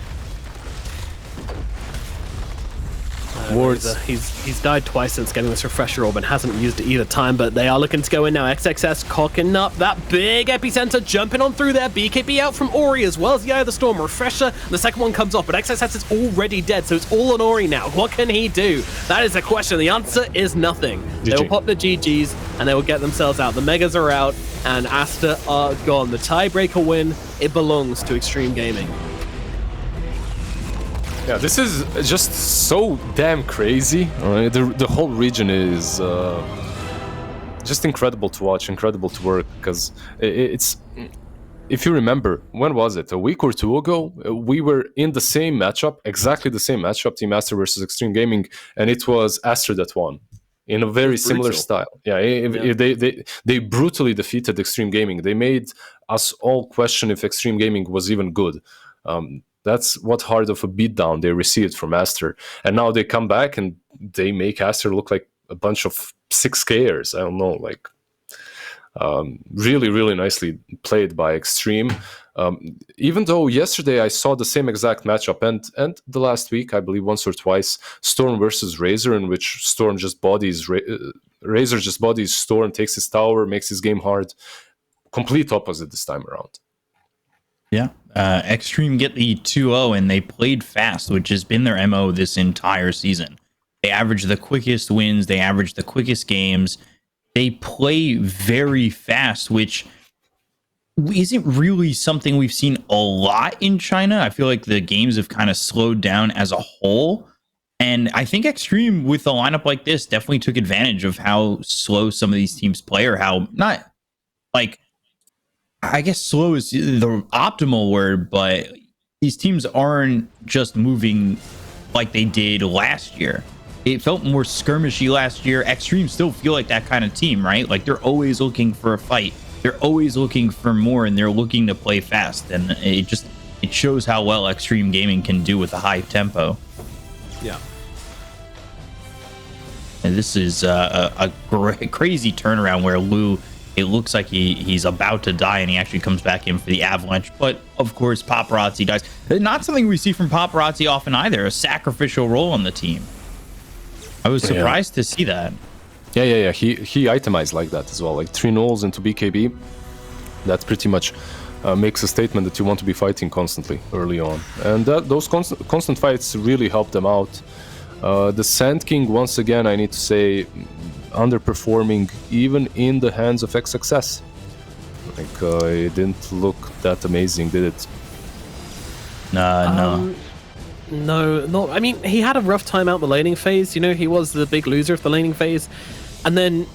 Wards. He's died twice since getting this refresher orb and hasn't used it either time, but they are looking to go in now. XXS cocking up that big epicenter, jumping on through there. BKB out from Ori as well as the Eye of the Storm. Refresher, the second one comes off, but XXS is already dead, so it's all on Ori now. What can he do? That is the question. The answer is nothing. GG. They will pop the GGs and they will get themselves out. The Megas are out and Aster are gone. The tiebreaker win, it belongs to Extreme Gaming. Yeah, this is just so damn crazy. The whole region is just incredible to watch, incredible to work, because it's... If you remember, when was it? A week or 2 ago, we were in the same matchup, exactly the same matchup, Team Aster versus Extreme Gaming, and it was Aster that won. In a very similar style. Yeah, they brutally defeated Extreme Gaming. They made us all question if Extreme Gaming was even good. That's what hard of a beatdown they received from Aster. And now they come back and they make Aster look like a bunch of 6Kers. I don't know, like... really, really nicely played by Extreme. Even though yesterday I saw the same exact matchup, and the last week, I believe once or twice, Storm versus Razor, in which Storm just bodies, Razor just bodies Storm, takes his tower, makes his game hard. Complete opposite this time around. Yeah. Extreme get the 2-0, and they played fast, which has been their MO this entire season. They average the quickest wins, they average the quickest games. They play very fast, which isn't really something we've seen a lot in China. I feel like the games have kind of slowed down as a whole. And I think Extreme with a lineup like this definitely took advantage of how slow some of these teams play, or how not like, I guess slow is the optimal word, but these teams aren't just moving like they did last year. It felt more skirmishy last year. Extreme still feel like that kind of team, right? Like they're always looking for a fight. They're always looking for more, and they're looking to play fast. And it shows how well Extreme Gaming can do with a high tempo. Yeah. And this is a crazy turnaround where Lou, it looks like he's about to die, and he actually comes back in for the avalanche. But of course, Paparazzi dies. Not something we see from Paparazzi often either. A sacrificial role on the team. I was surprised to see that. Yeah. He itemized like that as well, like 3 nulls into BKB. That pretty much makes a statement that you want to be fighting constantly early on, and those constant fights really help them out. The Sand King, once again, I need to say, underperforming even in the hands of XXS. Like, it didn't look that amazing, did it? No. No, not. I mean, he had a rough time out the laning phase. You know, he was the big loser of the laning phase, and then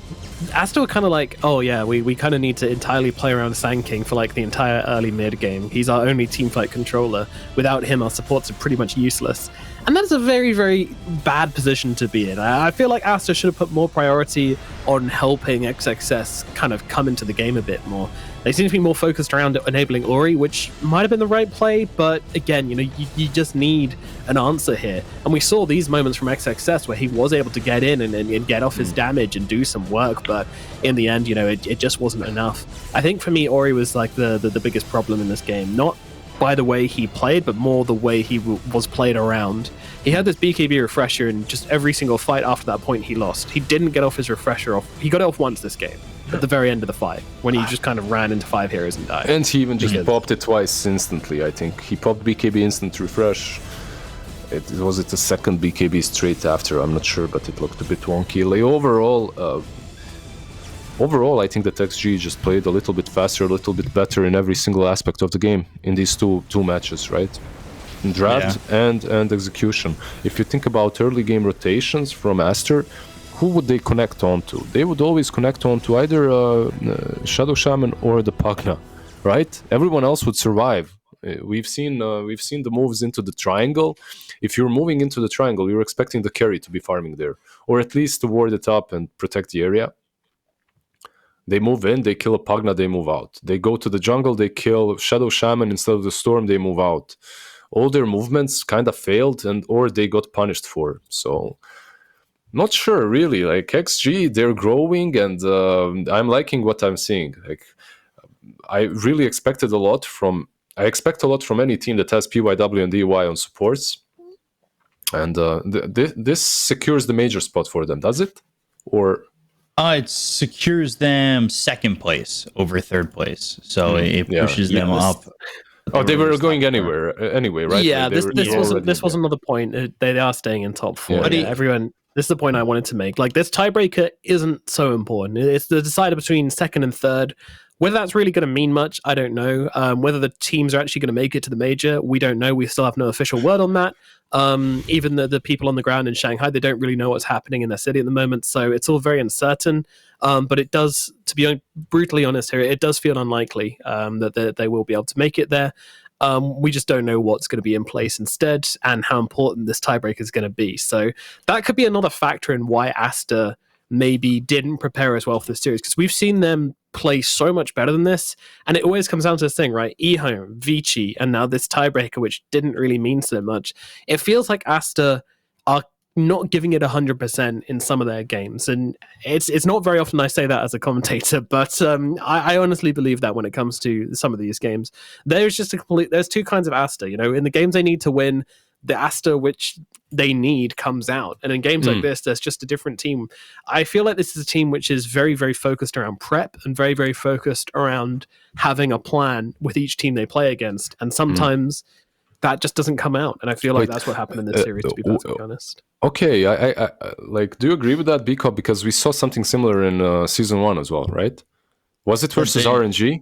Aster were kind of like, oh yeah, we kind of need to entirely play around Sand King for like the entire early mid game. He's our only teamfight controller. Without him, our supports are pretty much useless. And that's a very, very bad position to be in. I feel like Aster should have put more priority on helping XXS kind of come into the game a bit more. They seem to be more focused around enabling Ori, which might have been the right play, but again, you know, you just need an answer here. And we saw these moments from XXS where he was able to get in and get off his damage and do some work, but in the end, you know, it just wasn't enough. I think for me, Ori was like the biggest problem in this game. Not by the way he played, but more the way he was played around. He had this BKB refresher, and just every single fight after that point he lost. He didn't get off his refresher off. He got it off once this game, at the very end of the fight, when he just kind of ran into 5 heroes and died. And he even just popped it twice instantly, I think. He popped BKB instant refresh. It was the second BKB straight after, I'm not sure, but it looked a bit wonky. Like, overall, I think that XG just played a little bit faster, a little bit better in every single aspect of the game in these two matches, right? In draft and execution. If you think about early game rotations from Aster, who would they connect on to? They would always connect on to either Shadow Shaman or the Pugna, right? Everyone else would survive. We've seen the moves into the triangle. If you're moving into the triangle, you're expecting the carry to be farming there, or at least to ward it up and protect the area. They move in, they kill a Pugna, they move out. They go to the jungle, they kill Shadow Shaman instead of the Storm, they move out. All their movements kind of failed, or they got punished for. So, not sure really. Like XG, they're growing, and I'm liking what I'm seeing. Like, I really expected a lot from. I expect a lot from any team that has PYW and DY on supports, and this secures the major spot for them, does it? Or it secures them second place over third place, so it pushes them up. Oh, they were going anyway, right? Yeah, this was another point. They are staying in top 4. Yeah. Everyone, this is the point I wanted to make. Like, this tiebreaker isn't so important. It's the decider between second and third. Whether that's really going to mean much, I don't know. Whether the teams are actually going to make it to the major, we don't know. We still have no official word on that. Even the people on the ground in Shanghai, they don't really know what's happening in their city at the moment, so it's all very uncertain. But it does, to be brutally honest here, it does feel unlikely that they will be able to make it there. We just don't know what's going to be in place instead and how important this tiebreaker is going to be. So that could be another factor in why Aster maybe didn't prepare as well for the series, because we've seen them play so much better than this, and it always comes down to this thing, right? Ehome, Vici, and now this tiebreaker, which didn't really mean so much. It feels like Aster are not giving it 100% in some of their games, and it's not very often I say that as a commentator, but I honestly believe that when it comes to some of these games, there's two kinds of Aster. You know, in the games they need to win, the Aster which they need comes out, and in games like this, there's just a different team. I feel like this is a team which is very, very focused around prep and very, very focused around having a plan with each team they play against, and sometimes that just doesn't come out, and I feel like that's what happened in this series, to be perfectly honest. Okay, I like, do you agree with that, Biko? Because we saw something similar in season 1 as well, right? Was it versus RNG?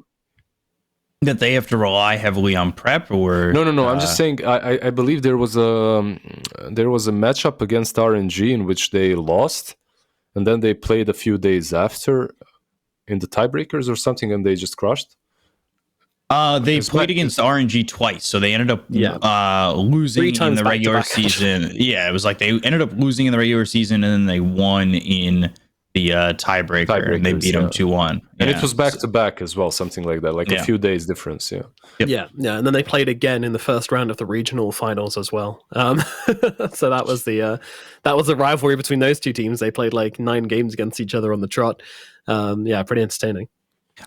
that they have to rely heavily on prep, or No. I'm just saying. I believe there was a matchup against RNG in which they lost, and then they played a few days after in the tiebreakers or something, and they just crushed. They played against RNG twice, so they ended up losing in the regular season. Yeah, it was like they ended up losing in the regular season, and then they won in the tiebreaker, and they beat them 2-1. And it was back to back as well, something like that, like a few days difference. Yeah. Yeah, and then they played again in the first round of the regional finals as well. So that was the rivalry between those two teams. They played like 9 games against each other on the trot. Pretty entertaining.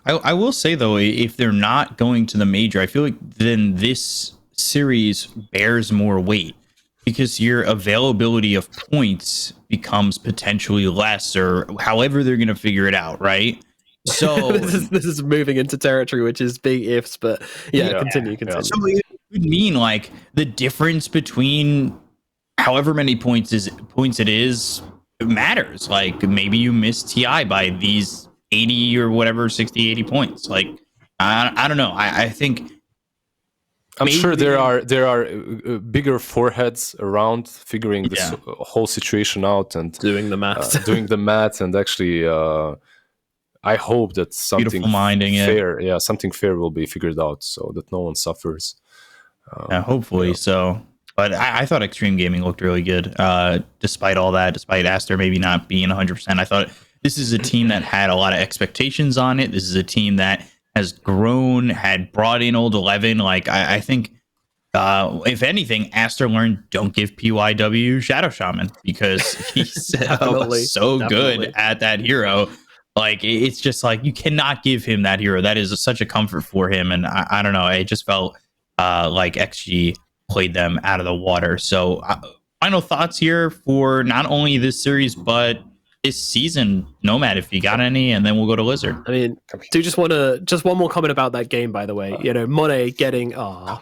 I will say though, if they're not going to the major, I feel like then this series bears more weight because your availability of points becomes potentially less, or however they're going to figure it out, right? So this is moving into territory which is big ifs, but continue. So it would mean like the difference between however many points it is matters. Like maybe you miss TI by these 80 or whatever, 60, 80 points. Like I don't know. I think I'm sure there are bigger foreheads around figuring this whole situation out and doing the math. And actually I hope that something fair, something fair will be figured out so that no one suffers. Hopefully so. But I thought Extreme Gaming looked really good, despite all that, despite Aster maybe not being 100%. I thought this is a team that had a lot of expectations on it. This is a team that has grown, had brought in Old 11. Like, I think, if anything, Aster learned don't give PYW Shadow Shaman because he's so good at that hero. Like, it's just like, you cannot give him that hero. That is such a comfort for him. And I don't know, it just felt like XG played them out of the water. So final thoughts here for not only this series, but this season, Nomad, if you got any, and then we'll go to Lizard. I mean, just one more comment about that game, by the way. Monet getting Monet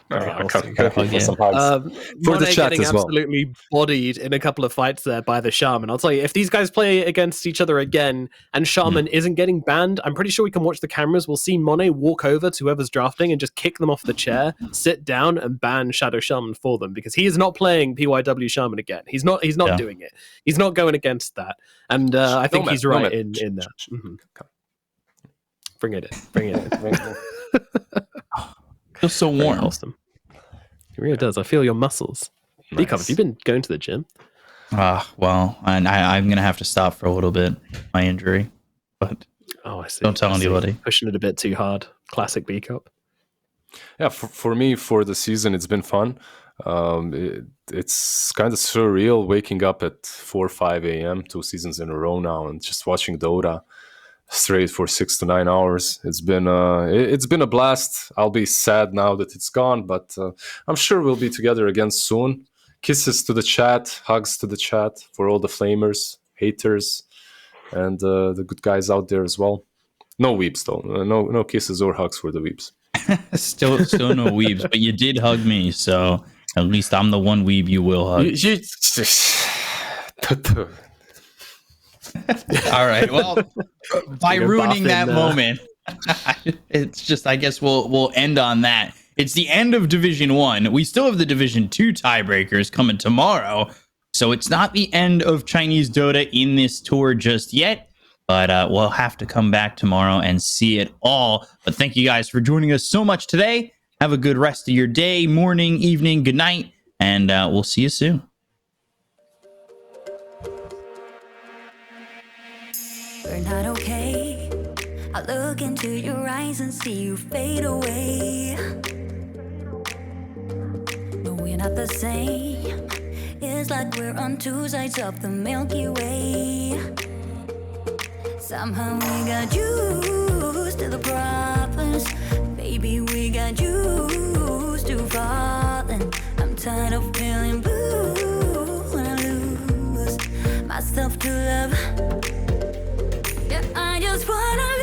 getting absolutely bodied in a couple of fights there by the Shaman. I'll tell you, if these guys play against each other again and Shaman isn't getting banned, I'm pretty sure we can watch the cameras. We'll see Monet walk over to whoever's drafting and just kick them off the chair, sit down, and ban Shadow Shaman for them because he is not playing PYW Shaman again. He's not doing it. He's not going against that. And I think he's right in that. Mm-hmm. Bring it in. Feels so warm. Awesome. It really does. I feel your muscles. Nice. Have you been going to the gym? Well, and I'm going to have to stop for a little bit. My injury. But I see. Don't tell anybody. Pushing it a bit too hard. Classic B-Cup. Yeah, for me, for the season, it's been fun. It's kind of surreal waking up at 4 or 5 a.m. 2 seasons in a row now and just watching Dota straight for 6 to 9 hours. It's been a blast. I'll be sad now that it's gone, but I'm sure we'll be together again soon. Kisses to the chat, hugs to the chat for all the flamers, haters, and the good guys out there as well. No weeps though. No kisses or hugs for the weeps. Still no weebs, but you did hug me, so at least I'm the one weeb you will hug. All right. Well, by ruining that moment, it's just, I guess we'll end on that. It's the end of Division 1. We still have the Division 2 tiebreakers coming tomorrow, so it's not the end of Chinese Dota in this tour just yet. But we'll have to come back tomorrow and see it all. But thank you guys for joining us so much today. Have a good rest of your day, morning, evening, good night, and we'll see you soon. We're not okay. I look into your eyes and see you fade away. No, we're not the same. It's like we're on two sides of the Milky Way. Somehow we got used to the problems. Baby, we got used to falling. I'm tired of feeling blue when I lose myself to love. Yeah, I just wanna